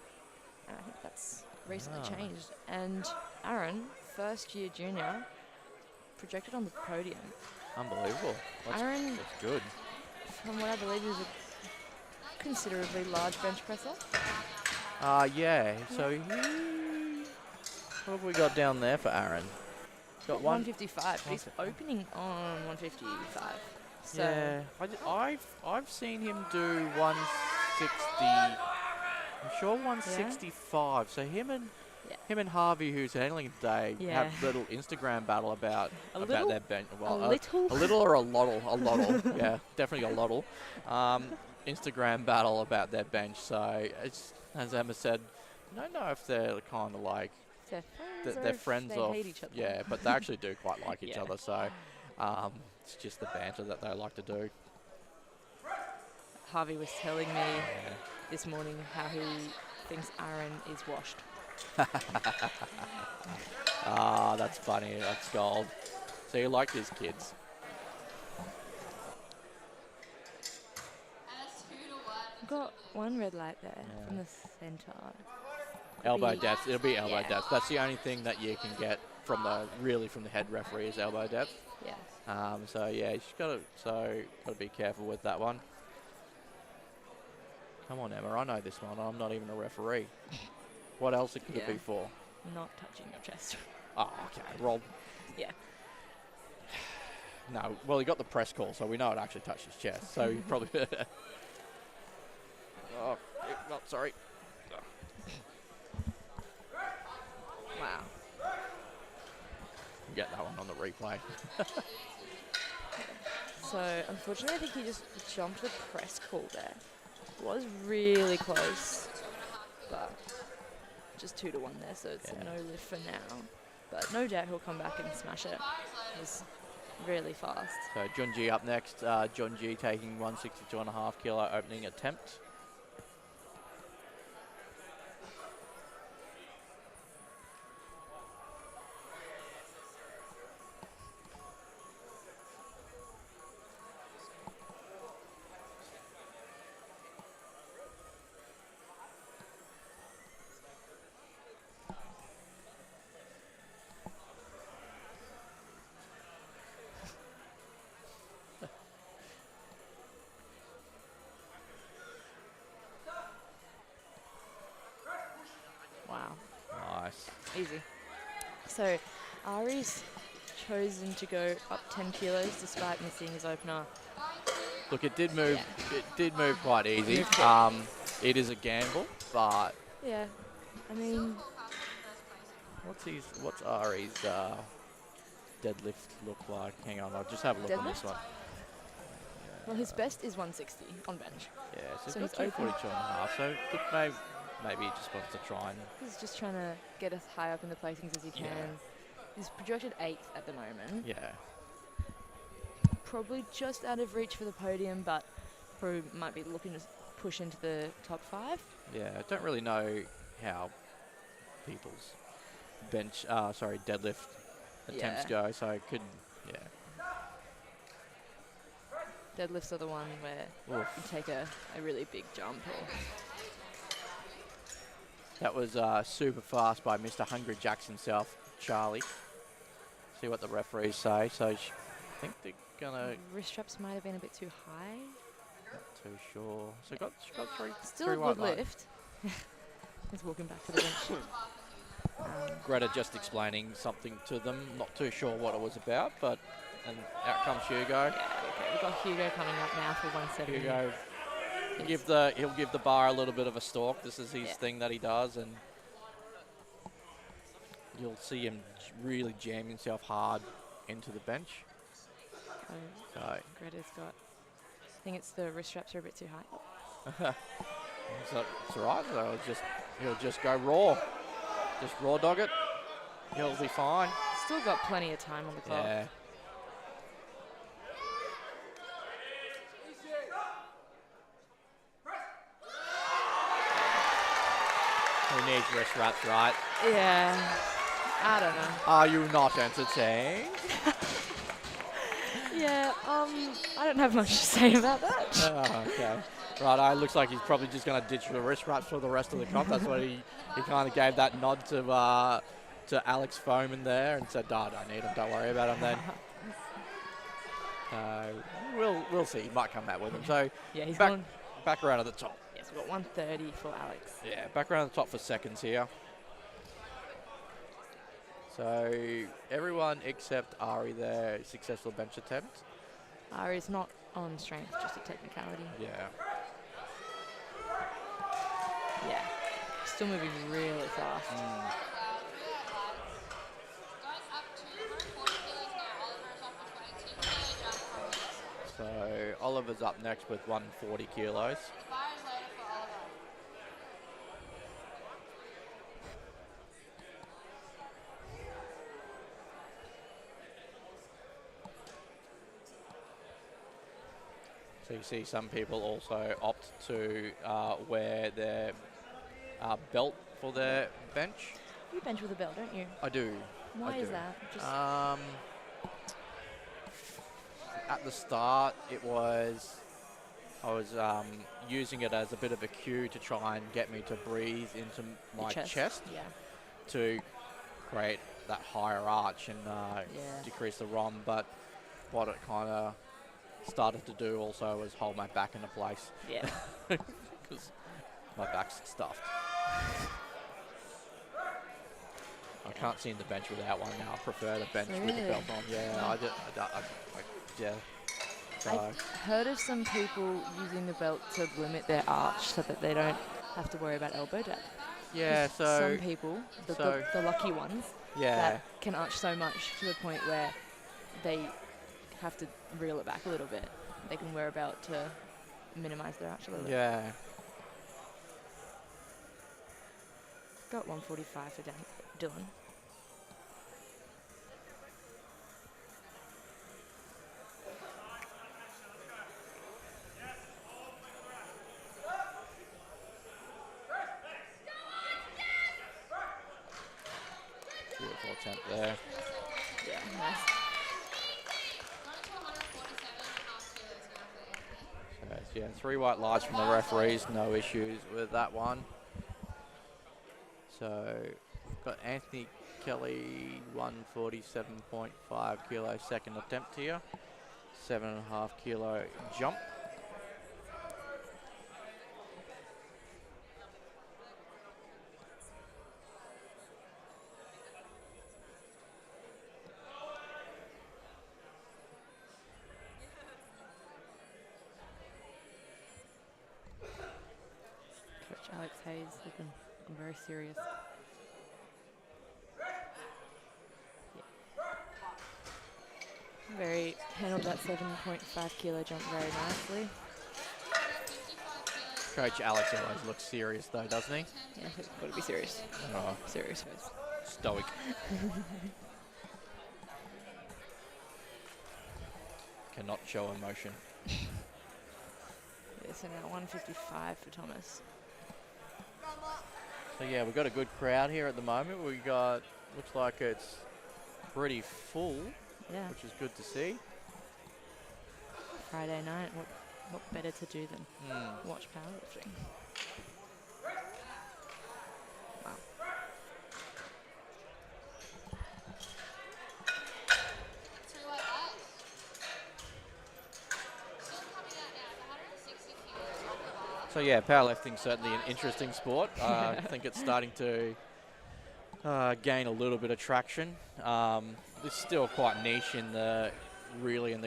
And I think that's recently Ah. changed. And Aaron, first year junior, projected on the podium. Unbelievable. Aaron, That's good. from what I believe, is a considerably large bench presser. Yeah, so what have we got down there for Aaron? Got one. 155. But he's opening on 155. So Yeah, I've seen him do 160. I'm sure 165. So him and Harvey, who's handling it today, Yeah. have a little Instagram battle about little? their bench. Well, a little. a little or a lottle? A lottle. Yeah, definitely a lottle. Instagram battle about their bench. So it's, as Emma said, I don't know if they're kind of like They're friends. they're or if friends they of hate each other. yeah, but they actually do quite like each Yeah. other. So it's just the banter that they like to do. Harvey was telling me this morning how he thinks Aaron is washed. That's funny. That's gold. So you like these kids? I've got one red light there from the centre. Elbow be- depth. It'll be elbow yeah. depth. That's the only thing that you can get from the head referee is elbow depth. Yeah. So yeah, you just gotta be careful with that one. Come on, Emma. I know this one. I'm not even a referee. What else could it Yeah. be for? Not touching your chest. Oh, okay. Roll. Yeah. No. Well, he got the press call, so we know it actually touched his chest. So he probably. Sorry. Wow. Get that one on the replay. So unfortunately, I think he just jumped the press call there. It was really close, but just 2-1 there, so it's a no lift for now. But no doubt he'll come back and smash it. It was really fast. So John G up next. John G taking 162.5 kilo opening attempt. Wow. Nice. Easy. So Ari's chosen to go up 10 kilos despite missing his opener. Look, it did move. Yeah. It did move quite easy. Moved quick. It is a gamble, but Yeah. I mean, what's Ari's deadlift look like? Hang on, I'll just have a look on this Deadlift? one. well, his best is 160 on bench. Yeah, so So he's he's got open. 242.5. So look, maybe he just wants to try and He's just trying to get as high up in the placings as he can. Yeah. He's projected 8th at the moment. yeah. Probably just out of reach for the podium, but probably might be looking to push into the top 5. Yeah, I don't really know how people's deadlift attempts Yeah. go, so it could, Deadlifts are the one where Oof. you take a really big jump. Or That was super fast by Mr. Hungry Jacks himself, Charlie. See what the referees say. So I think they're gonna. wrist straps might have been a bit too high. Not too sure. So she got three. Still three a white good light. lift. He's walking back to the bench. Greta just explaining something to them. Not too sure what it was about, but and out comes Hugo. Yeah, okay. We've got Hugo coming up now for 170. Hugo He'll give the bar a little bit of a stalk. This is his thing that he does, and you'll see him really jam himself hard into the bench. So Greta's got. I think it's the wrist straps are a bit too high. so it's all right. So he'll just go raw, just raw dog it. He'll be fine. Still got plenty of time on the clock. Yeah. Who needs wrist wraps, right? Yeah. I don't know. Are you not entertained? Yeah, I don't have much to say about that. Oh, okay. Right, looks like he's probably just going to ditch the wrist wraps for the rest of the comp. That's what he kind of gave that nod to Alex Foreman there and said, "Dad, I need him. Don't worry about him then." We'll see. He might come back with him. So Yeah, he's back around at the top. Yes, we've got 130 for Alex. Yeah, back around the top for seconds here. So everyone except Ari there, successful bench attempt. Ari's not on strength, just a technicality. Yeah. Yeah. Still moving really fast. Going up to 140 kilos now. Oliver's off a 22 kilo jump from this. So Oliver's up next with 140 kilos. The bar is loaded for Oliver. So you see some people also opt to wear their belt for their bench. You bench with a belt, don't you? I do. Why I is do. that? Just At the start, I was using it as a bit of a cue to try and get me to breathe into my chest Yeah. to create that higher arch and decrease the ROM. But what it kind of started to do also was hold my back into place. Yeah. Because my back's stuffed. I can't seem to bench without one now. I prefer to bench with the Really? belt on. Yeah, yeah. So, I've heard of some people using the belt to limit their arch so that they don't have to worry about elbow depth. yeah, 'Cause so some people, the lucky ones, yeah, that can arch so much to the point where they have to reel it back a little bit. They can wear a belt to minimize their arch a little bit. yeah. Got 145 for Dylan. Beautiful attempt there. Yeah, nice. Going to 147.5 kilos now for Anthony. So, yeah, 3 white lights from the referees. No issues with that one. So got Anthony Kelly 147.5 kilo second attempt here. 7.5 kilo jump. Coach Alex Hayes looking very serious. Very handled that 7.5 kilo jump very nicely. 55 kilos. Coach Alex always looks serious though, doesn't he? Yeah, he's got to be serious. Oh, Serious face. stoic. Cannot show emotion. Yeah, so now 155 for Thomas. So yeah, we've got a good crowd here at the moment. We got, looks like it's pretty full, Yeah, which is good to see. Friday night. What better to do than watch powerlifting? Wow. Three white lights. Still coming out now. It's 160 kilos on the bar. So yeah, powerlifting's certainly an interesting sport. I think it's starting to gain a little bit of traction. It's still quite niche in the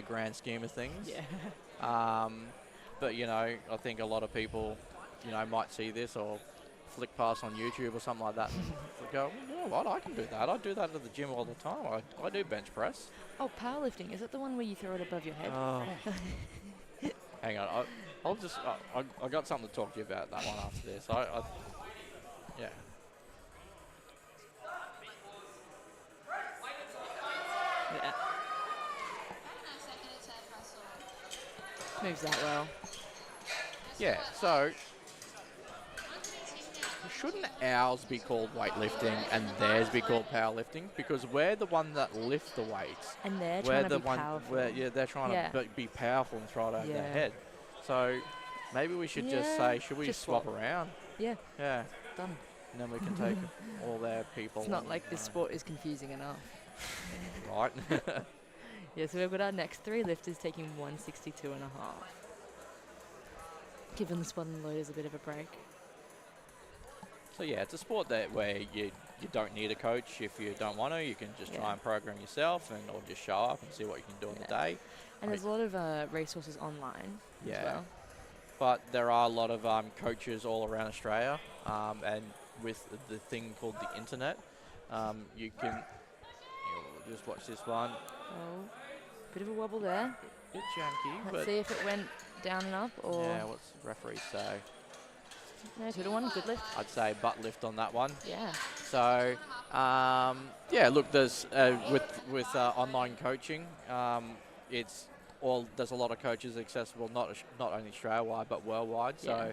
grand scheme of things. Yeah. But, you know, I think a lot of people, you know, might see this or flick past on YouTube or something like that and go, you know what, I can do that. I do that at the gym all the time. I do bench press. Oh, powerlifting. Is it the one where you throw it above your head? Oh. Hang on. I got something to talk to you about that one after this. Yeah. Yeah. Very nice second attempt, Russell. Moves that well. Yeah, so shouldn't ours be called weightlifting and theirs be called powerlifting? Because we're the one that lift the weights. And they're We're trying to the be one powerful. where they're trying Yeah. to be powerful and throw it over their Yeah. head. So maybe we should just Yeah, say, should we just swap swap. around? Yeah, Yeah, done. and then we can take all their people. It's not and, like this sport is confusing enough. right? Yeah, so we've got our next 3 lifters taking 162 and a half. Giving the squat and loaders a bit of a break. So yeah, it's a sport that where you don't need a coach if you don't want to. You can just try Yeah. and program yourself and or just show up and see what you can do in the Yeah. day. And there's a lot of resources online Yeah. as well. But there are a lot of coaches all around Australia, and with the thing called the internet, you can just watch this one. Oh, bit of a wobble there. Bit janky, Let's but see if it went down and up or... yeah, what's the referee say? No, 2-1, good lift. I'd say butt lift on that one. Yeah. So yeah, look, there's with online coaching, there's a lot of coaches accessible, not only Australia-wide but worldwide. Yeah. So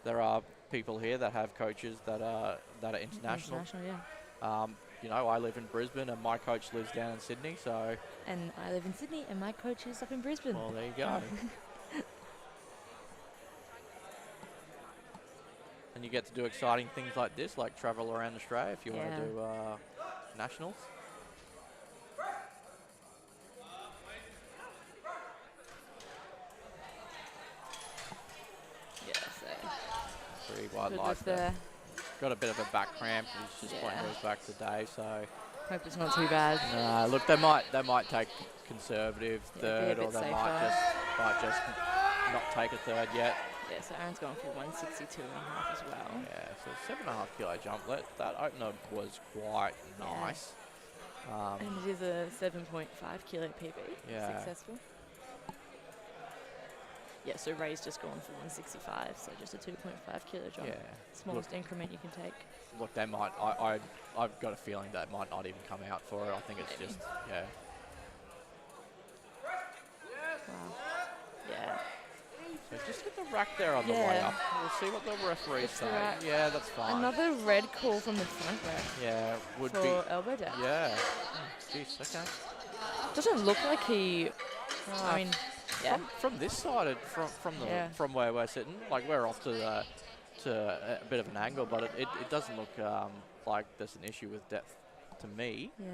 there are people here that have coaches that are international. Yeah. You know, I live in Brisbane and my coach lives down in Sydney. So And I live in Sydney and my coach is up in Brisbane. well, there you go. And you get to do exciting things like this, like travel around Australia if you want Yeah. to do nationals. Yeah, so... Pretty wide Good life lift there. there. Got a bit of a back cramp. He's just pointing Yeah. his back today. So Hope it's not too bad. look, they might take conservative Yeah, be a third, or bit they safer. might just not take a third yet. Yeah, so Aaron's going for 162 and a half as well. Yeah, so 7.5 kilo jump. That opener was quite Yeah. nice. And it is a 7.5 kilo PB. Yeah. Successful. Yeah, so Ray's just gone for 165, so just a 2.5 kilo jump. Yeah. Smallest increment you can take. Look, they might. I've got a feeling that might not even come out for it. I think it's Maybe. just yeah. Wow. Yeah. So just hit the rack there on the way Yeah. up. We'll see what the referees Hits the say. rack. Yeah, that's fine. Another red call from the front rack Yeah, would for be. elbow deck. Yeah. Jeez, okay. Doesn't look like he... I mean, yeah. From this side, Yeah. from where we're sitting, like we're off to a bit of an angle, but it doesn't look like there's an issue with depth to me. Yeah.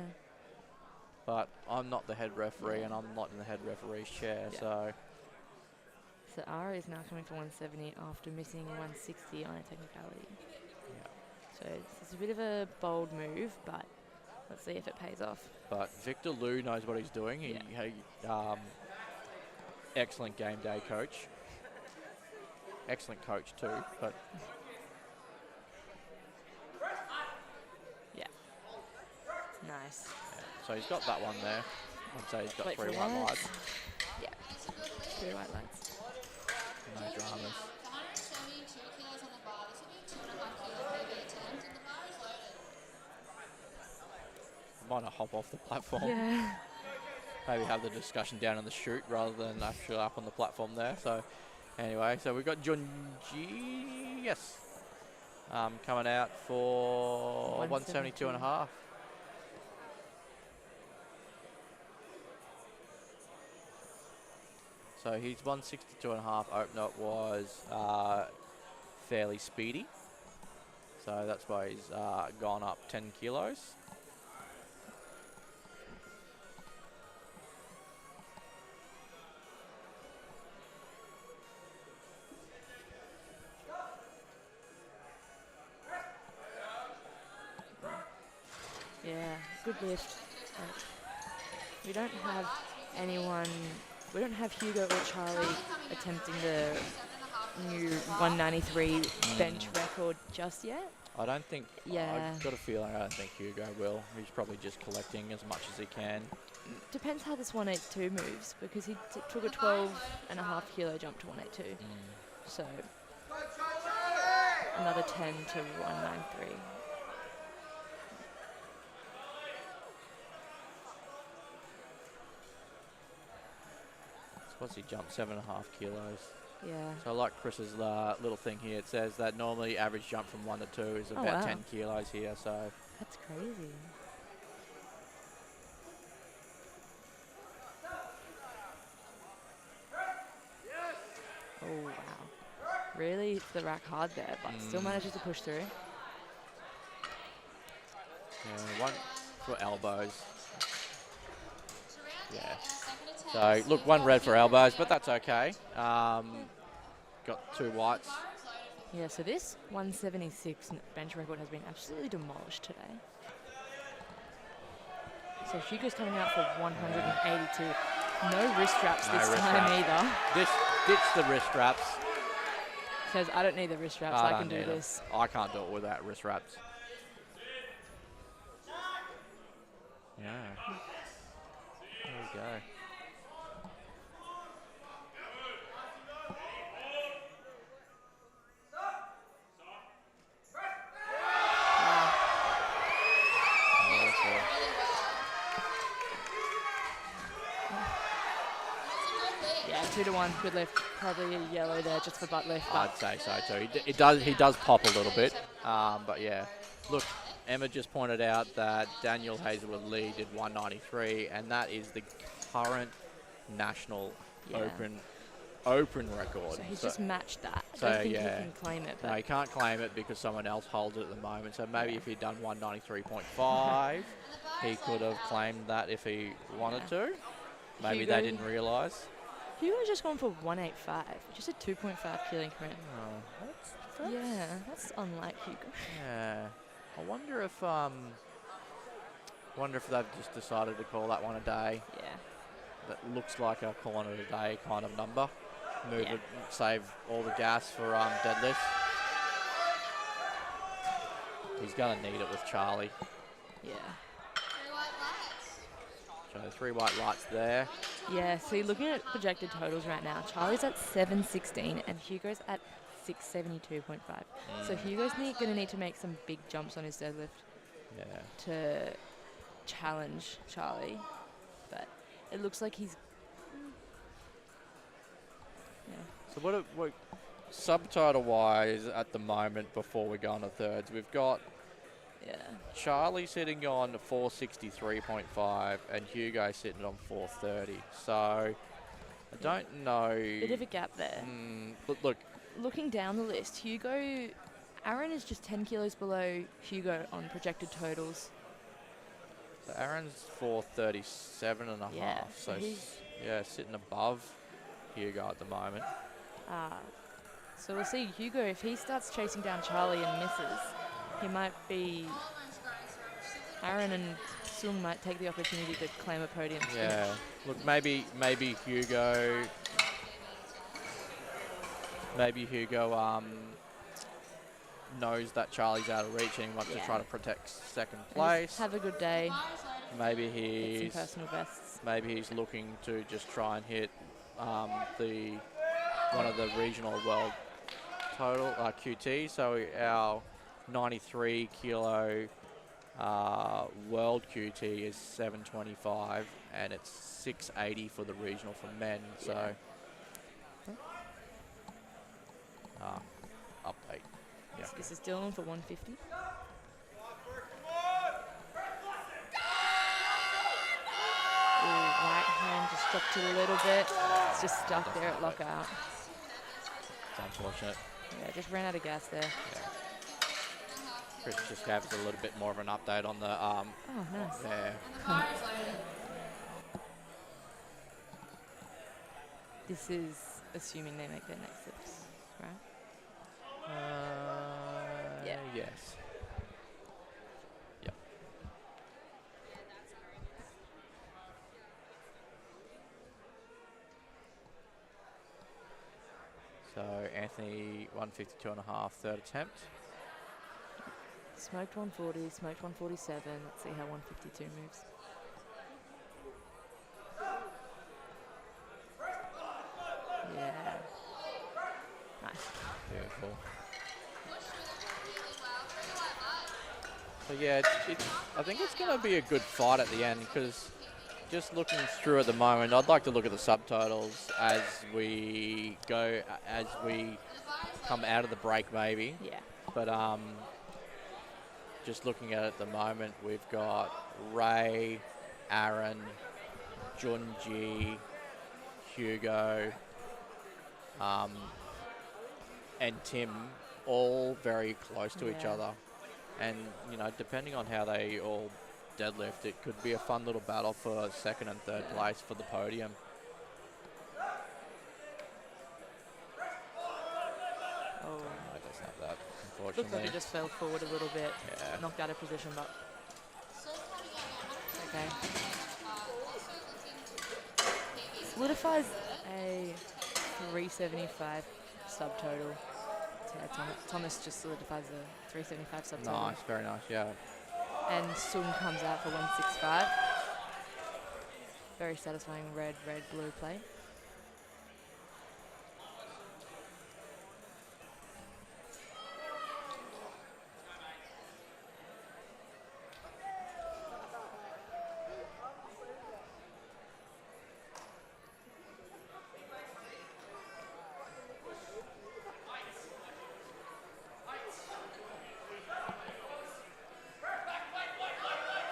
But I'm not the head referee, Yeah. and I'm not in the head referee's chair, Yeah. so So Ara is now coming for 170 after missing 160 on a technicality. yeah. So it's a bit of a bold move, but let's see if it pays off. But Victor Liu knows what he's doing. He excellent game day coach. Excellent coach too, but Yeah. Nice. yeah. So he's got that one there. I'd say he's got Wait 3 for white lights. lights. Yeah. 3 white lights. No dramas. 172 kilos on the bar. This will be a 2.5 kilo PB attempt, and the bar is loaded. Might not hop off the platform. Yeah. Maybe have the discussion down in the chute rather than actually up on the platform there. So anyway, so we've got John G. Yes. Coming out for 172 and a half. So he's 162 and a half. Opener was fairly speedy. So that's why he's gone up 10 kilos. Yeah, good lift. But we don't have anyone We don't have Hugo or Charlie attempting the new 193 bench record just yet. I don't think. Yeah. I've got a feeling I don't think Hugo will. He's probably just collecting as much as he can. Depends how this 182 moves, because he took a 12.5 kilo jump to 182. So another 10 to 193. What's he jumped? 7.5 kilos. Yeah. So like Chris's little thing here, it says that normally average jump from 1 to 2 is about wow. 10 kilos here. So That's crazy. Oh, wow. Really hits the rack hard there, but still manages to push through. yeah, 1 for elbows. Yeah. So look, 1 red for elbows, but that's okay. Got 2 whites. Yeah, so this 176 bench record has been absolutely demolished today. So Hugo's coming out for 182. No wrist wraps No this wrist time wraps. either. Ditch the wrist wraps. Says, I don't need the wrist wraps, I can do this. I can't do it without wrist wraps. Yeah. There we go. Yeah, 2 to 1, good lift. Probably a yellow there just for butt lift. I'd say so too. He does pop a little bit, but yeah. Look, Emma just pointed out that Daniel Hazelwood Lee did 193, and that is the current national open record. So he's just matched that. I So don't think yeah, he can claim it. But no, he can't claim it because someone else holds it at the moment. So maybe if he'd done 193.5, he could have claimed that if he wanted to. Maybe Hugo- they didn't realise. Hugo's just gone for 185, just a 2.5 kilo increment. Oh, Yeah, that's unlike Hugo. Yeah. I wonder if they've just decided to call that one a day. Yeah. That looks like a call it a day kind of number. Move Yeah. it, save all the gas for deadlift. He's gonna need it with Charlie. Yeah. So 3 white lights there. Yeah, see, looking at projected totals right now, Charlie's at 716 and Hugo's at 672.5. So Hugo's going to need to make some big jumps on his deadlift Yeah. to challenge Charlie. But it looks like he's... Yeah. So what subtitle wise at the moment before we go on to thirds, we've got Yeah. Charlie sitting on 463.5 and Hugo sitting on 430. So I don't know. Bit of a gap there. But look, Looking down the list, Aaron is just 10 kilos below Hugo on projected totals. so Aaron's 437 and a half. Yeah, So he's- yeah, sitting above Hugo at the moment. So we'll see. Hugo, if he starts chasing down Charlie and misses, he might be... Aaron and Sung might take the opportunity to claim a podium. Yeah. Look, maybe Hugo. Maybe Hugo knows that Charlie's out of reach and he wants to try to protect second place. Have a good day. Maybe Get he's some personal bests. maybe he's looking to just try and hit one of the regional world total QT. So our 93 kilo world QT is 725 and it's 680 for the regional for men. So update. Yeah. So this is Dylan for 150. Ooh, right hand just dropped it a little bit. It's just stuck there at lockout. It's unfortunate. Yeah, just ran out of gas there. Chris just gave us a little bit more of an update on the Oh, nice. there. This is assuming they make their next steps, right? Yeah. Yes. Yep. So Anthony 152.5, third attempt. Smoked 140, smoked 147. Let's see how 152 moves. Yeah. Nice. Beautiful. So yeah, I think it's going to be a good fight at the end, because just looking through at the moment, I'd like to look at the subtotals as we come out of the break maybe. Yeah. But just looking at it at the moment, we've got Ray, Aaron, Junji, Hugo, and Tim, all very close to each Yeah. other. And, you know, depending on how they all deadlift, it could be a fun little battle for second and third place for the podium. Oh. I just have that, Looked like unfortunately. it just fell forward a little bit. Yeah. Knocked out of position, but okay. Solidifies a 375 subtotal. So yeah, Thomas just solidifies a 375 subtotal. Nice, very nice, yeah. And Sung comes out for 165. Very satisfying red, blue play.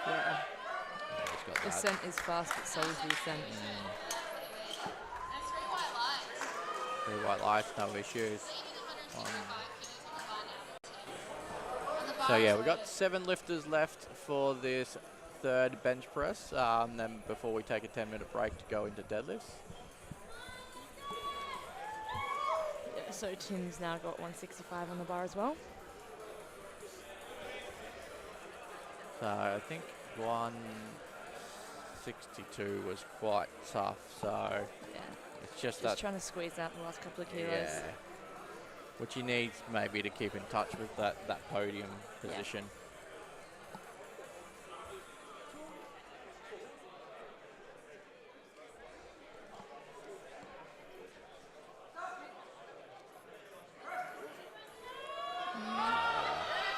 Yeah. He's got that. Ascent is fast, but so is the ascent. Three white lights, no issues. So yeah, we've got 7 lifters left for this third bench press. Then before we take a 10-minute break to go into deadlifts. Yeah, so Tim's now got 165 on the bar as well. So I think 162 was quite tough. So Yeah. it's just Just that, trying to squeeze out the last couple of kilos. yeah, which he needs maybe to keep in touch with that podium Yeah. position.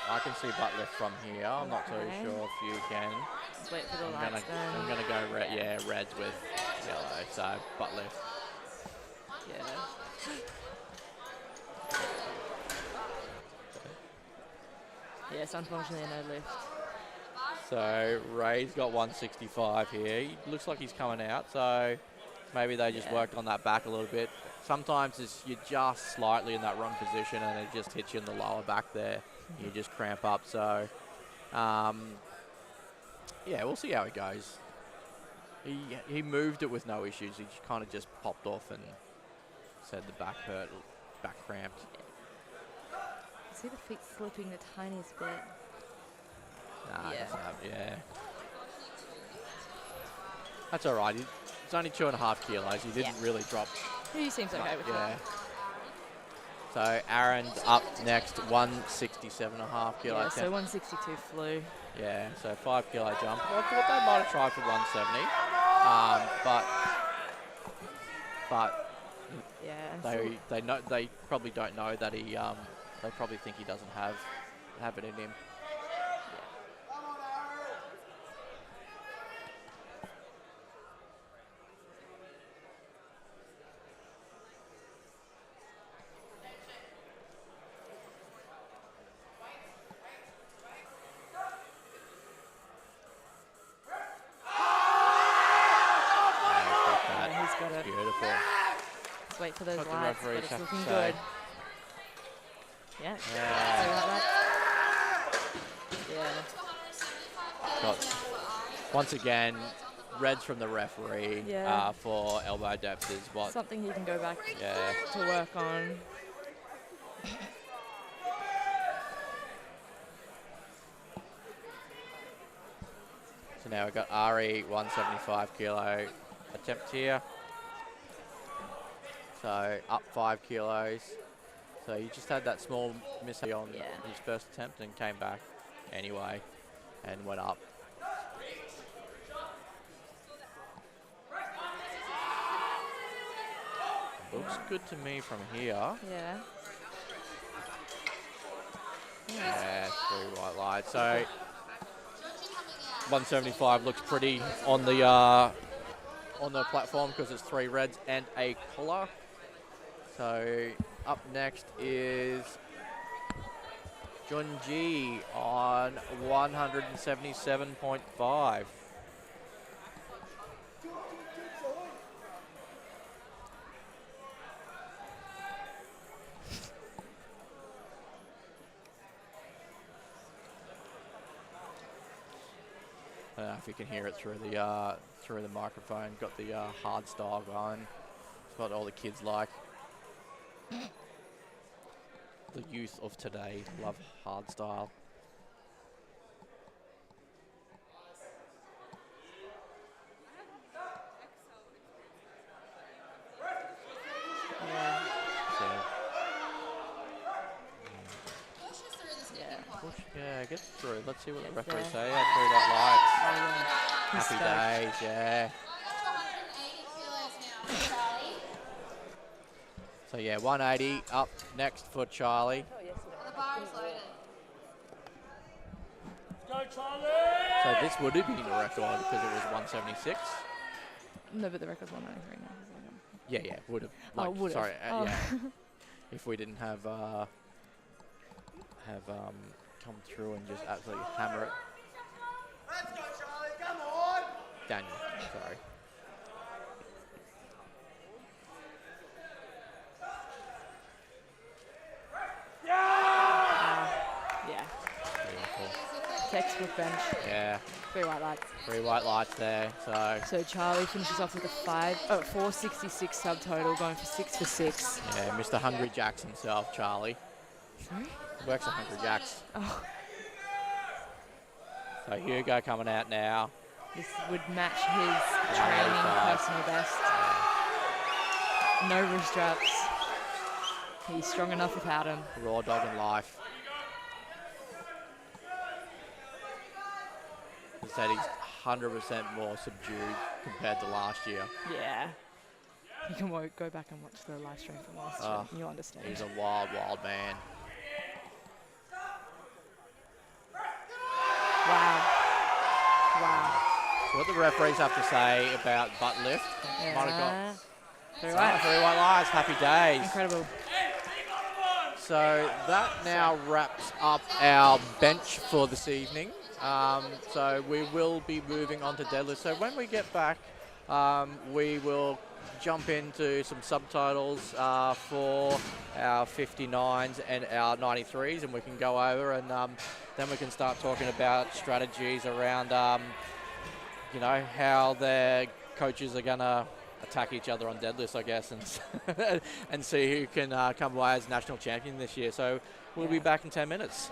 I can see butt lift from here. I'm not too Okay. sure if you can. Just wait for the I'm lights then. gonna go red. Yeah. Yeah, reds with yellow. So butt lift. Yeah. Yes, unfortunately no lift. So Ray's got 165 here. He looks like he's coming out. So maybe they just Yeah. worked on that back a little bit. Sometimes you're just slightly in that wrong position and it just hits you in the lower back there. You just cramp up. So yeah, we'll see how it goes. He moved it with no issues. He kind of just popped off and said the back hurt, back cramped. See the feet slipping the tiniest bit. Nah, it Yeah. doesn't have, yeah. That's all right. It's only 2.5 kilos. He didn't Yeah. really drop. He seems okay with Yeah. that. So Aaron's up next, 167.5 kilo. Yeah, so 162 flew. Yeah, so 5 kilo jump. I thought they might have tried for 170, but Yeah. they probably don't know that he. They probably think he doesn't have it in him. Yeah, he's got it. Beautiful. Let's wait for those What the lights, but referees it's have to looking say. good. Yeah. Yeah. So like that. Yeah. Got, once again, reds from the referee Yeah. for elbow depth is what. Something he can go back Yeah. to work on. So now we've got Ari, 175 kilo attempt here. So up 5 kilos. So he just had that small mishap on Yeah. his first attempt and came back anyway and went up. Looks good to me from here. Yeah. Yeah, 3 white lights. So 175 looks pretty on the platform because it's 3 reds and a collar. So up next is Junji on 177.5. I don't know if you can hear it through the microphone. Got the hard style going. It's what all the kids like. The youth of today love hard style. Yeah. So, Push us through the sticking Yeah. point. push, yeah, get through. Let's see what the Yes, referees there. say. Yeah, 3 white lights. Oh, yeah. He's Happy stoked. days, yeah. Going to 180 kilos now for Charlie. So yeah, 180 up next for Charlie. And the bar is loaded. So this would have been a record because it was 176. No, but the record's 193 now. Yeah, yeah, would have. Oh, would've. Sorry, Oh. yeah. If we didn't have come through and just absolutely hammer it. Let's go, Charlie. Come on. Daniel, sorry. Yeah. Beautiful. Textbook bench. Yeah, 3 white lights. 3 white lights there. So So Charlie finishes off with a 466 subtotal, going for 6 for 6. yeah, Mr. Hungry Jacks himself, Charlie. Sorry? Works at Hungry Jacks. Oh, So Hugo coming out now. this would match his training 185. personal best. No wrist straps. He's strong enough without him. Raw dog in life. He said he's 100% more subdued compared to last year. Yeah. You can go back and watch the live stream from last year, Oh, and you'll understand. He's a wild, wild man. Wow. Wow. So what the referees have to say about butt lift? Might have got Yeah. 3 Ah, white. 3 white lights, happy days. Incredible. So that now wraps up our bench for this evening. So we will be moving on to deadlift. So when we get back, we will jump into some subtitles for our 59s and our 93s, and we can go over and then we can start talking about strategies around, you know, how their coaches are going to attack each other on deadlifts, I guess, and and see who can come away as national champion this year. So we'll be back in 10 minutes.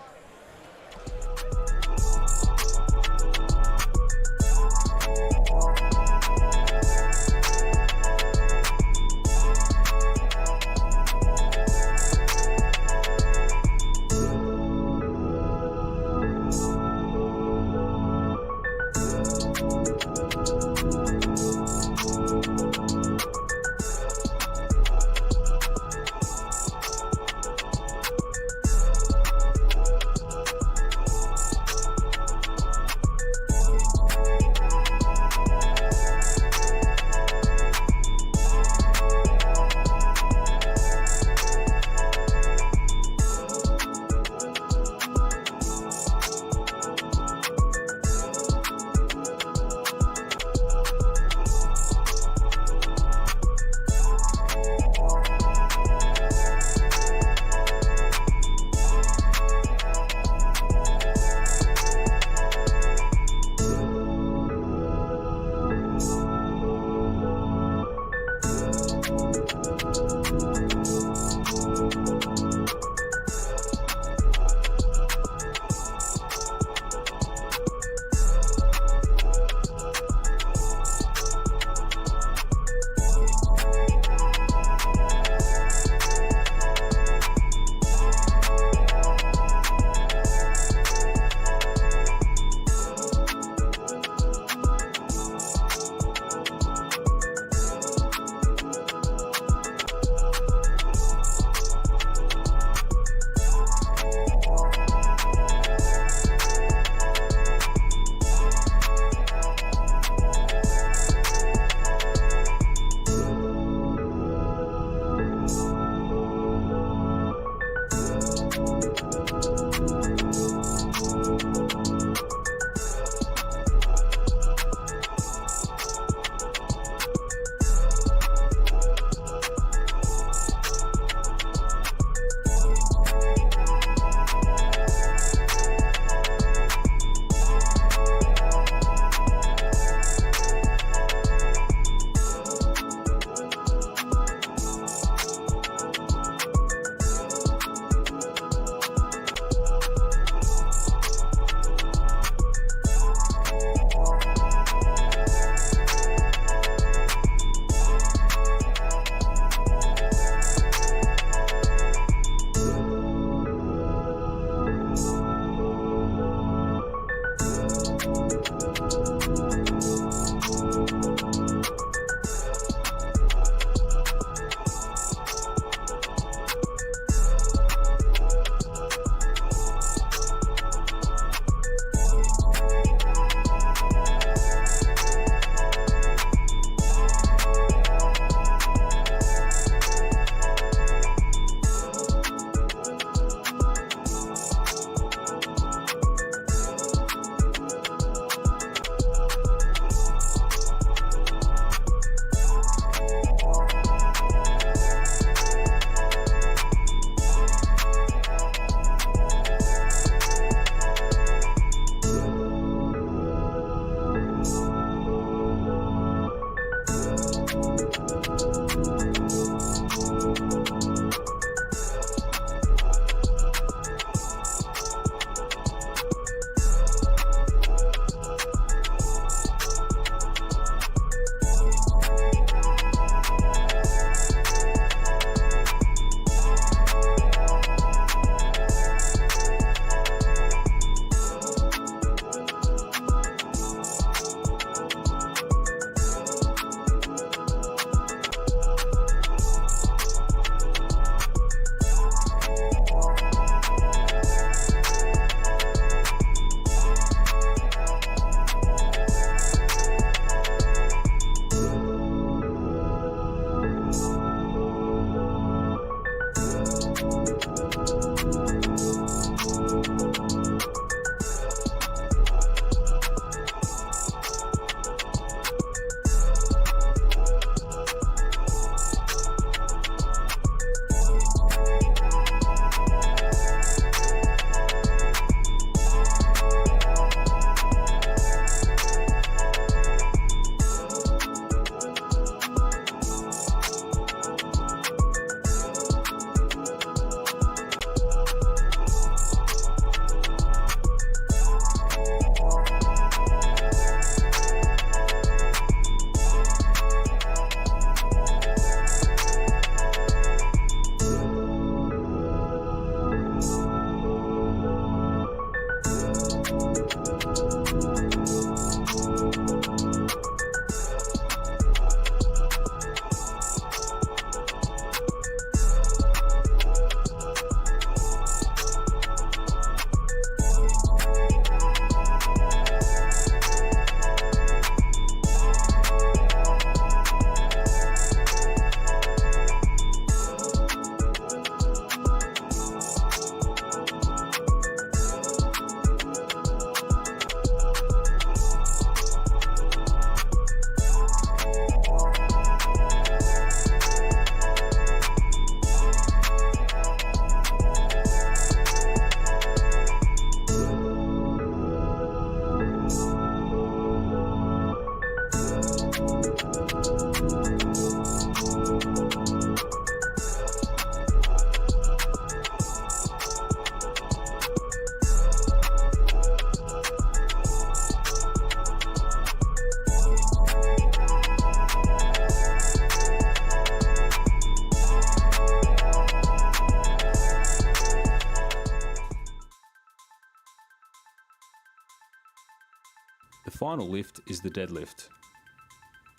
The final lift is the deadlift.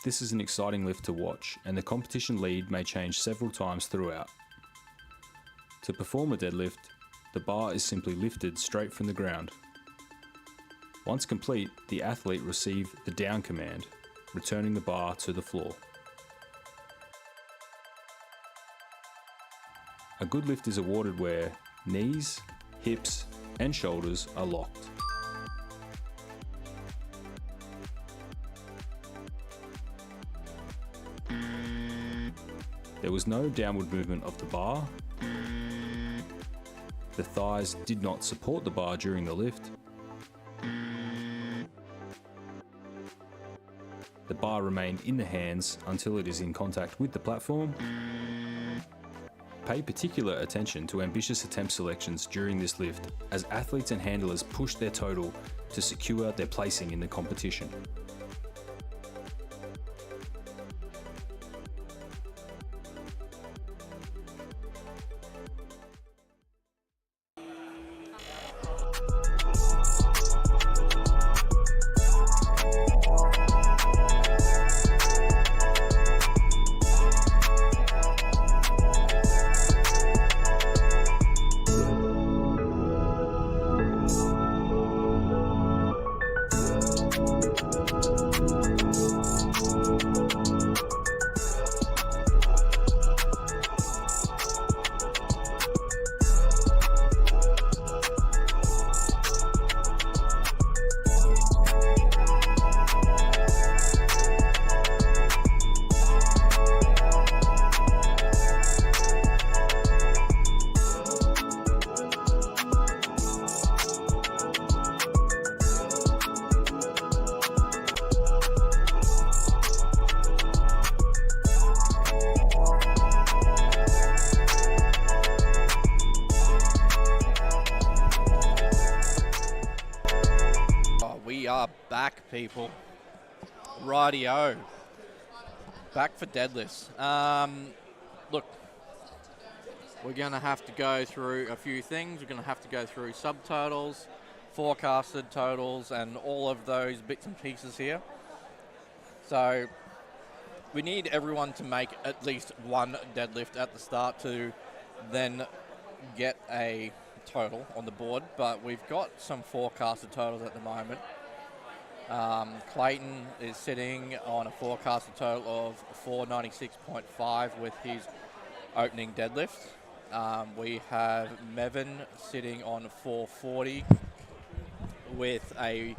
This is an exciting lift to watch, and the competition lead may change several times throughout. To perform a deadlift, the bar is simply lifted straight from the ground. Once complete, the athlete receives the down command, returning the bar to the floor. A good lift is awarded where knees, hips, and shoulders are locked. There was no downward movement of the bar. The thighs did not support the bar during the lift. The bar remained in the hands until it is in contact with the platform. Pay particular attention to ambitious attempt selections during this lift, as athletes and handlers push their total to secure their placing in the competition. Back, people. Rightio. Back for deadlifts. Look, we're going to have to go through a few things. We're going to have to go through subtotals, forecasted totals, and all of those bits and pieces here. So we need everyone to make at least one deadlift at the start to then get a total on the board, but we've got some forecasted totals at the moment. Clayton is sitting on a forecasted total of 496.5 with his opening deadlift. We have Mevin sitting on 440 with a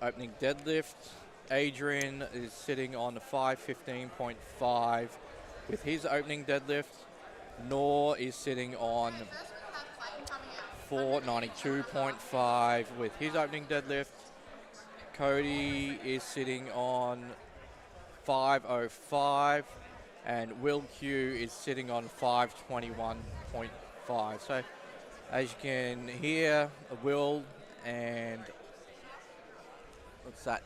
opening deadlift. Adrian is sitting on 515.5 with his opening deadlift. Noor is sitting on 492.5 with his opening deadlift. Cody is sitting on 505, and Will Q is sitting on 521.5. So as you can hear, Will and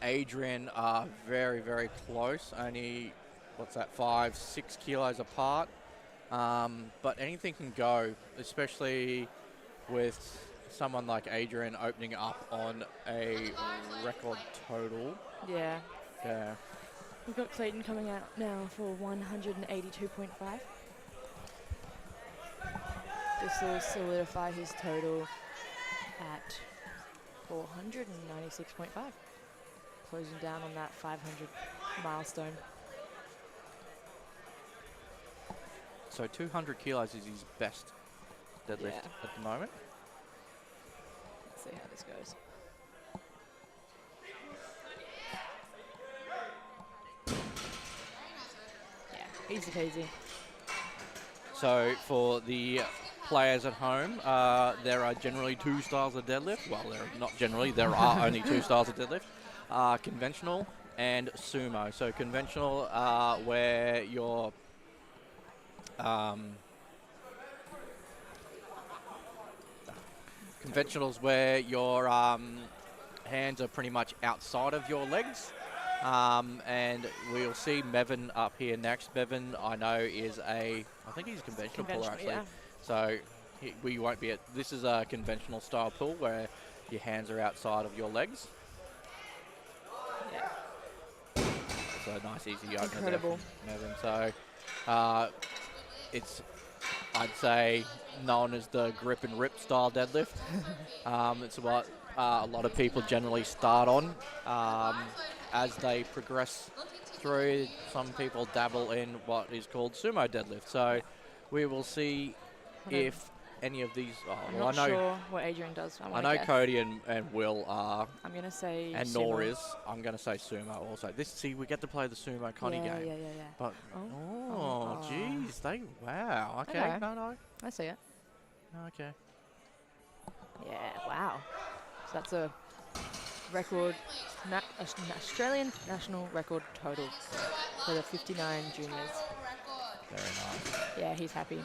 Adrian are very, very close. Only 5-6 kilos apart. But anything can go, especially with someone like Adrian opening up on a record total. Yeah. Yeah. We've got Clayton coming out now for 182.5. This will solidify his total at 496.5. Closing down on that 500 milestone. So 200 kilos is his best deadlift at the moment. Let's see how this goes. Yeah, easy peasy. So for the players at home, there are generally two styles of deadlift. Well, there are not generally, there are only two styles of deadlift. Conventional and sumo. So conventional where your conventionals where your hands are pretty much outside of your legs. And we'll see Mevin up here next. Mevin, I know, I think he's a conventional puller, actually. Yeah. So we won't be this is a conventional style pull where your hands are outside of your legs. a nice easy opener there Incredible. from Nevin. So it's, I'd say, known as the grip and rip style deadlift. It's what a lot of people generally start on. As they progress through, some people dabble in what is called sumo deadlift. So we will see if any of these. I'm Well, not sure what Adrian does. I know guess. Cody and Will are, I'm gonna say and sumo. Nor is. I'm going to say sumo also. See, we get to play the sumo Connie yeah, game. Yeah. But Oh. geez, wow. Okay, Okay. no. I see it. Okay. Yeah. Wow. So that's a record, Australian national record total for the 59 juniors. Very nice. Yeah, he's happy.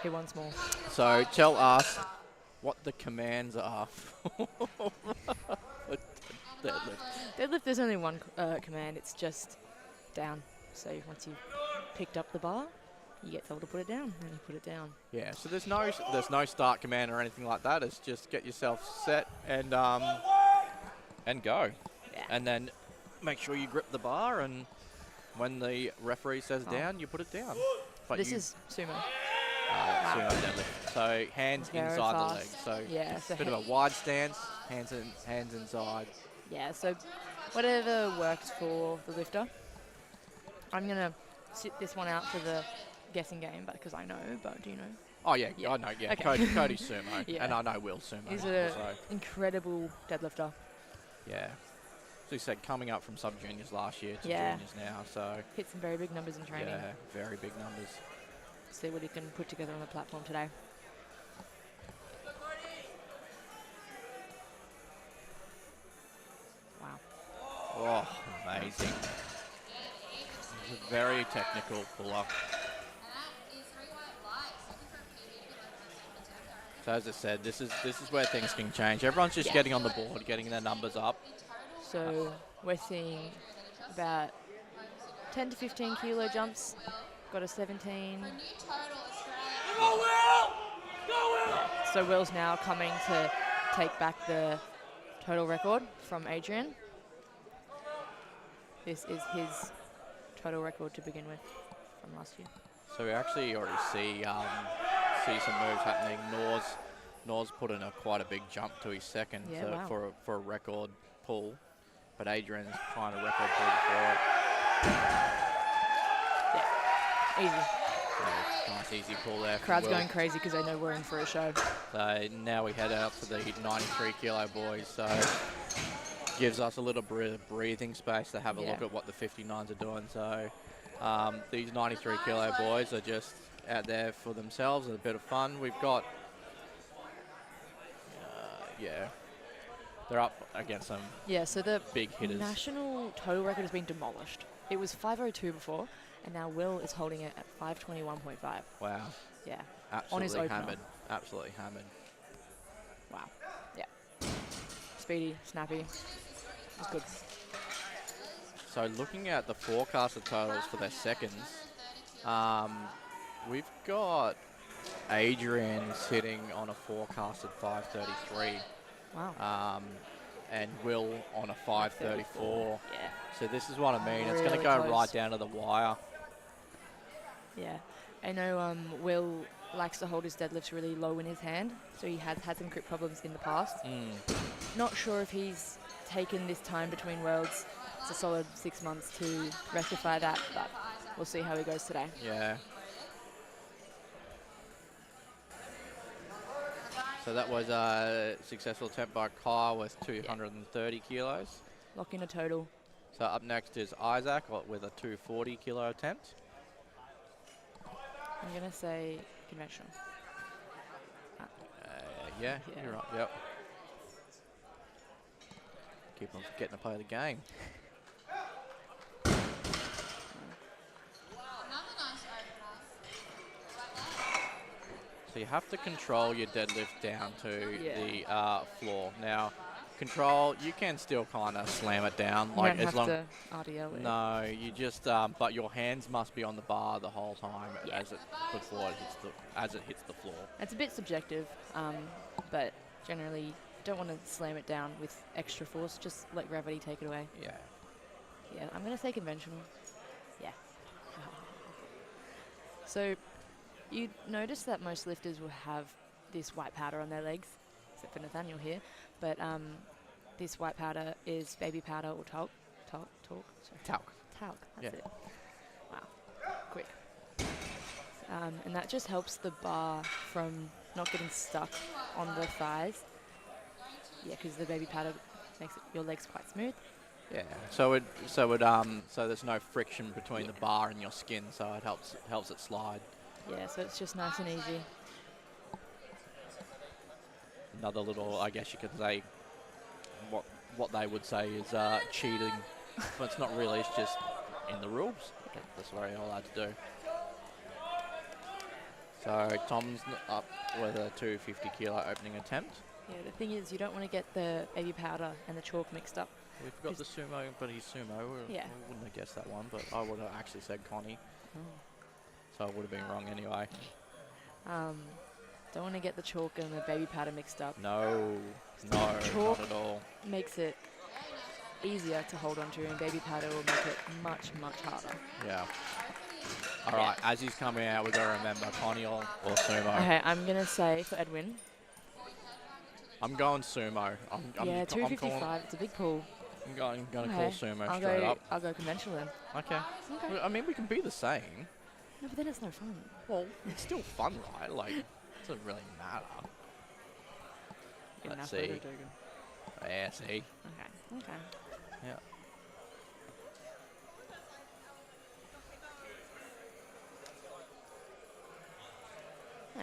He wants more. So tell us what the commands are for deadlift. Deadlift, there's only one command. It's just down. So once you've picked up the bar, you get told to put it down, and you put it down. Yeah. So there's no start command or anything like that. It's just get yourself set and go. Yeah. And then make sure you grip the bar, and when the referee says down, you put it down. But This is sumo. sumo deadlift. So hands Very inside the fast. leg. So Yeah, it's so a bit of a wide stance, hands inside. Yeah, so whatever works for the lifter. I'm going to sit this one out for the guessing game, because I know, but do you know? Oh yeah, Yeah. I know. Yeah, Okay. Cody's sumo, Yeah. and I know Will sumo. He's an so, incredible deadlifter. yeah. So you said coming up from sub juniors last year to Yeah. juniors now. So Hit some very big numbers in training. yeah, very big numbers. See what he can put together on the platform today. Wow. Oh, amazing. It's a very technical pull-up. So as I said, this is where things can change. Everyone's just getting on the board, getting their numbers up. So we're seeing about 10 to 15 kilo jumps. Got a 17. Go, Will! Go, Will! So Will's now coming to take back the total record from Adrian. This is his total record to begin with from last year. So we actually already see some moves happening. Nor's put in quite a big jump to his second for a record pull, but Adrian's trying to record pull before it. Yeah, easy. So nice easy pull there. from Crowd's Will. going crazy because they know we're in for a show. So now we head out to the 93 kilo boys. So gives us a little bit of breathing space to have a look at what the 59s are doing. So these 93 kilo boys are just out there for themselves and a bit of fun. We've got, they're up against some So the big hitters. national total record has been demolished. It was 5:02 before, and now Will is holding it at 5:21.5. Wow. Yeah. Absolutely On his opener. hammered. Absolutely hammered. Wow. Yeah. Speedy, snappy. It's good. So looking at the forecasted totals for their seconds, we've got Adrian sitting on a forecasted 5:33. Wow. And Will on a 5:34. Yeah. So this is what I mean. It's going to Really go close. right down to the wire. Yeah. I know Will likes to hold his deadlifts really low in his hand, so he has had some grip problems in the past. Not sure if he's taken this time between worlds. It's a solid 6 months to rectify that, but we'll see how he goes today. Yeah. So that was a successful attempt by Kyle with 230 kilos. Lock in a total. So up next is Isaac with a 240 kilo attempt. I'm going to say conventional. Yeah, Yeah. you're right. Yep. Keep on forgetting to play the game. So you have to control your deadlift down to the floor. Now, control, you can still kind of slam it down. You Like don't as have long. to RDL it. No, you just. But your hands must be on the bar the whole time as it hits the floor. It's a bit subjective, but generally don't want to slam it down with extra force. Just let gravity take it away. Yeah. Yeah, I'm going to say conventional. Yeah. So you notice that most lifters will have this white powder on their legs, except for Nathaniel here. But this white powder is baby powder or talc. Sorry. Talc. Talc, that's Yeah. it. Wow, quick. And that just helps the bar from not getting stuck on the thighs. Yeah, because the baby powder makes your legs quite smooth. Yeah. So there's no friction between the bar and your skin, so it helps it slide. Yeah, so it's just nice and easy. Another little, I guess you could say, what they would say is cheating, but it's not really. It's just in the rules. That's what you're allowed to do. So Tom's up with a 250 kilo opening attempt. Yeah, the thing is, you don't want to get the baby powder and the chalk mixed up. We've got the sumo, but he's sumo. Yeah. We wouldn't have guessed that one, but I would have actually said Connie. Oh. So I would have been wrong anyway. Don't want to get the chalk and the baby powder mixed up. No, Chalk not at all. makes it easier to hold on to, and baby powder will make it much, much harder. Yeah. All right, as he's coming out, we've got to remember Connie or sumo. Okay, I'm going to say for Edwin. I'm going sumo. Yeah, 255. It's a big pull. I'm going to Okay, call sumo I'll straight go, up. I'll go conventional then. Okay. Okay. I mean, we can be the same. No, but then it's no fun. Well, it's still fun, right? Like, it doesn't really matter. Good Let's enough see. photo token. Yeah, see? Okay. Yeah.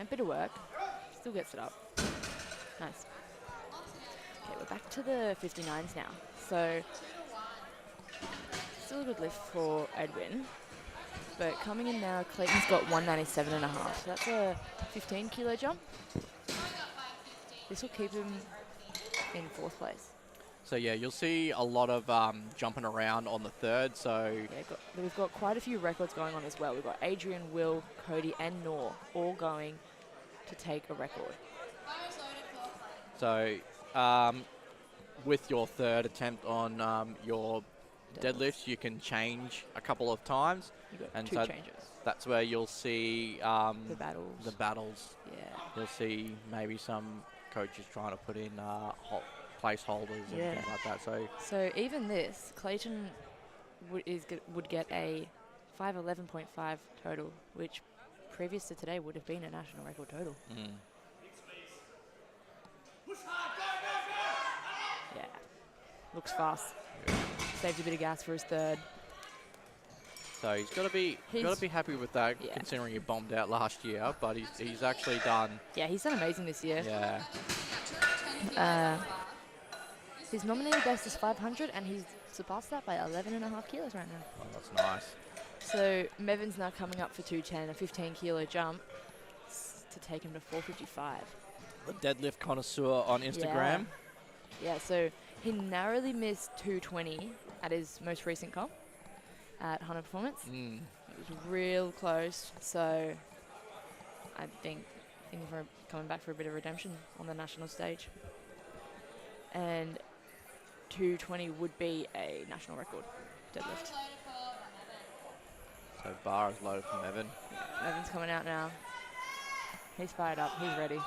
A bit of work. Still gets it up. Nice. Okay, we're back to the 59s now. So, still a good lift for Edwin. But coming in now, Clayton's got 197.5. So that's a 15 kilo jump. This will keep him in 4th place. So, yeah, you'll see a lot of jumping around on the third. So, Yeah, we've got quite a few records going on as well. We've got Adrian, Will, Cody, and Nor all going to take a record. so with your third attempt on your deadlift, you can change a couple of times. You've got And 2 so changes. That's where you'll see The battles. the battles. Yeah. You'll see maybe some coaches trying to put in placeholders and Yeah. things like that. So even this, Clayton would get a 511.5 total, which previous to today would have been a national record total. Yeah, looks fast. Saved a bit of gas for his third. So he's got to be happy with that, Yeah. considering he bombed out last year. But he's actually done. Yeah, he's done amazing this year. Yeah. His nominated best is 500, and he's surpassed that by 11.5 kilos right now. Oh, that's nice. So Mevin's now coming up for 210, a 15 kilo jump to take him to 455. The deadlift connoisseur on Instagram. Yeah, so he narrowly missed 220 at his most recent comp at Hunter Performance. It was real close, so I think for coming back for a bit of redemption on the national stage. And 220 would be a national record deadlift. So bar is loaded from Evan. Mevin's coming out now. He's fired up. He's ready.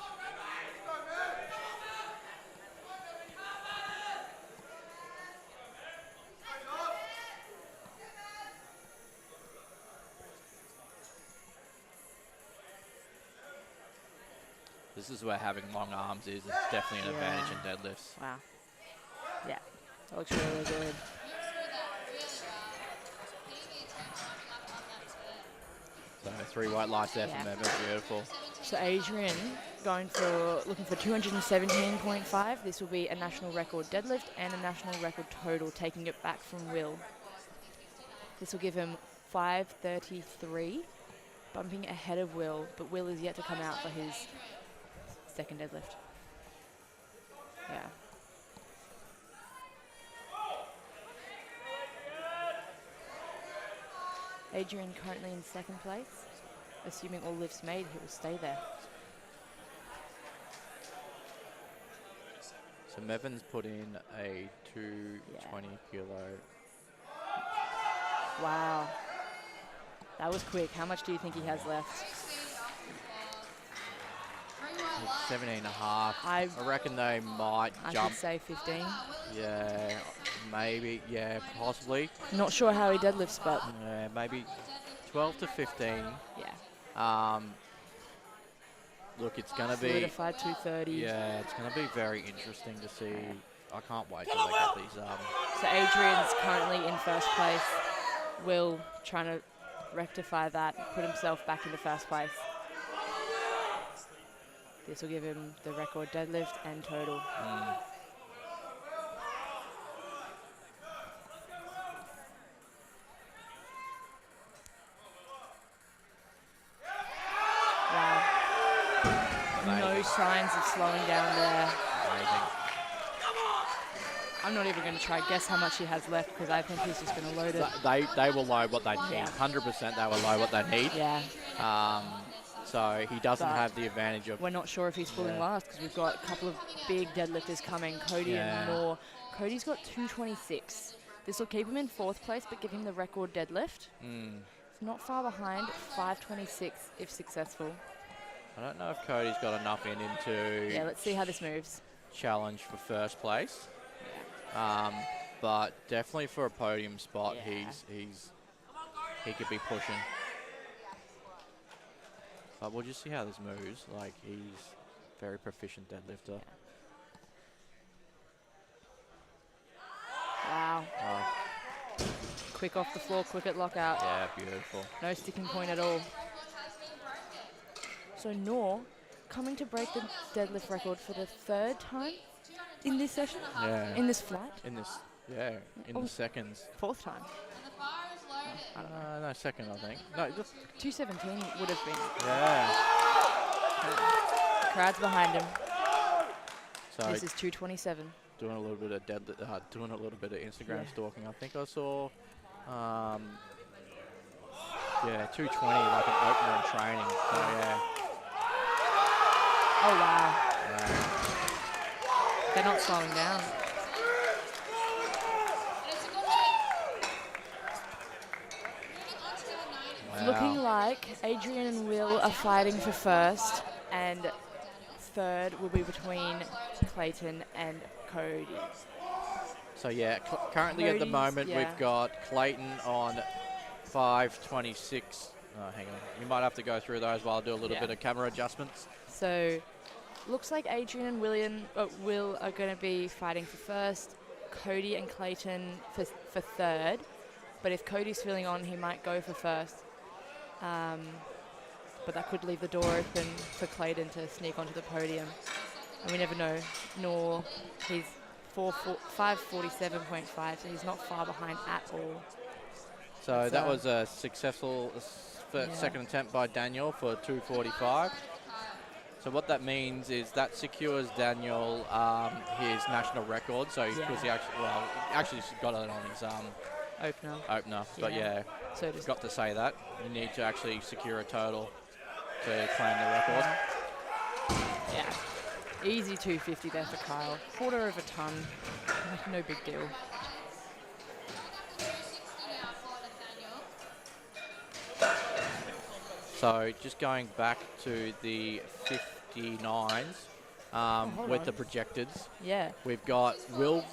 This is where having long arms is definitely an advantage in deadlifts. Wow. Yeah. That looks really good. So 3 white lights there Yeah. from Evan. Beautiful. So Adrian looking for 217.5. This will be a national record deadlift and a national record total, taking it back from Will. This will give him 533, bumping ahead of Will, but Will is yet to come out for his second deadlift. Yeah. Adrian currently in 2nd place. Assuming all lifts made, he will stay there. So Mevin's put in a 220 kilo Wow. That was quick. How much do you think he has left? 17 and a half. I reckon they might I jump. should say 15. Yeah, maybe. Yeah, possibly. Not sure how he deadlifts, but Yeah, maybe 12 to 15. yeah. Look, it's going to be. Solidified 230. Yeah, it's going to be very interesting to see. I can't wait till they get these. So Adrian's currently in first place. Will trying to rectify that, put himself back into first place. This will give him the record deadlift and total. Wow. No signs of slowing down there. Amazing. I'm not even going to try to guess how much he has left because I think he's just going to load it. They will load what they need. Yeah. 100% they will load what they need. Yeah. So he doesn't But have the advantage of. we're not sure if he's pulling last because we've got a couple of big deadlifters coming, Cody and Noor. Cody's got 226. This will keep him in fourth place but give him the record deadlift. It's not far behind, 526 if successful. I don't know if Cody's got enough in him to Yeah, let's see how this moves. challenge for first place. But definitely for a podium spot, Yeah. he could be pushing. But we'll just see how this moves. Like, he's very proficient deadlifter. Wow. Oh, Quick off the floor, quick at lockout. yeah, beautiful. No sticking point at all. So Noor coming to break the deadlift record for the third time in this session, Yeah. in this flight. In this, in Oh. the seconds. Fourth time. No, second, I think. No, just 217 would have been. yeah. The crowd's behind him. So This is 227. doing a little bit of doing a little bit of Instagram Yeah. stalking. I think I saw, 220 like an opener in training. So yeah. Oh wow, Yeah. they're not slowing down. Wow. Looking like Adrian and Will are fighting for first, and third will be between Clayton and Cody. So yeah, currently at the Cody's- moment yeah. we've got Clayton on 526. Oh, hang on. You might have to go through those while I do a little Yeah. bit of camera adjustments. So, looks like Adrian and Will are going to be fighting for first, Cody and Clayton for third. But if Cody's feeling on, he might go for first. But that could leave the door open for Clayton to sneak onto the podium. And we never know. Nor he's 547.5, so he's not far behind at all. So that So- was a successful second attempt by Daniel for 245. So what that means is that secures Daniel his national record. So because he actually got it on his Opener. But yeah, So just forgot to say that. You need to actually secure a total to claim the record. yeah. Easy 250 there for Kyle. Quarter of a ton. Like, no big deal. So just going back to the 59s hold with on. the projected, Yeah. we've got Will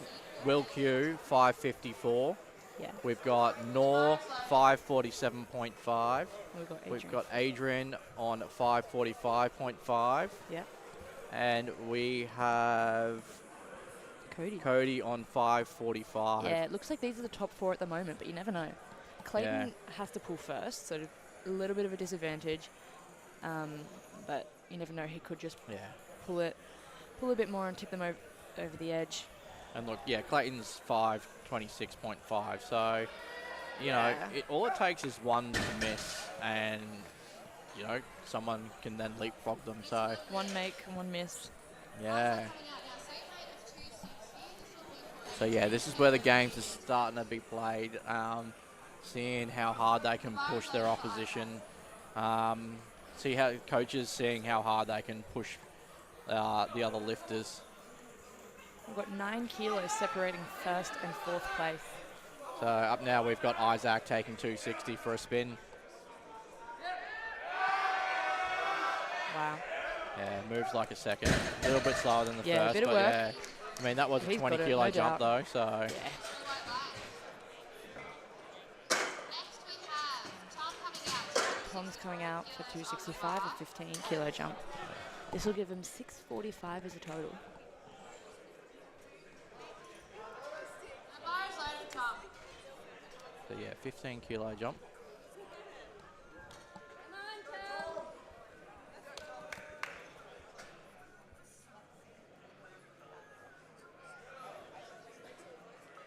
Q 554. Yeah. We've got Noor 547.5. We've got Adrian. We've got Adrian on 545.5. Yeah. And we have Cody on 545. Yeah, it looks like these are the top four at the moment, but you never know. Clayton has to pull first, so a little bit of a disadvantage. But you never know, he could just pull a bit more and tip them over the edge. And look, Clayton's 526.5. So, you know, all it takes is one to miss, and someone can then leapfrog them. So One make and one miss. yeah. So yeah, this is where the games are starting to be played. Seeing how hard they can push their opposition. See how coaches seeing how hard they can push the other lifters. We've got 9 kilos separating first and fourth place. So up now we've got Isaac taking 260 for a spin. Wow. Yeah, moves like a second. A little bit slower than the Yeah, a first, bit of but work. yeah. I mean, that was a He's 20 got it, kilo no jump doubt. though, so. Yeah. Next we have Tom coming out. Tom's coming out for 265, a 15 kilo jump. This will give him 645 as a total. The bar is loaded for Tom. So yeah, 15 kilo jump. Come on, Tom.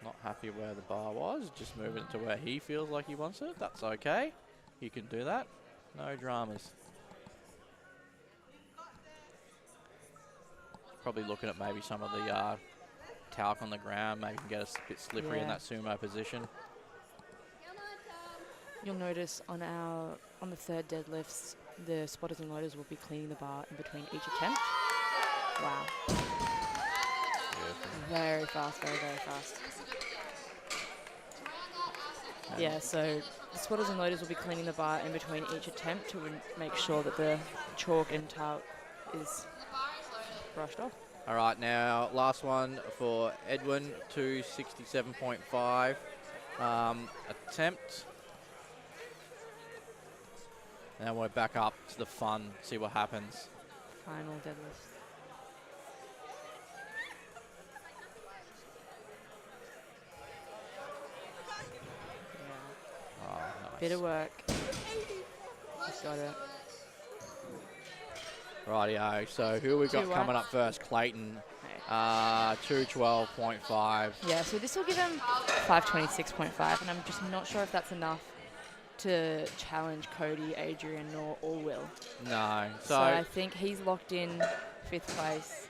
Not happy where the bar was, just moving it to where he feels like he wants it. That's okay. He can do that. No dramas. Probably looking at maybe some of the talc on the ground, maybe can get a bit slippery in Yeah. that sumo position. Come on, Tom. You'll notice on the third deadlifts, the spotters and loaders will be cleaning the bar in between each attempt. Wow. Very fast, very, very fast. Yeah, so the spotters and loaders will be cleaning the bar in between each attempt to make sure that the chalk and talc is brushed off. All right, now last one for Edwin, 267.5 attempt. And we're back up to the fun, see what happens. Final deadlift. Yeah, Oh, nice. bit of work. He's got it. Rightio, so who we got Two coming what? up first? Clayton, Okay. 212.5. Yeah, so this will give him 526.5, and I'm just not sure if that's enough to challenge Cody, Adrian, or Will. No, So I think he's locked in 5th place,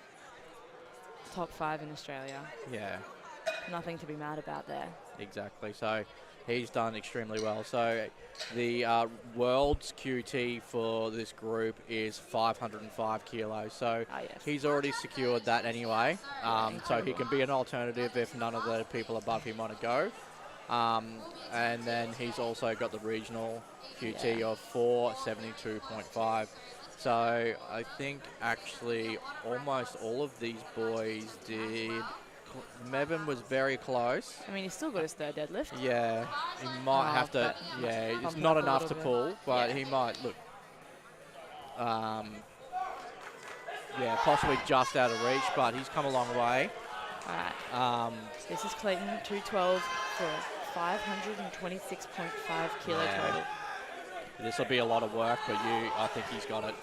top 5 in Australia. yeah, Nothing to be mad about there. exactly. So he's done extremely well. So the world's QT for this group is 505 kilos. So Ah, yes. he's already secured that anyway. So he incredible. can be an alternative if none of the people above him want to go. And then he's also got the regional QT Yeah. of 472.5. So I think actually almost all of these boys did. Mevin was very close. I mean, he's still got his third deadlift. Yeah, he might Oh, have to. but Yeah, bump it's it not up a enough little to bit. pull, but Yeah. he might look. Yeah, possibly just out of reach, but he's come a long way. All right. So This is Clayton, 212 for 526.5 kilo Yeah. total. this will be a lot of work, but I think he's got it.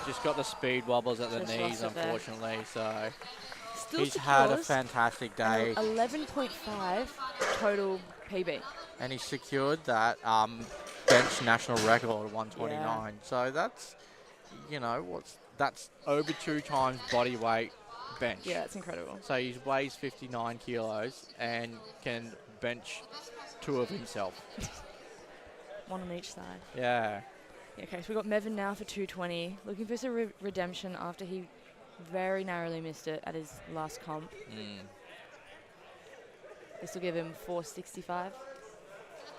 Just got the speed wobbles at the Just knees, lost it there. unfortunately. So Still he's had a secures fantastic day, an 11.5 total PB. and he secured that bench national record of 129. So that's, that's over 2 times body weight bench. Yeah, it's incredible. So he weighs 59 kilos and can bench 2 of himself. One on each side. Yeah. Okay, so we've got Mevin now for 220, looking for some redemption after he very narrowly missed it at his last comp. This will give him 465. The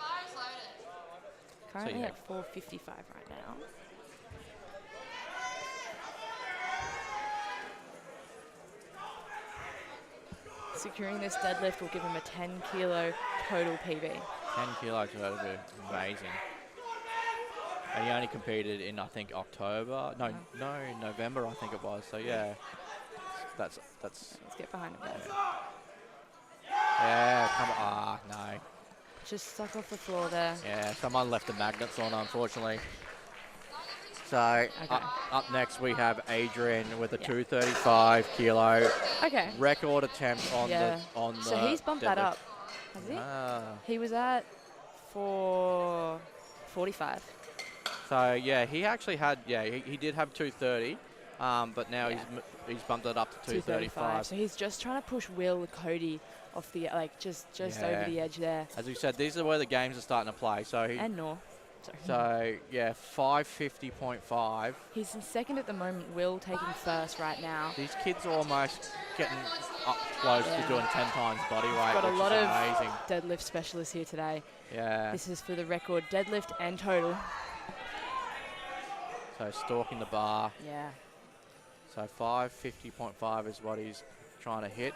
bar is loaded. Currently yeah. at 455 right now. Securing this deadlift will give him a 10 kilo total PB. 10 kilos would be amazing. And he only competed in, I think, October. No, November, I think it was. So yeah, that's Let's get behind him, guys. yeah. Come on, no. Just stuck off the floor there. Yeah, someone left the magnets on, unfortunately. So up next we have Adrian with a 235 kilo Okay. record attempt on Yeah. the So he's bumped that deadlift. up, has he? Ah. He was at 445. So yeah, he actually had he did have 230, but now Yeah. he's bumped it up to 235. So he's just trying to push Will Cody off the just Yeah. over the edge there. As we said, these are where the games are starting to play. So he, And Nor. So, yeah, 550.5. He's in second at the moment. Will taking first right now. These kids are almost getting up close to doing 10 times body weight, Got a which lot is of amazing. deadlift specialists here today. Yeah. This is for the record deadlift and total. So stalking the bar. Yeah. So 550.5 is what he's trying to hit.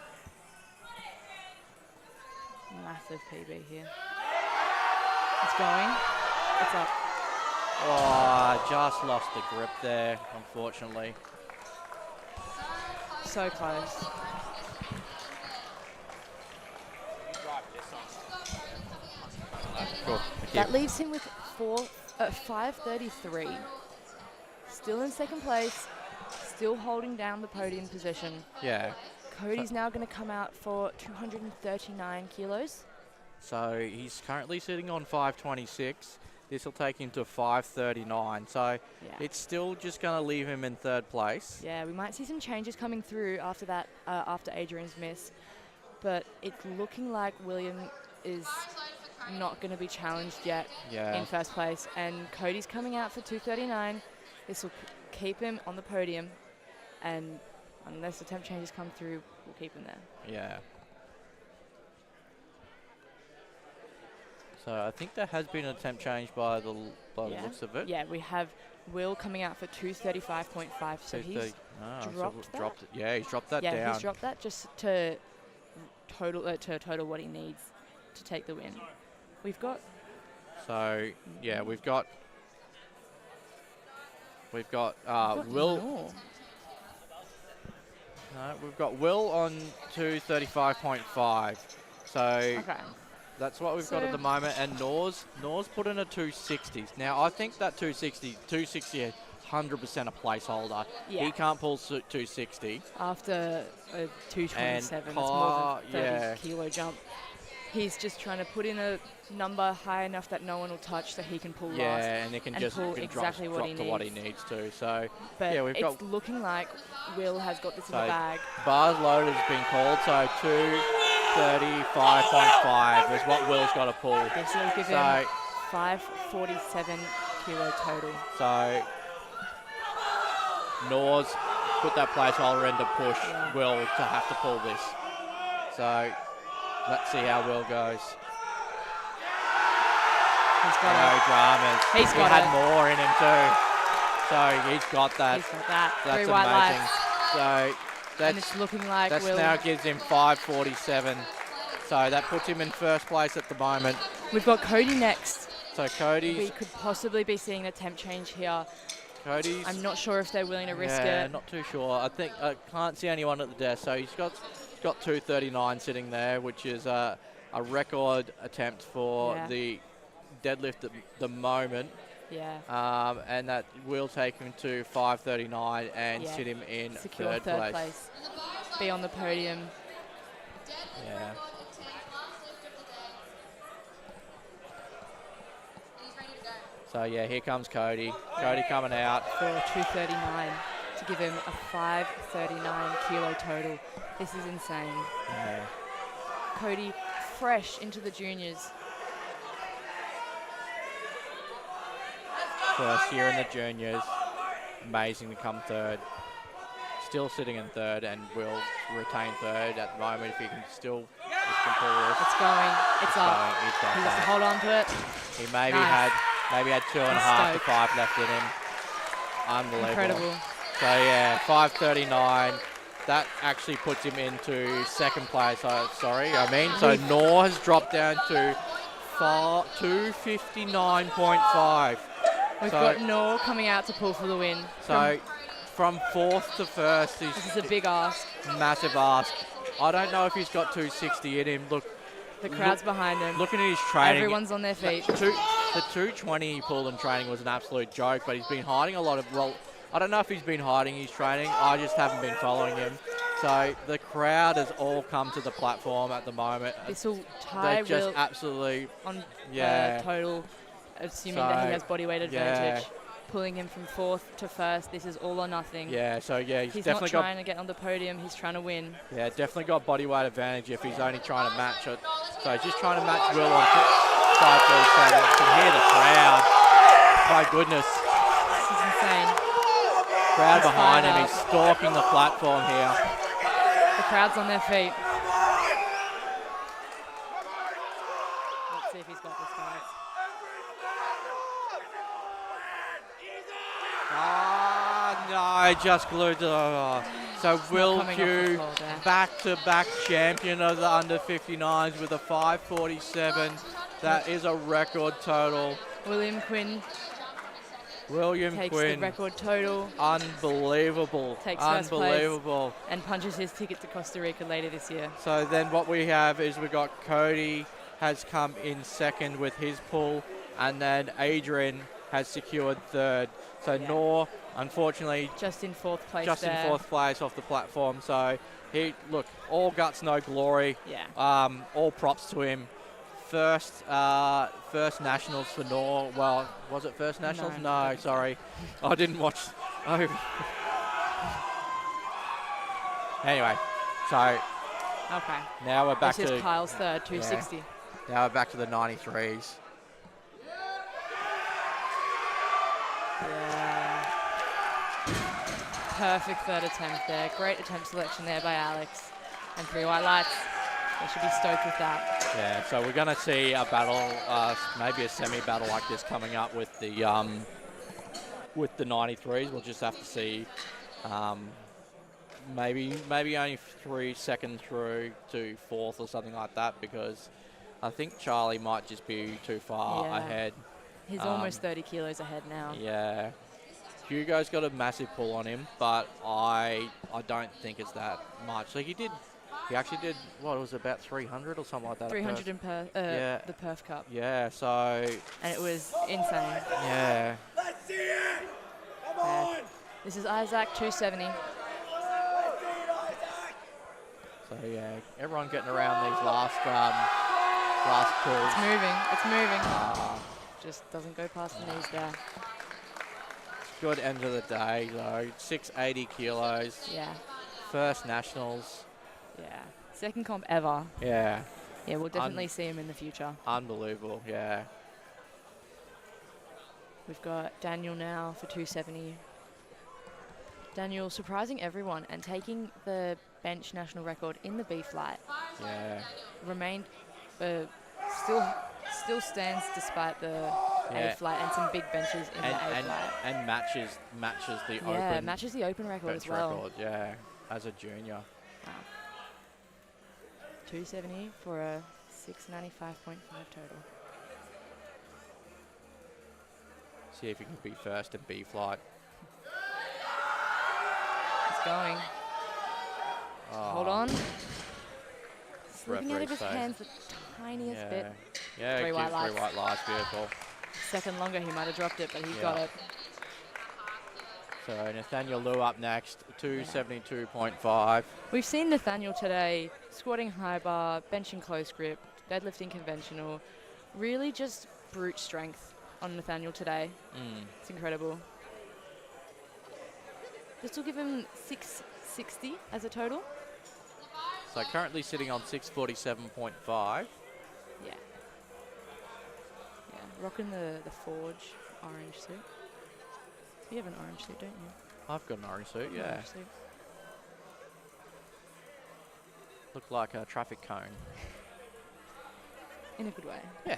Massive PB here. It's going. It's up. Oh, just lost the grip there, unfortunately. So close. Cool. That leaves him with 533. Still in second place. Still holding down the podium position. Yeah. Cody's now going to come out for 239 kilos. So he's currently sitting on 526. This will take him to 539. So it's still just going to leave him in third place. Yeah, we might see some changes coming through after that, after Adrian's miss. But it's looking like William is not going to be challenged yet in first place. And Cody's coming out for 239. This will keep him on the podium. And unless the temp changes come through, we'll keep him there. Yeah. So I think there has been an attempt change by the looks of it. Yeah, we have Will coming out for 235.5. So he's dropped that. Yeah, he's dropped that down. Yeah, he's dropped that just to total what he needs to take the win. We've got. So yeah, we've got Will. More. No, we've got Will on 235.5. So that's what we've got at the moment. And Nor's put in a 260s. Now I think that 260 is 100% a placeholder. Yeah. He can't pull 260. After a 227, it's more than 30 kilo jump. He's just trying to put in a number high enough that no one will touch so he can pull last. Yeah, and he can just pull exactly drop what to what he needs to. So, but yeah, we've got looking like Will has got this in the bag. Bars loaded has been called, so 235.5 is what Will's got to pull. This will give him 547 kilo total. So, Nor's put that placeholder in to push Will to have to pull this. So, let's see how Will goes. He's got no dramas. He's got had more in him too. So he's got that. He's got that. That's Very white amazing. lights. So that's, and it's looking like that's Will now gives him 547. So that puts him in first place at the moment. We've got Cody next. So Cody's. We could possibly be seeing a temp change here. Cody's. I'm not sure if they're willing to risk yeah, it. not too sure. I think I can't see anyone at the desk. So he's got 239 sitting there, which is a record attempt for the deadlift at the moment. Yeah. And that will take him to 539 and sit him in secure third place. Be on the podium. Yeah. So yeah, here comes Cody. Cody coming out for 239 to give him a 539 kilo total. This is insane. Yeah. Cody fresh into the juniors. First year in the juniors. Amazing to come third. Still sitting in third and will retain third at the moment if he can still pull this. It's going. It's up. He has to hold on to it. He maybe had 2.5 to 5 left in him. Unbelievable. Incredible. So yeah, 539. That actually puts him into second place. So Nor has dropped down to 259.5. We've got Nor coming out to pull for the win. So from fourth to first this is a big ask. Massive ask. I don't know if he's got 260 in him. Look, the crowd's behind him. Looking at his training, everyone's on their feet. The 220 he pulled in training was an absolute joke, but he's been hiding a lot of. Well, I don't know if he's been hiding his training. I just haven't been following him. So the crowd has all come to the platform at the moment. This will tie just Will absolutely on total, assuming that he has body weight advantage. Pulling him from fourth to first. This is all or nothing. Yeah, so yeah, he's not definitely trying to get on the podium. He's trying to win. Yeah, definitely got body weight advantage if he's only trying to match it. So he's just trying to match Will on 537. You can hear the crowd. goodness. This is insane. Crowd He's behind him. fired He's up. stalking the platform here. The crowd's on their feet. Let's see if he's got this, guys. No, just glued to the... So Will coming off the Q, floor there. back-to-back champion of the under 59s with a 5:47. That is a record total. William Quinn William takes Quinn, the record total unbelievable, Takes first place. unbelievable. and punches his ticket to Costa Rica later this year. So then what we have is we've got Cody has come in second with his pull, and then Adrian has secured third. So Yeah. Noor, unfortunately, Just in fourth place just there. in fourth place off the platform. So he, look, all guts, no glory. Yeah. All props to him. First nationals for Noor. Well, was it first nationals? No, No, sorry. I didn't watch. Oh. Anyway, so Okay. now we're back This to is Kyle's third, 260. now we're back to the 93s. Yeah. Perfect third attempt there. Great attempt selection there by Alex. And 3 white lights. They should be stoked with that. Yeah, so we're going to see a battle, maybe a semi-battle like this coming up with the 93s. We'll just have to see. Maybe only 3 seconds through to fourth or something like that, because I think Charlie might just be too far Yeah. ahead. He's almost 30 kilos ahead now. Yeah. Hugo's got a massive pull on him, but I don't think it's that much. So he actually did, what, it was about 300 or something like that? 300 in Yeah. the Perth Cup. Yeah, so, And it was insane. yeah. This is Isaac, 270. So, yeah, everyone getting around these last pulls. It's moving. It's moving. Just doesn't go past the knees there. Good end of the day, though. 680 kilos. Yeah. First nationals. Yeah. Second comp ever. Yeah. Yeah, we'll definitely see him in the future. Unbelievable, yeah. We've got Daniel now for 270. Daniel surprising everyone and taking the bench national record in the B flight. Yeah. Remained, still stands despite the Yeah. A flight and some big benches in the A flight. And matches the Yeah, open matches the open record bench as well. record, yeah, as a junior. Wow. 270 for a 695.5 total. See if he can be first in B flight. It's going. Hold on. Slipping out of his referee hands the tiniest Yeah, bit. yeah, Three white three white lights, beautiful. Second longer, he might have dropped it, but he Yeah. got it. So Nathaniel Liu up next, 272.5. We've seen Nathaniel today squatting high bar, benching close grip, deadlifting conventional. Really just brute strength on Nathaniel today. It's incredible. This will give him 660 as a total. So currently sitting on 647.5. Yeah. Yeah, rocking the Forge orange suit. You have an orange suit, don't you? I've got an orange suit, yeah. Orange suit. Look like a traffic cone. In a good way. Yeah.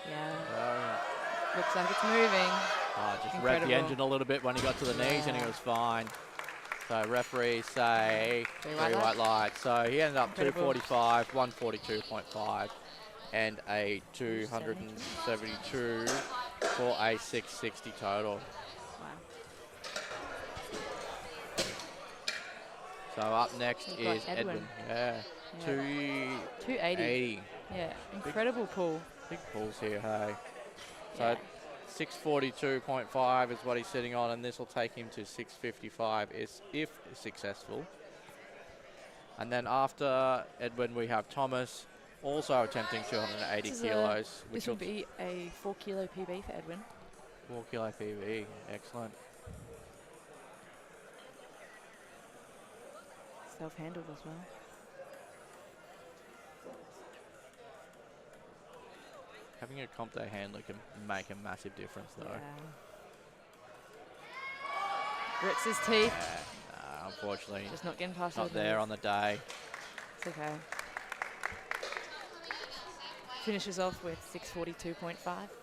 Yeah, looks like it's moving. Just revved Incredible. the engine a little bit when he got to the knees and he Yeah. was fine. So referees say Three three white white lights. So he ended up Incredible. 245, 142.5, and a 272 for a 660 total. Wow. So up next We've got is Edwin. Edwin. Yeah. Yeah. 280. 280. Yeah, incredible pull. Big pulls here, hey. So Yeah. 642.5 is what he's sitting on, and this will take him to 655 if successful. And then after Edwin, we have Thomas, also attempting 280 This is kilos. This will be a 4 kilo PB for Edwin. 4 kilo PB, excellent. Self-handled as well. having a comp day handler can make a massive difference, though. Yeah. Grits his teeth. Nah, unfortunately, Just not getting past not those there knees. on the day. It's okay. Finishes off with 642.5.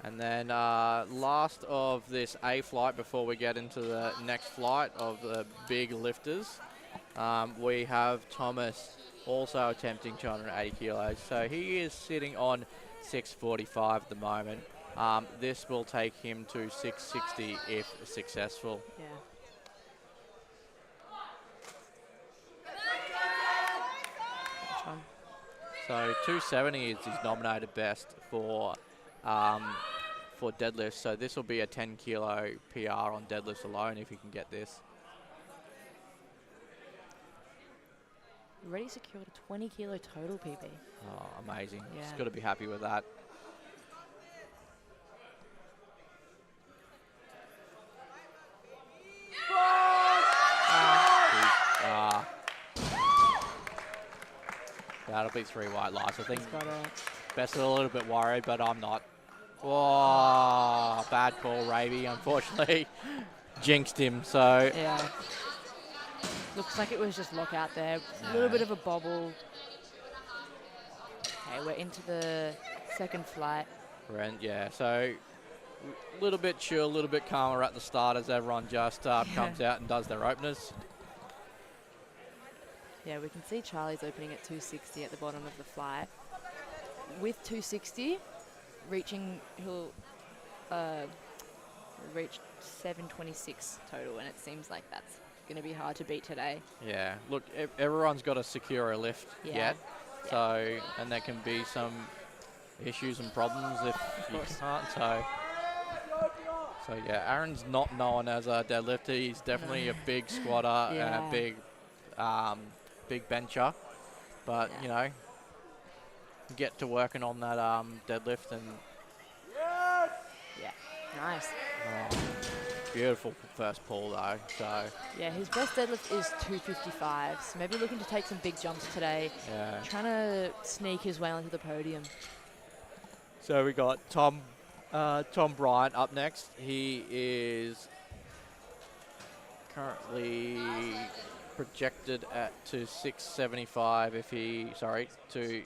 And then last of this A flight before we get into the next flight of the big lifters, we have Thomas also attempting 280 kilos. So he is sitting on 645 at the moment. This will take him to 660 if successful. Yeah. Which one? So 270 is his nominated best for deadlift. So this will be a 10 kilo PR on deadlifts alone if he can get this. Already secured a 20 kilo total PB. Oh, amazing. Yeah. Just got to be happy with that. That'll be 3 white lights. I think He's got it. Best a little bit worried, but I'm not. Whoa, bad call, Ravy, unfortunately. Jinxed him, so Yeah. Looks like it was just lockout there. A Yeah. little bit of a bobble. Okay, we're into the second flight. yeah, so a little bit chill, a little bit calmer at the start as everyone just comes out and does their openers. Yeah, we can see Charlie's opening at 260 at the bottom of the flight. With 260, he'll reach 726 total, and it seems like that's going to be hard to beat today. Yeah, look, everyone's got to secure a lift Yeah. yet. So, and there can be some issues and problems if you course. can't. So yeah, Aaron's not known as a deadlifter. He's definitely a big squatter and Yeah. a big bencher. But Yeah. you know, get to working on that deadlift and Yeah, nice. beautiful first pull though. So Yeah, his best deadlift is 255, so maybe looking to take some big jumps today. yeah. Trying to sneak his way onto the podium. So we got Tom Bryant up next. He is currently projected to 675 to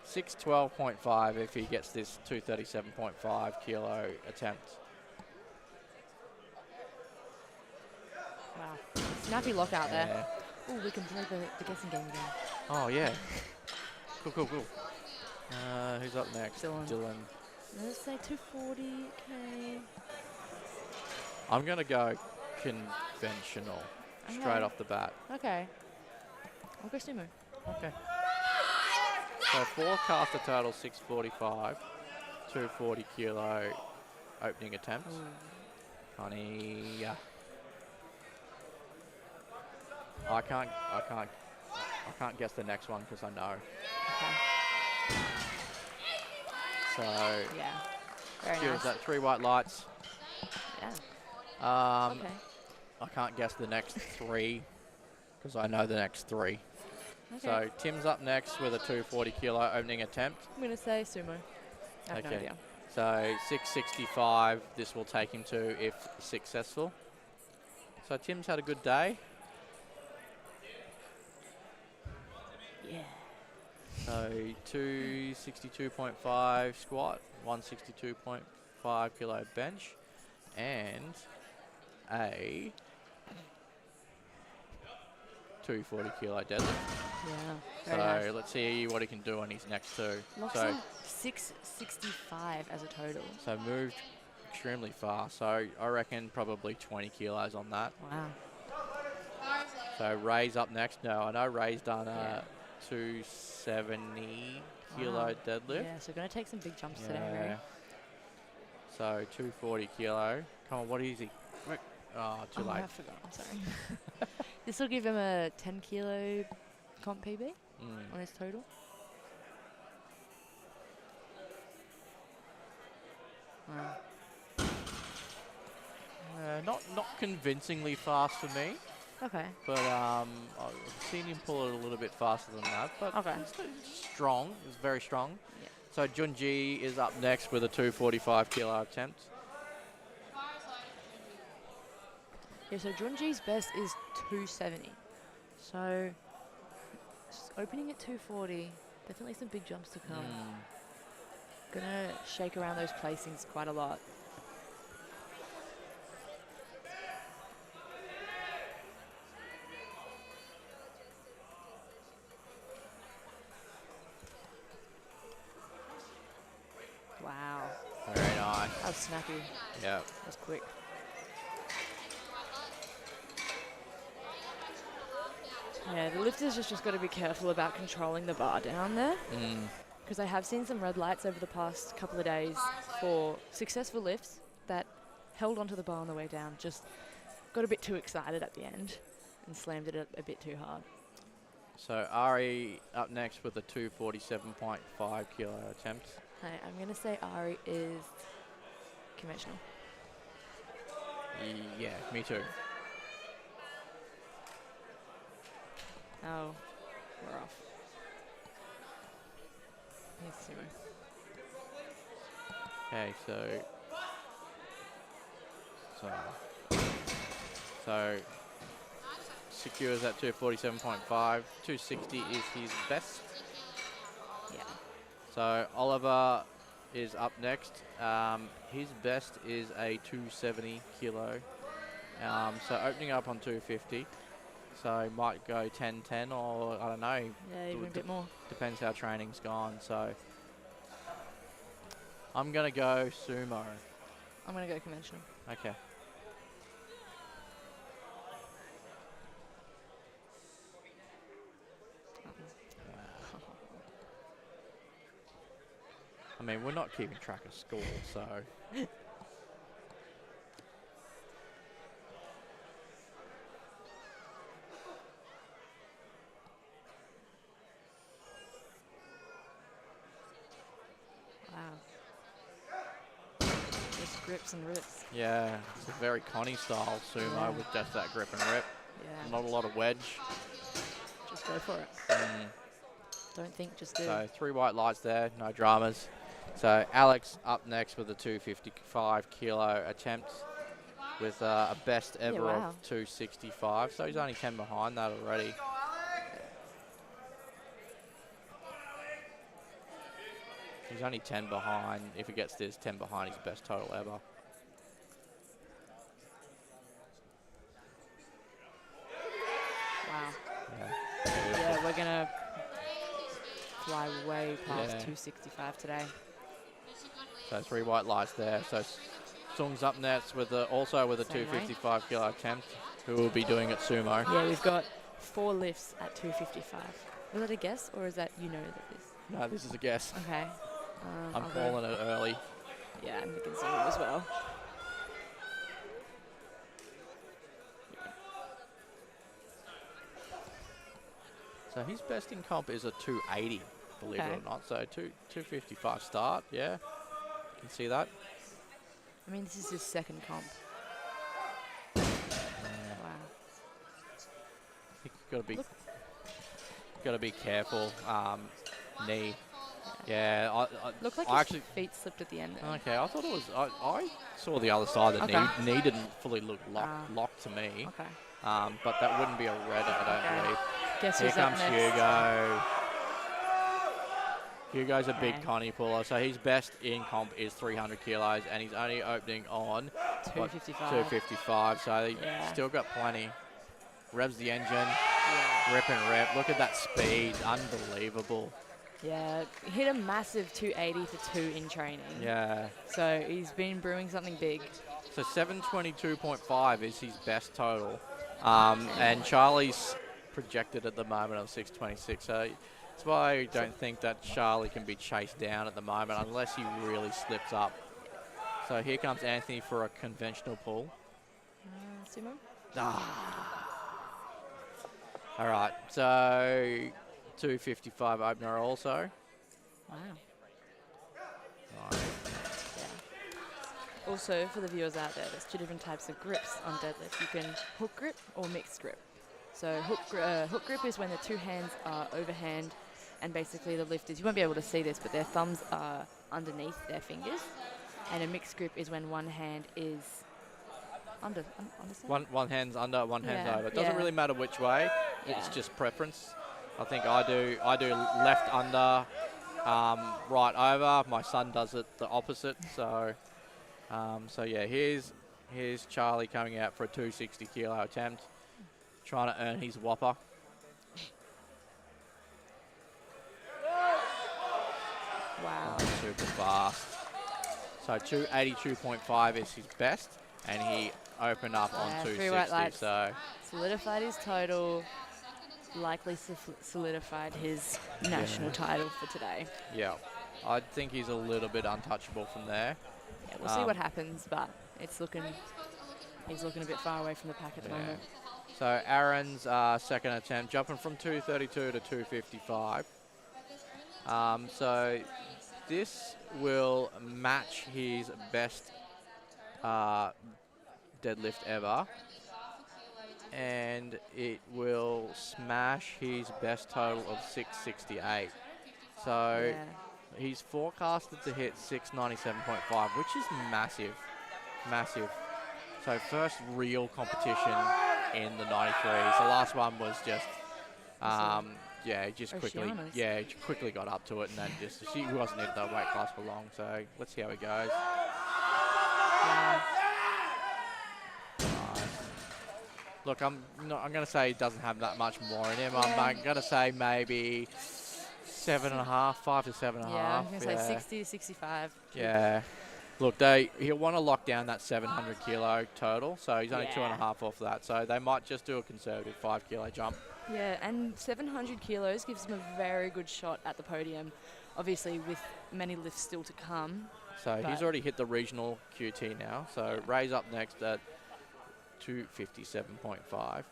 612.5 if he gets this 237.5 kilo attempt. Wow. Snappy lockout there. Yeah. Oh, we can play the guessing game again. Oh yeah. Cool. Who's up next? Dylan. Let's say 240, okay. I'm gonna go conventional straight Okay. off the bat. Okay. I'll go sumo. Okay. So forecast a total 645, 240 kilo opening attempts. Honey, I can't guess the next one because I know. Okay. So Yeah. Very here's nice. that 3 white lights. Yeah. Okay. Okay. I can't guess the next 3 because I know the next 3. Okay. So Tim's up next with a 240 kilo opening attempt. I'm gonna say sumo. I have no Okay. idea. So 665, this will take him to if successful. So Tim's had a good day. Yeah. So 262.5 squat, 162.5 kilo bench, and a 240 kilo deadlift. Yeah. So Very nice. let's see what he can do on his next 2. Locks So in 665 as a total. so moved extremely fast. So I reckon probably 20 kilos on that. Wow. So Ray's up next. No, I know Ray's done Yeah. a 270 kilo Wow. deadlift. Yeah, so gonna take some big jumps today, Ray. So 240 kilo. Come on, what is he? Quick. Oh, too late. I forgot. I'm sorry. This will give him a 10 kilo comp PB on his total. Wow. Not convincingly fast for me, Okay. but I've seen him pull it a little bit faster than that. But Okay. it's strong. It's very strong. So Junji is up next with a 245 kilo attempt. Yeah, so Junji's best is 270. So opening at 240, definitely some big jumps to come. Gonna shake around those placings quite a lot. Wow, Very nice. that was snappy. Yeah. That was quick. Yeah, the lifters just got to be careful about controlling the bar down there. Because I have seen some red lights over the past couple of days for successful lifts that held onto the bar on the way down, just got a bit too excited at the end and slammed it a bit too hard. So Ari up next with a 247.5 kilo attempt. Hey, I'm going to say Ari is conventional. Yeah, me too. Oh, we're off. Here's Simo. Okay, so secures at 247.5. 260 is his best. Yeah. So Oliver is up next. His best is a 270 kilo. So opening up on 250. So might go 10-10 or I don't know. Yeah, even a bit more. Depends how training's gone. So I'm going to go sumo. I'm going to go conventional. Okay. I mean, we're not keeping track of score, so. Wow. Just grips and rips. Yeah, it's a very Connie style sumo Yeah. with just that grip and rip. Yeah. Not a lot of wedge. Just go for it. Don't think, just do. So 3 white lights there, no dramas. So Alex up next with a 255 kilo attempt with a best ever wow. of 265. So he's only 10 behind that already. He's only 10 behind. If he gets this, 10 behind his best total ever. Wow. Yeah. Yeah, we're going to fly way past Yeah. 265 today. So 3 white lights there. So Sung's up next with also with a Same 255 kilo attempt, who will be doing it sumo. Yeah, we've got 4 lifts at 255. Was that a guess, or is that you know that this? No, this is a guess. Okay. I'm I'll calling it early. Yeah, I'm thinking sumo as well. So his best in comp is a 280, believe it Okay. or not. So 255 start, yeah. You can see that. I mean, this is his second comp. Wow. Got to be careful. Knee. Yeah, I Looked like I his actually. feet slipped at the end there. Okay, I thought it was. I saw the other side that Okay. knee didn't fully look locked to me. Okay. But that wouldn't be a red, I don't Okay. believe. Guess Here who's up comes next? Hugo. Hugo's a big Okay. Connie puller, so his best in comp is 300 kilos, and he's only opening on 255. 255, so he's Yeah. still got plenty. Revs the engine, Yeah. rip and rip. Look at that speed, unbelievable. Yeah, hit a massive 280 for 2 in training. Yeah. So he's been brewing something big. So 722.5 is his best total, and Charlie's projected at the moment of 626. So that's why I don't think that Charlie can be chased down at the moment unless he really slips up. So here comes Anthony for a conventional pull. Sumo? All right, so 255 opener also. Wow. Right. Yeah. Also, for the viewers out there, there's 2 different types of grips on deadlift. You can hook grip or mixed grip. So hook grip is when the 2 hands are overhand and basically the lifters, you won't be able to see this, but their thumbs are underneath their fingers, and a mixed grip is when one hand is understand? One hand's under, one hand's Yeah, over. It doesn't yeah. really matter which way. It's Yeah. just preference. I think I do left under, right over. My son does it the opposite. So, so yeah, here's Charlie coming out for a 260 kilo attempt, trying to earn his whopper. Wow. Super fast. So 282.5 is his best, and he opened up on Yeah, 3 white 260. lights. So Solidified his total, likely solidified his national title for today. yeah, I think he's a little bit untouchable from there. Yeah, we'll see what happens, but he's looking a bit far away from the pack at the moment. So Aaron's second attempt, jumping from 232 to 255. So this will match his best deadlift ever, and it will smash his best total of 668. So Yeah. he's forecasted to hit 697.5, which is massive, massive. So first real competition in the 93s. The last one was just, yeah, he just quickly got up to it, and then he wasn't in the weight class for long. So let's see how he goes. Yeah. Nice. Look, I'm going to say he doesn't have that much more in him. I'm going to say maybe 7.5, 5 to 7.5. Yeah, I'm going to say 60 to 65. Yeah. Look, he'll want to lock down that 700 kilo total, so he's only 2.5 off that. So they might just do a conservative 5 kilo jump. Yeah, and 700 kilos gives him a very good shot at the podium, obviously with many lifts still to come. So he's already hit the regional QT now. So Ray's up next at 257.5.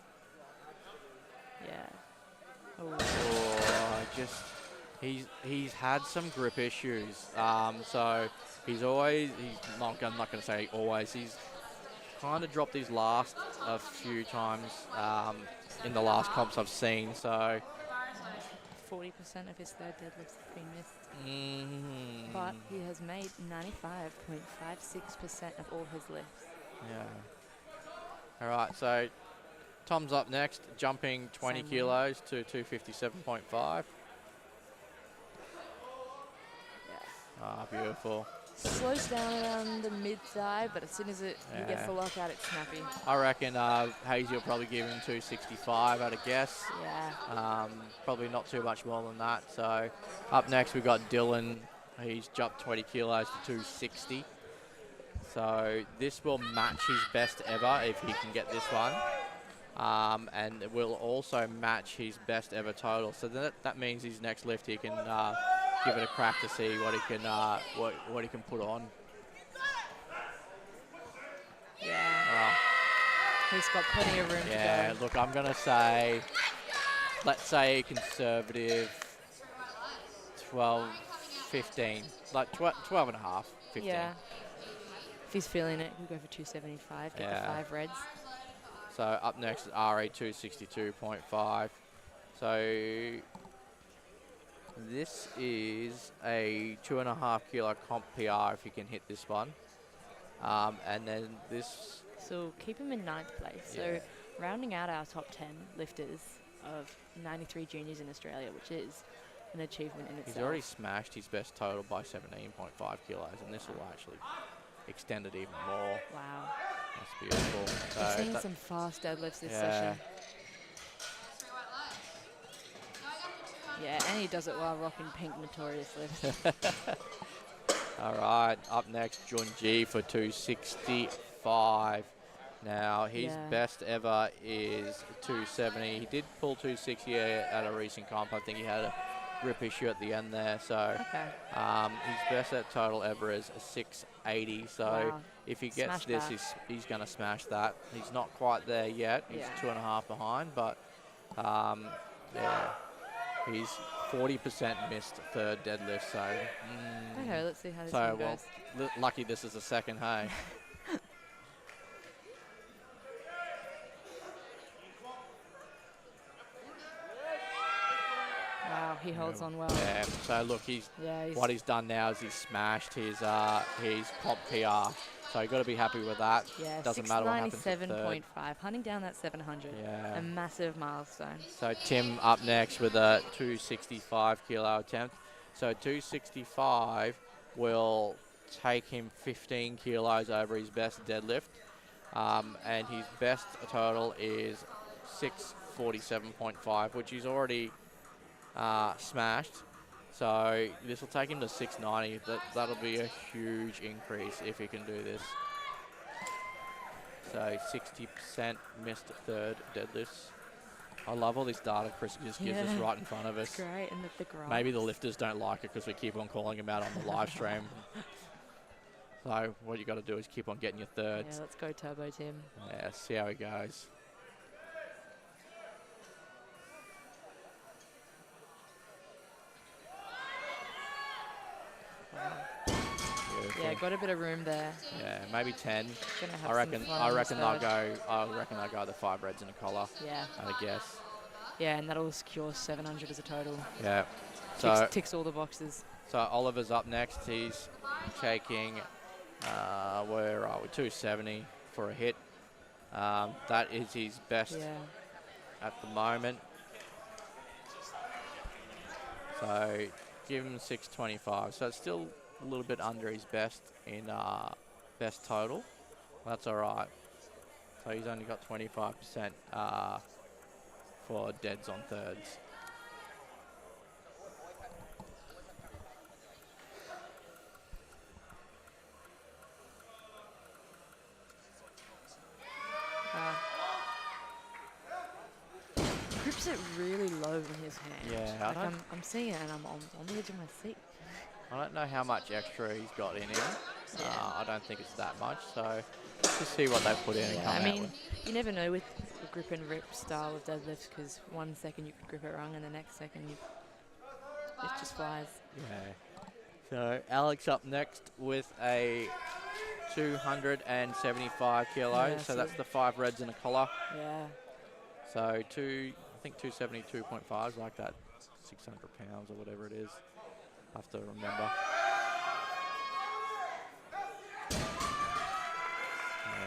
Yeah. Oh, he's had some grip issues. So he's not going to say always. He's kind of dropped his last a few times in the last comps I've seen. So 40% of his third deadlifts have been missed. But he has made 95.56% of all his lifts. yeah. All right. So Tom's up next, jumping 20 Same way. kilos to 257.5. Yeah. Ah, beautiful. Slows down around the mid-thigh, but as soon as he gets the lockout, it's snappy. I reckon Hazy will probably give him 265 at a guess. Yeah. Probably not too much more than that. So up next we've got Dylan. He's jumped 20 kilos to 260. So this will match his best ever if he can get this one. And it will also match his best ever total. So that means his next lift he can give it a crack to see what he can what he can put on. Yeah. He's got plenty of room to Yeah, go. look, I'm going to say, let's say conservative 12, 15, like 12 and a half, 15. Yeah. If he's feeling it, we'll go for 275, get the 5 reds. So up next is RA 262.5. So this is a 2.5 kilo comp PR if you can hit this one. And then this... So keep him in 9th place. Yeah. So rounding out our top 10 lifters of 93 juniors in Australia, which is an achievement in itself. He's already smashed his best total by 17.5 kilos, and this will actually extend it even more. Wow. That's beautiful. So We're seeing some fast deadlifts this session. Yeah, and he does it while rocking pink Notorious lifts. All right, up next, Jun G for 265. Now, his best ever is 270. He did pull 260 at a recent comp. I think he had a grip issue at the end there. So his best at total ever is 680. So if he gets he's going to smash that. He's not quite there yet. He's 2.5 behind, but yeah. He's 40% missed third deadlift, so... Okay, let's see how this one goes. Well, lucky this is the second, hey? Wow. he holds on well. Yeah. So look, what he's done now is he's smashed his comp PR. So you've got to be happy with that. Yeah, Doesn't matter what happens at third. 697.5, hunting down that 700. Yeah. A massive milestone. So Tim up next with a 265 kilo attempt. So 265 will take him 15 kilos over his best deadlift. And his best total is 647.5, which he's already smashed. So this will take him to 690. That'll be a huge increase if he can do this. So 60% missed third deadlifts. I love all this data Chris just gives us right in front of us. It's great, and the graphs. Maybe the lifters don't like it because we keep on calling him out on the live stream. So what you got to do is keep on getting your thirds. Yeah, let's go Turbo Tim. Yeah, see how he goes. Beautiful. Yeah, got a bit of room there. Yeah, maybe 10. Gonna have I reckon. some fun I on reckon this they'll third. go. I reckon they'll go the 5 reds and a collar. Yeah. I guess. Yeah, and that'll secure 700 as a total. Yeah. So Ticks all the boxes. So Oliver's up next. He's taking, where are we? 270 for a hit. That is his best at the moment. So give him 625. So it's still a little bit under his best in best total. That's all right. So he's only got 25% for deads on thirds. Grips it really low in his hand. Yeah, like I'm seeing it and I'm on the edge of my seat. I don't know how much extra he's got in him. Yeah. I don't think it's that much. So let's just see what they put in and come I out mean, with. you never know with the grip and rip style of deadlifts because 1 second you could grip it wrong and the next second it just flies. Yeah. So Alex up next with a 275 kilos. Yeah, so so that's the 5 reds and a collar. Yeah. So I think 272.5 is like that 600 pounds or whatever it is. I have to remember.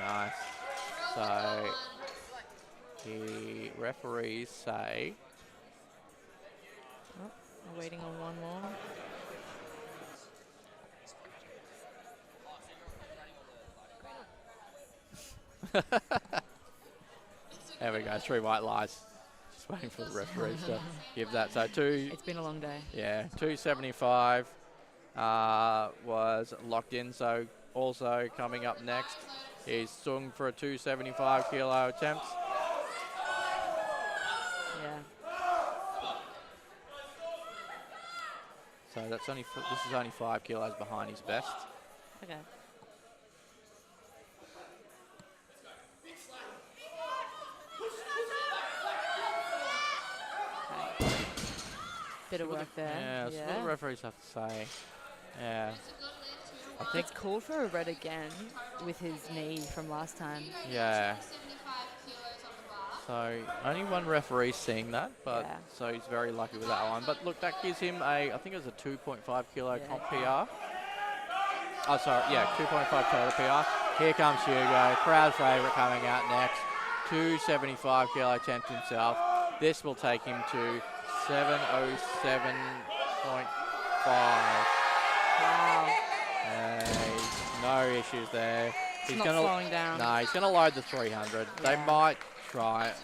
Nice. So the referees say. Oh, we're waiting on one more. There we go, 3 white lights. Just waiting for the referees to give that. So It's been a long day. Yeah, 275 was locked in. So also coming up next is Sung for a 275 kilo attempt. Yeah. So that's only this is only 5 kilos behind his best. Okay. Bit of work there. Yeah, that's what the referees have to say. Yeah. I think It's called for a red again with his knee from last time. Yeah. So only one referee seeing that, but Yeah. so he's very lucky with that one. But look, that gives him I think it was a 2.5 kilo comp PR. Oh, sorry, yeah, 2.5 total PR. Here comes Hugo, crowd favourite coming out next. 275 kilo attempt himself. This will take him to 707.5. Wow. No issues there. He's not slowing down. No, he's going to load the 300. Yeah. They might try it.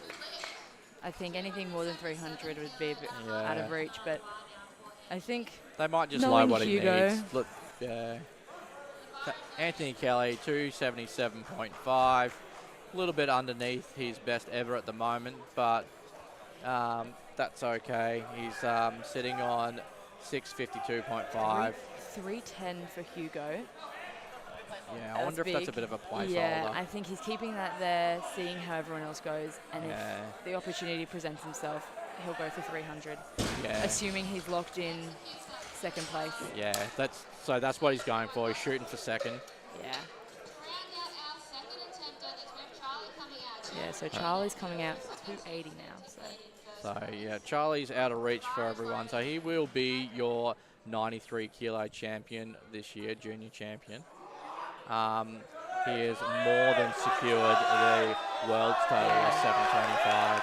I think anything more than 300 would be a bit out of reach, but I think They might just knowing load what Hugo, he needs. Look, yeah. Anthony Kelly, 277.5. A little bit underneath his best ever at the moment, but that's okay. He's sitting on 652.5. 310 for Hugo. Yeah, I wonder if that's a bit of a placeholder. Yeah, I think he's keeping that there, seeing how everyone else goes, and if the opportunity presents himself, he'll go for 300. Yeah. Assuming he's locked in second place. Yeah, that's what he's going for. He's shooting for second. Yeah. Yeah, so Charlie's coming out 280 now. So So, yeah, Charlie's out of reach for everyone. So he will be your 93 kilo champion this year, junior champion. He has more than secured the world's title at 725.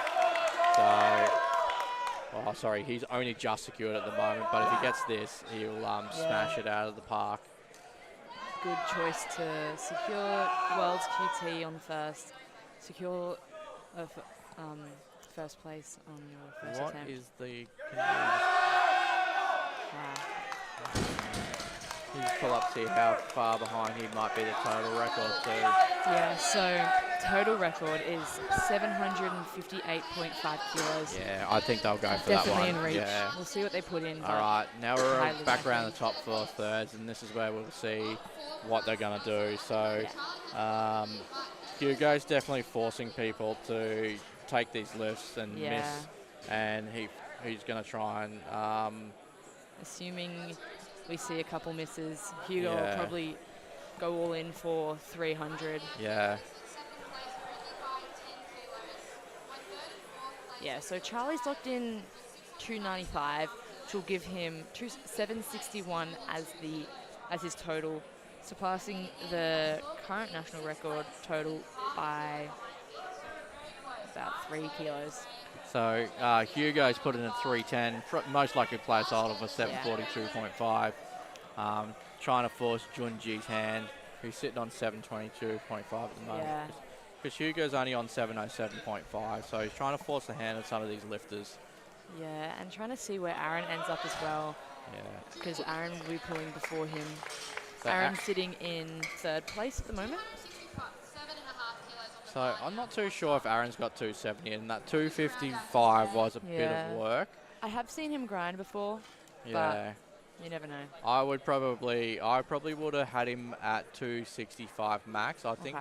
So, oh, sorry, he's only just secured at the moment, but if he gets this, he'll smash it out of the park. Good choice to secure World's QT on first. Secure first place on your first What attempt. is the... Wow. You just pull up, see how far behind he might be the total record too. Yeah, so total record is 758.5 kilos. Yeah, I think they'll go for Definitely that one. in reach. Yeah. We'll see what they put in. All right, now we're highly back around the likely. top 4 thirds, and this is where we'll see what they're going to do. So, Hugo's definitely forcing people to take these lifts and miss, and he's going to try and... Assuming we see a couple misses, Hugo will probably go all in for 300. Yeah. Yeah, so Charlie's locked in 295, which will give him 761 as his total, surpassing the current national record total by about 3 kilos. So Hugo's put in a 310, most likely placeholder for 742.5. Trying to force Junji's hand, who's sitting on 722.5 at the moment. Yeah. Because Hugo's only on 707.5, so he's trying to force the hand of some of these lifters. Yeah, and trying to see where Aaron ends up as well. Yeah. Because Aaron will be pulling before him. So Aaron's sitting in 3rd place at the moment. So I'm not too sure if Aaron's got 270, and that 255 was a bit of work. I have seen him grind before, Yeah. but you never know. I probably would have had him at 265 max. I think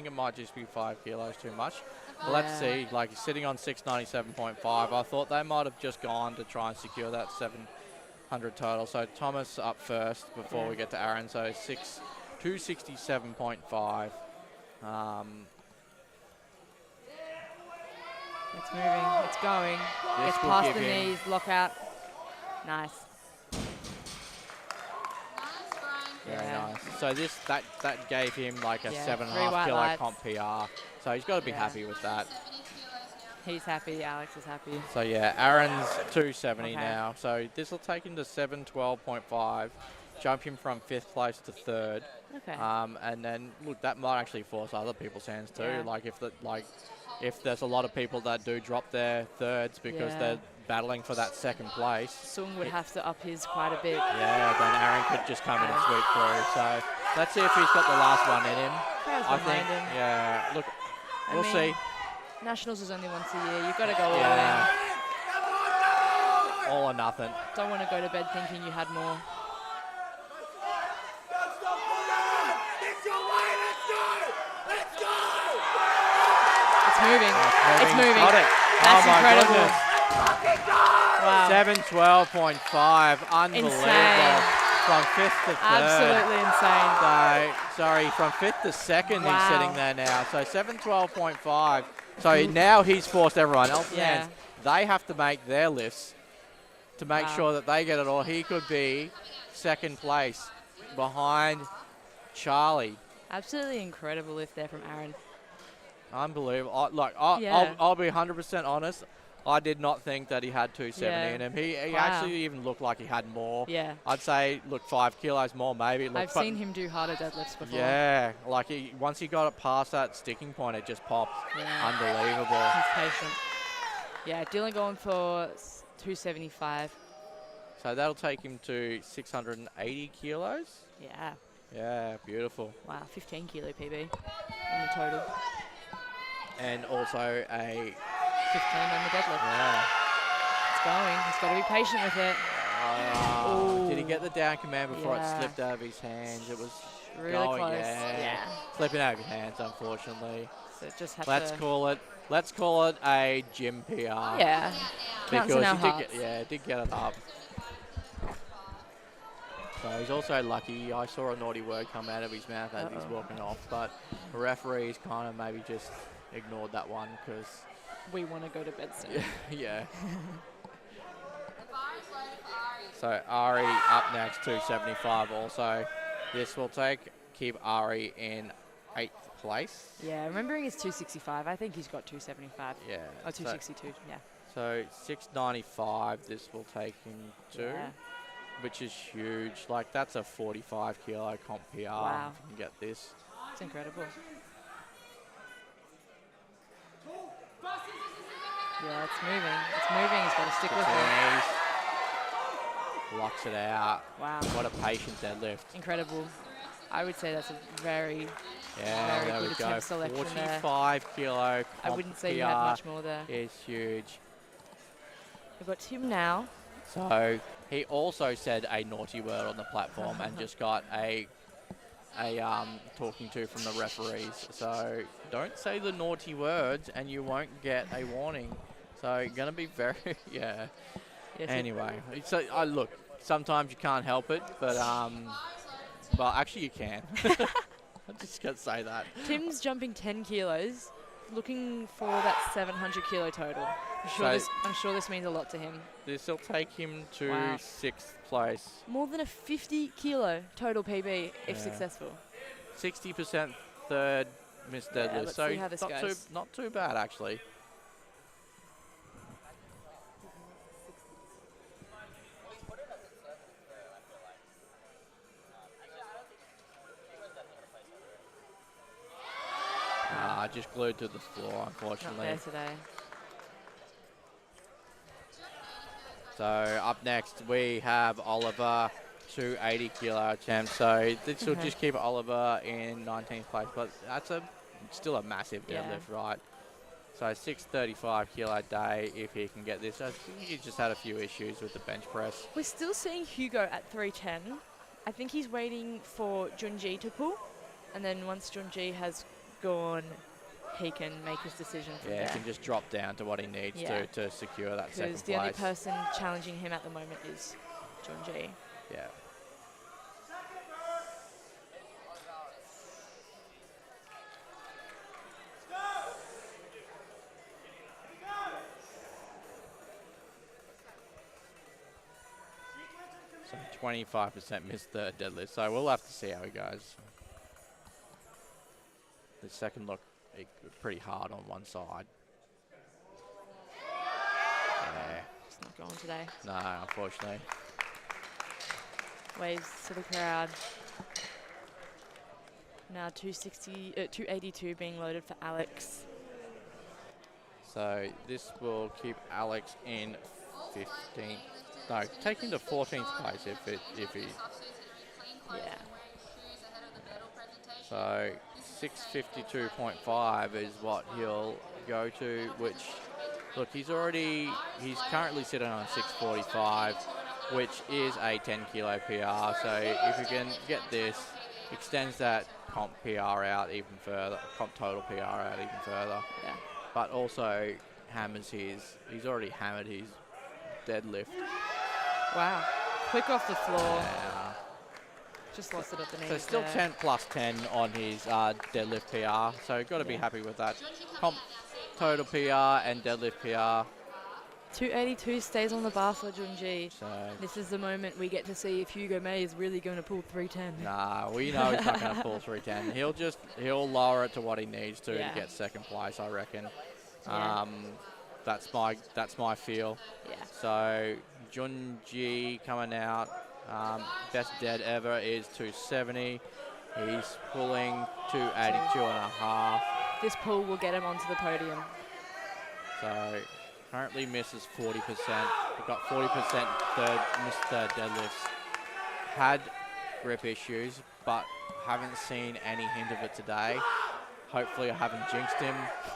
it might just be 5 kilos too much. But let's see. Like, he's sitting on 697.5. I thought they might have just gone to try and secure that 700 total. So Thomas up first before we get to Aaron. So 267.5. It's moving. It's going. Gets past the knees. Lockout. Nice. Very nice. So that gave him like a 7.5 kilo lights. comp PR. So he's got to be happy with that. He's happy. Alex is happy. So yeah, Aaron's 270 now. So this will take him to 712.5, jump him from 5th place to 3rd. Okay. And then look, that might actually force other people's hands too. Yeah. If there's a lot of people that do drop their 3rds because they're battling for that 2nd place. Sung would have to up his quite a bit. Yeah, then Aaron could just come in and sweep through. So let's see if he's got the last one in him. I think. Yeah. Look, we'll see. Nationals is only once a year. You've got to go all in. All or nothing. Don't want to go to bed thinking you had more. It's moving. It's moving. Got it. That's my incredible. Goodness. Wow. 712.5. Unbelievable. Insane. From 5th to 3rd. Absolutely insane. So, sorry, from 5th to 2nd he's sitting there now. So 712.5. So now he's forced everyone else's hands. They have to make their lifts to make sure that they get it all. He could be 2nd place behind Charlie. Absolutely incredible lift there from Aaron. Unbelievable. I'll be 100% honest. I did not think that he had 270 in him. He actually even looked like he had more. Yeah. I'd say, look, 5 kilos more maybe. I've seen him do harder deadlifts before. Yeah, like once he got it past that sticking point, it just popped. Yeah. Unbelievable. He's patient. Yeah, Dylan going for 275. So that'll take him to 680 kilos. Yeah. Yeah, beautiful. Wow, 15 kilo PB in the total. And also a 15 on the deadlift. Yeah. It's going. He's got to be patient with it. Did he get the down command before it slipped out of his hands? It was really going, close. yeah. Slipping out of his hands, unfortunately. So just have Let's call it a gym PR. Yeah. Counts in our hearts. Did get it up. So he's also lucky. I saw a naughty word come out of his mouth as he's walking off, but the referees kind of maybe just ignored that one because we want to go to bed soon. Yeah. The bar is loaded for Ari. So Ari up next, 275 also. This will keep Ari in 8th place. Yeah, remembering it's 265. I think he's got 275. Yeah. Or 262, yeah. So 695 this will take him to, Yeah. which is huge. Like, that's a 45 kilo comp PR Wow. if you can get this. It's incredible. Yeah, it's moving. It's moving. He's got to stick with it. Knees. Locks it out. Wow. What a patient deadlift. Incredible. I would say that's a very, Yeah, very there good we go. attempt selection there. 45 kilo comp I wouldn't say PR you had much more there. is huge. We've got Tim now. So he also said a naughty word on the platform and just got a talking to from the referees. So don't say the naughty words and you won't get a warning. So gonna be very yeah. Yes, Anyway, so look, sometimes you can't help it, but well actually you can. I'm just gonna say that. Tim's jumping 10 kilos, looking for that 700 kilo total. I'm sure this means a lot to him. This will take him to Wow. 6th place. More than a 50 kilo total PB if Yeah. successful. 60% third missed Yeah, deadlift. let's So see how this goes. not too bad actually. Just glued to the floor, Not unfortunately. there today. So up next we have Oliver, 280 kilo attempt. So this will Okay. just keep Oliver in 19th place, but that's still a massive Yeah. deadlift, right? So 635 kilo day if he can get this. I think he just had a few issues with the bench press. We're still seeing Hugo at 310. I think he's waiting for Junji to pull, and then once Junji has gone, he can make his decision from Yeah, there. he can just drop down to what he needs Yeah. to secure that second Because place. the only person challenging him at the moment is Junji. Yeah. So 25% missed the deadlift, so we'll have to see how he goes. The second look pretty hard on one side. Yeah, It's not going today. no, unfortunately. Waves to the crowd. Now 282 being loaded for Alex. So this will keep Alex in 15th. No, take him to 14th place if he. Yeah. So 652.5 is what he'll go to, which, look, he's currently sitting on 645, which is a 10 kilo PR. So if you can get this, extends that comp PR out even further, comp total PR out even further. Yeah. But also hammers he's already hammered his deadlift. Wow. Quick off the floor. Yeah. Just lost it at the knees. So still there. 10 plus 10 on his deadlift PR. So got to be Yeah. happy with that. Comp total PR and deadlift PR. 282 stays on the bar for Junji. So This is the moment we get to see if Hugo May is really going to pull 310. nah, we know he's not going to pull 310. He'll lower it to what he needs to Yeah. get second place, I reckon. Yeah. That's my feel. Yeah. So Junji coming out. Best dead ever is 270. He's pulling 282 and a half. This pull will get him onto the podium. So currently misses 40%. We've got 40% missed third deadlifts. Had grip issues, but haven't seen any hint of it today. Hopefully I haven't jinxed him.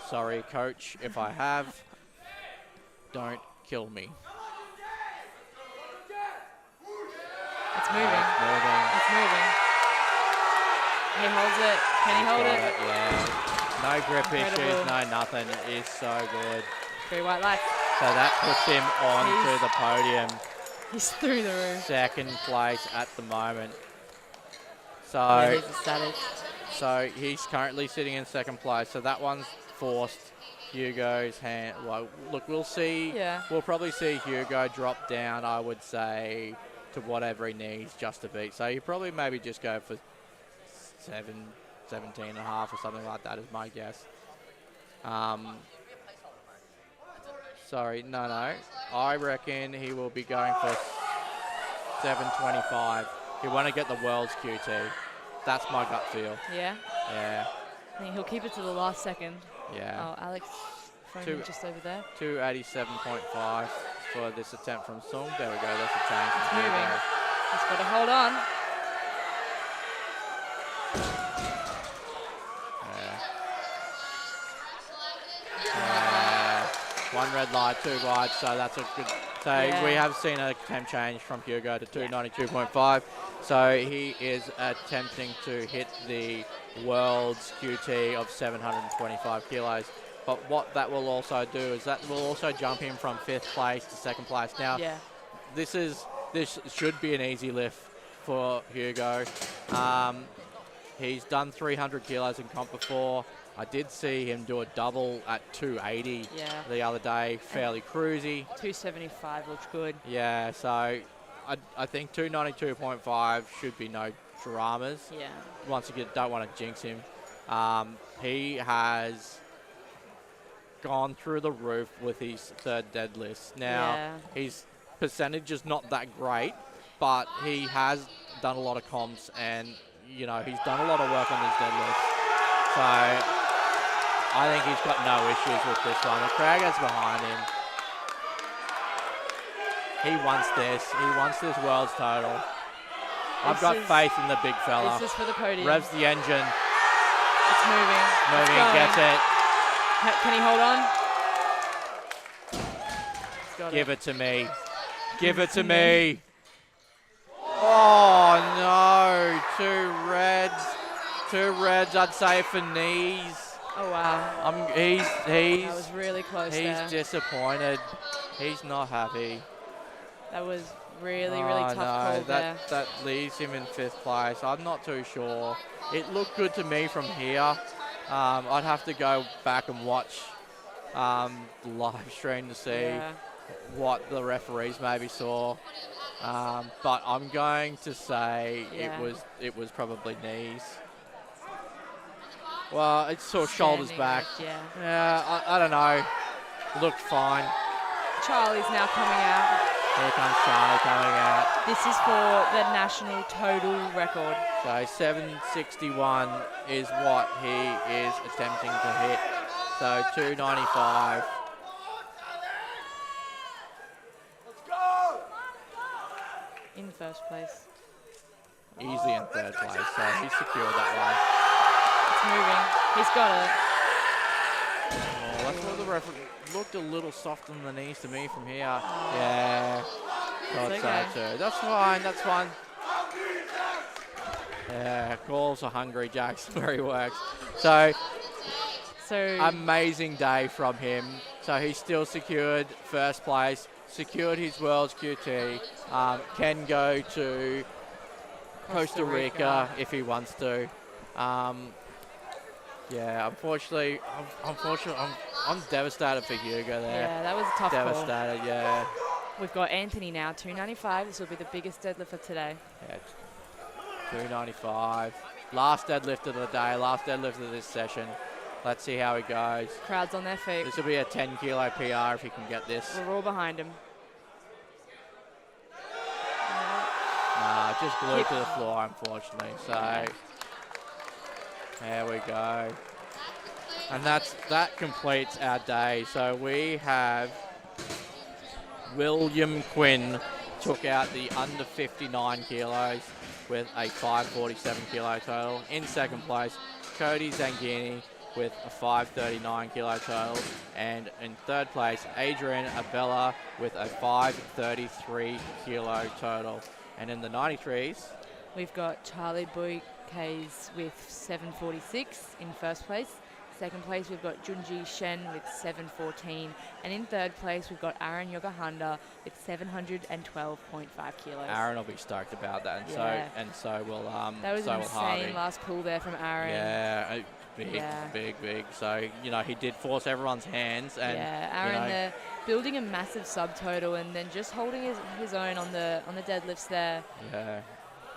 Sorry, coach, if I have. Don't kill me. It's moving. It's moving. It's moving. He holds it. Can he hold it? Yeah. No grip Incredible. issues, no nothing. It's so good. Three white lights. So that puts him onto He's- the podium. He's through the roof. Second place at the moment. Yeah, So, he's ecstatic. so he's currently sitting in second place. So that one's forced. Hugo's hand. Well, look, we'll see. Yeah. We'll probably see Hugo drop down, I would say, to whatever he needs just to beat. So you probably maybe just go for 17 and a half or something like that is my guess. Sorry, no. I reckon he will be going for 725. He want to get the world's QT. That's my gut feel. Yeah. Yeah. I think he'll keep it to the last second. Yeah. Oh, Alex Froman just over there. 287.5 for this attempt from Sung. There we go. That's a change. It's moving. He's got to hold on. One red light, two wide, so that's a good. So we have seen a temp change from Hugo to 292.5. So he is attempting to hit the world's QT of 725 kilos. But what that will also do is that will also jump him from 5th place to 2nd place. Now, this should be an easy lift for Hugo. He's done 300 kilos in comp before. I did see him do a double at 280 the other day, fairly cruisy. 275 looks good. Yeah, so I think 292.5 should be no dramas. Yeah. Once again, don't want to jinx him. He has gone through the roof with his 3rd deadlift. Now, his percentage is not that great, but he has done a lot of comps and, you know, he's done a lot of work on his deadlifts. So I think he's got no issues with this one. The crowd gets behind him. He wants this. He wants this world's total. I've got faith in the big fella. This is for the podium. Revs the engine. It's moving. Moving, gets it. Can he hold on? Give it to me. Give it to me. Oh, no. 2 reds. 2 reds, I'd say, for knees. Oh, wow. That was really close there. He's disappointed. He's not happy. That was really tough call there. That leaves him in 5th place. I'm not too sure. It looked good to me from here. I'd have to go back and watch the live stream to see what the referees maybe saw. But I'm going to say it was probably knees. Well, it's sort of shoulders back. Yeah, I don't know. Looked fine. Charlie's now coming out. Here comes Charlie coming out. This is for the national total record. So 761 is what he is attempting to hit. So 295. Let's go! In 1st place. Easily in 3rd place, so he's secured that one. It's moving. He's got it. Oh, that's what the referee looked a little soft on the knees to me from here. Yeah. Thought so too. That's fine, that's fine. Yeah, calls are hungry Jacks where he works. So amazing day from him. So he's still secured 1st place, secured his world's QT, can go to Costa Rica if he wants to. Yeah, unfortunately, I'm devastated for Hugo there. Yeah, that was a tough Devastated, call. yeah. We've got Anthony now, 295. This will be the biggest deadlift for today. Yeah, 295. Last deadlift of the day, last deadlift of this session. Let's see how he goes. Crowd's on their feet. This will be a 10 kilo PR if he can get this. We're all behind him. Nah, just glued to the floor, unfortunately. So, there we go. And that completes our day. So we have William Quinn took out the under 59 kilos with a 547 kilo total. In 2nd place, Cody Zanghini with a 539 kilo total. And in 3rd place, Adrian Abella with a 533 kilo total. And in the 93s, we've got Charlie Bouquets with 746 in 1st place. Second place, we've got Junji Shen with 714. And in third place, we've got Aaron Yogahanda with 712.5 kilos. Aaron will be stoked about that, and Yeah. so will That was so an will Harvey. insane last pull there from Aaron. Yeah, big, Yeah. big. So, you know, he did force everyone's hands. And, yeah, Aaron you know, there building a massive subtotal and then just holding his own on the deadlifts there. yeah.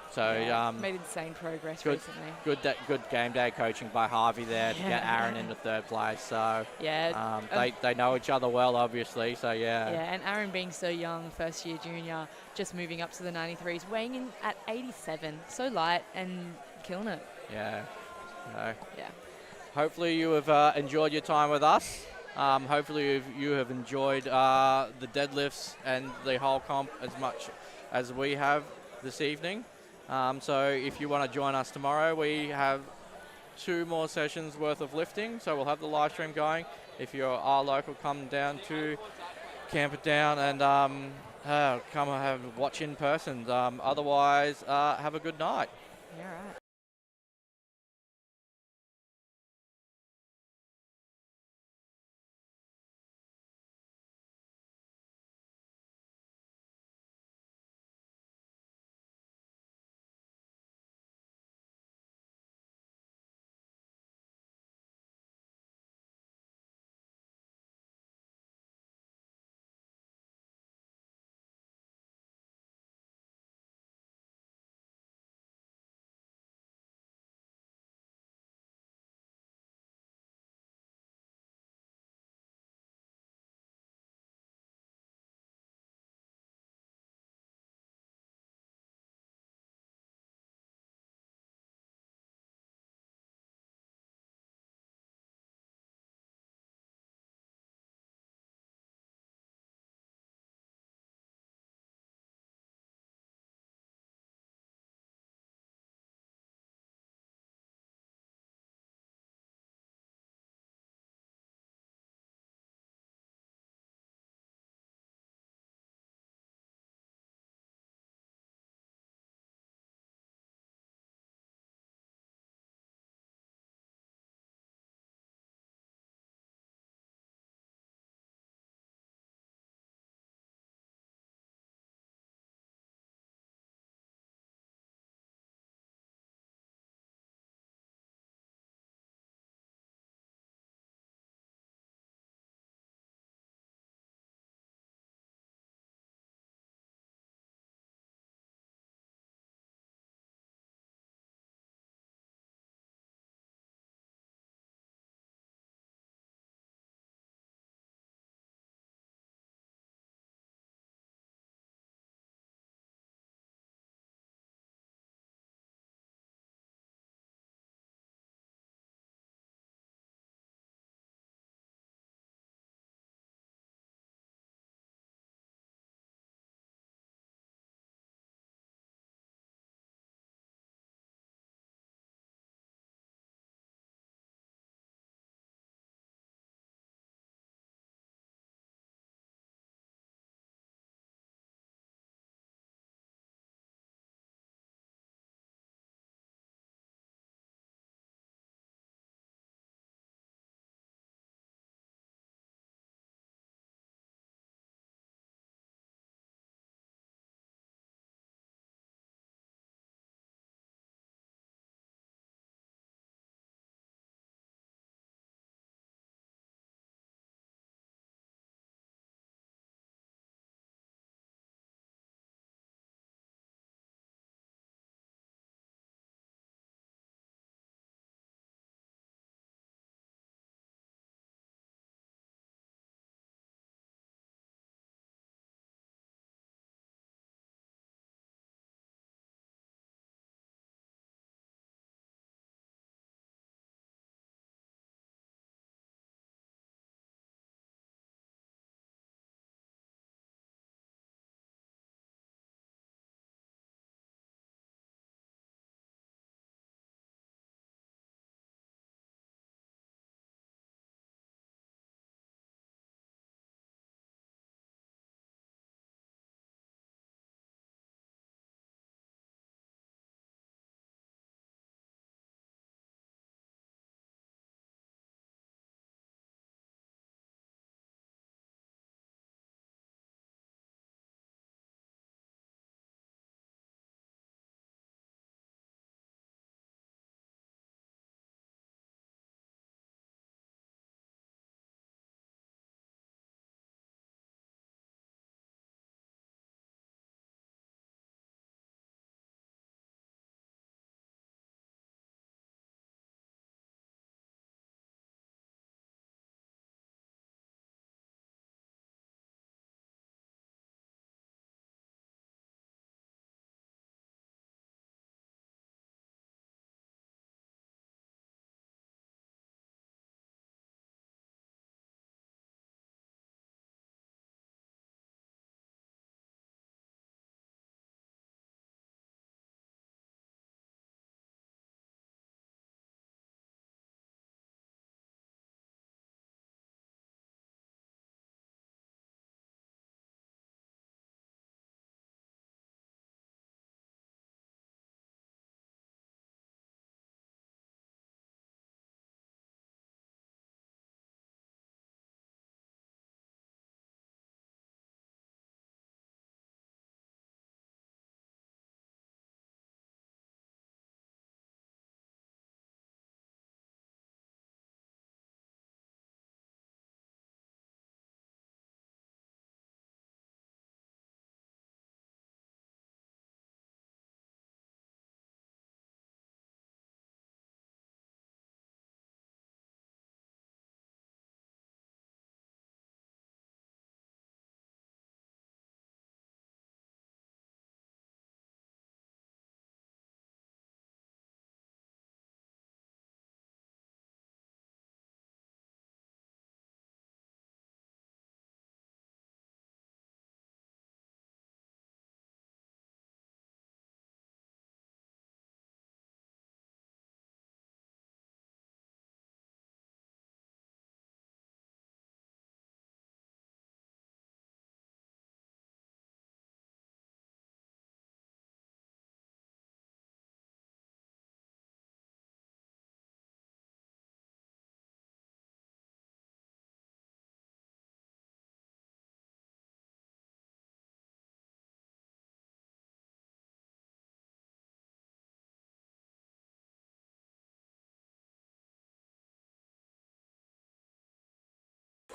So, Yeah, made insane progress good- recently. good game day coaching by Harvey there to get Aaron into third place. So, Yeah, they know each other well, obviously. So, yeah, and Aaron being so young, first year junior, just moving up to the 93s, weighing in at 87, so light and killing it. yeah. So, Yeah. hopefully you have enjoyed your time with us. Hopefully you have enjoyed the deadlifts and the whole comp as much as we have this evening. So if you want to join us tomorrow, we have 2 more sessions worth of lifting. So we'll have the live stream going. If you are local, come down to Camperdown and come and watch in person. Otherwise, have a good night. Yeah, right.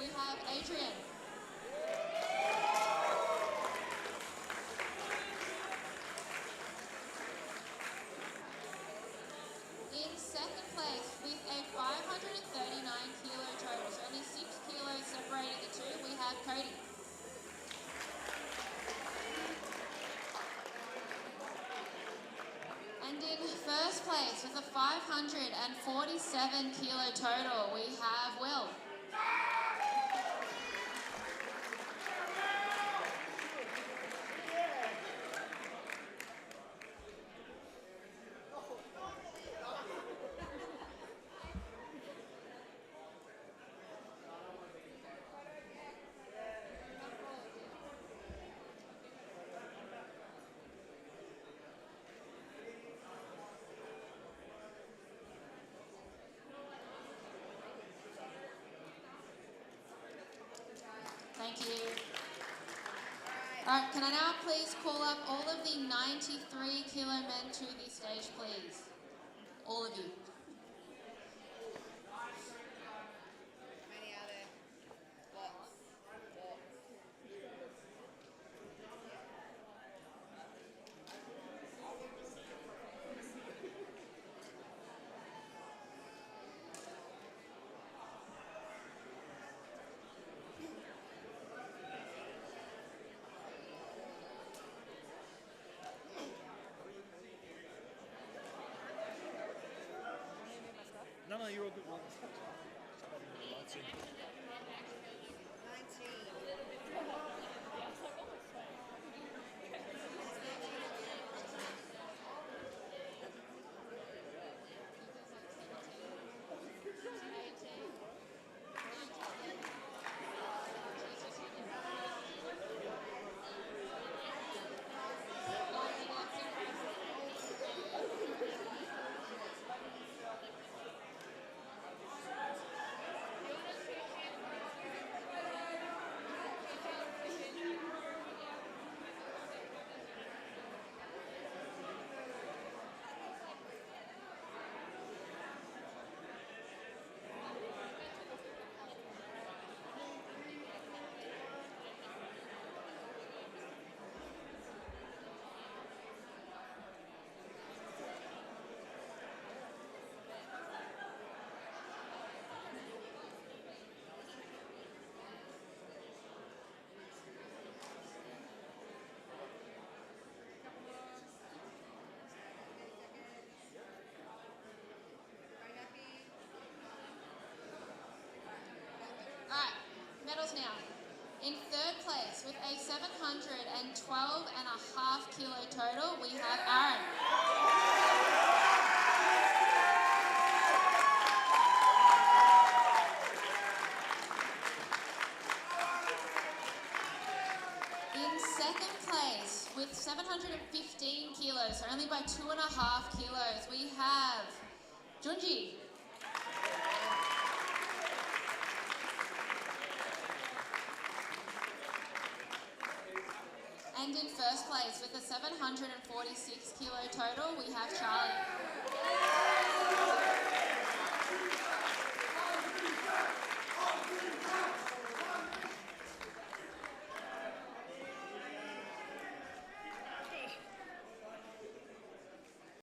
we have Adrian. In second place with a 539 kilo total, so only 6 kilos separating the two, we have Cody. And in first place with a 547 kilo total, we have Will. Thank you. All right, can I now please call up all of the 93 kilo men to the stage, please? All of you. Many are there? Lots. No, you're all good. Well, 19. All right, medals now. In third place with a 712.5 kilo total, we have Aaron. In second place with 715 kilos, so only by 2.5 kilos, we have Junji. And in first place with a 746 kilo total, we have Charlie.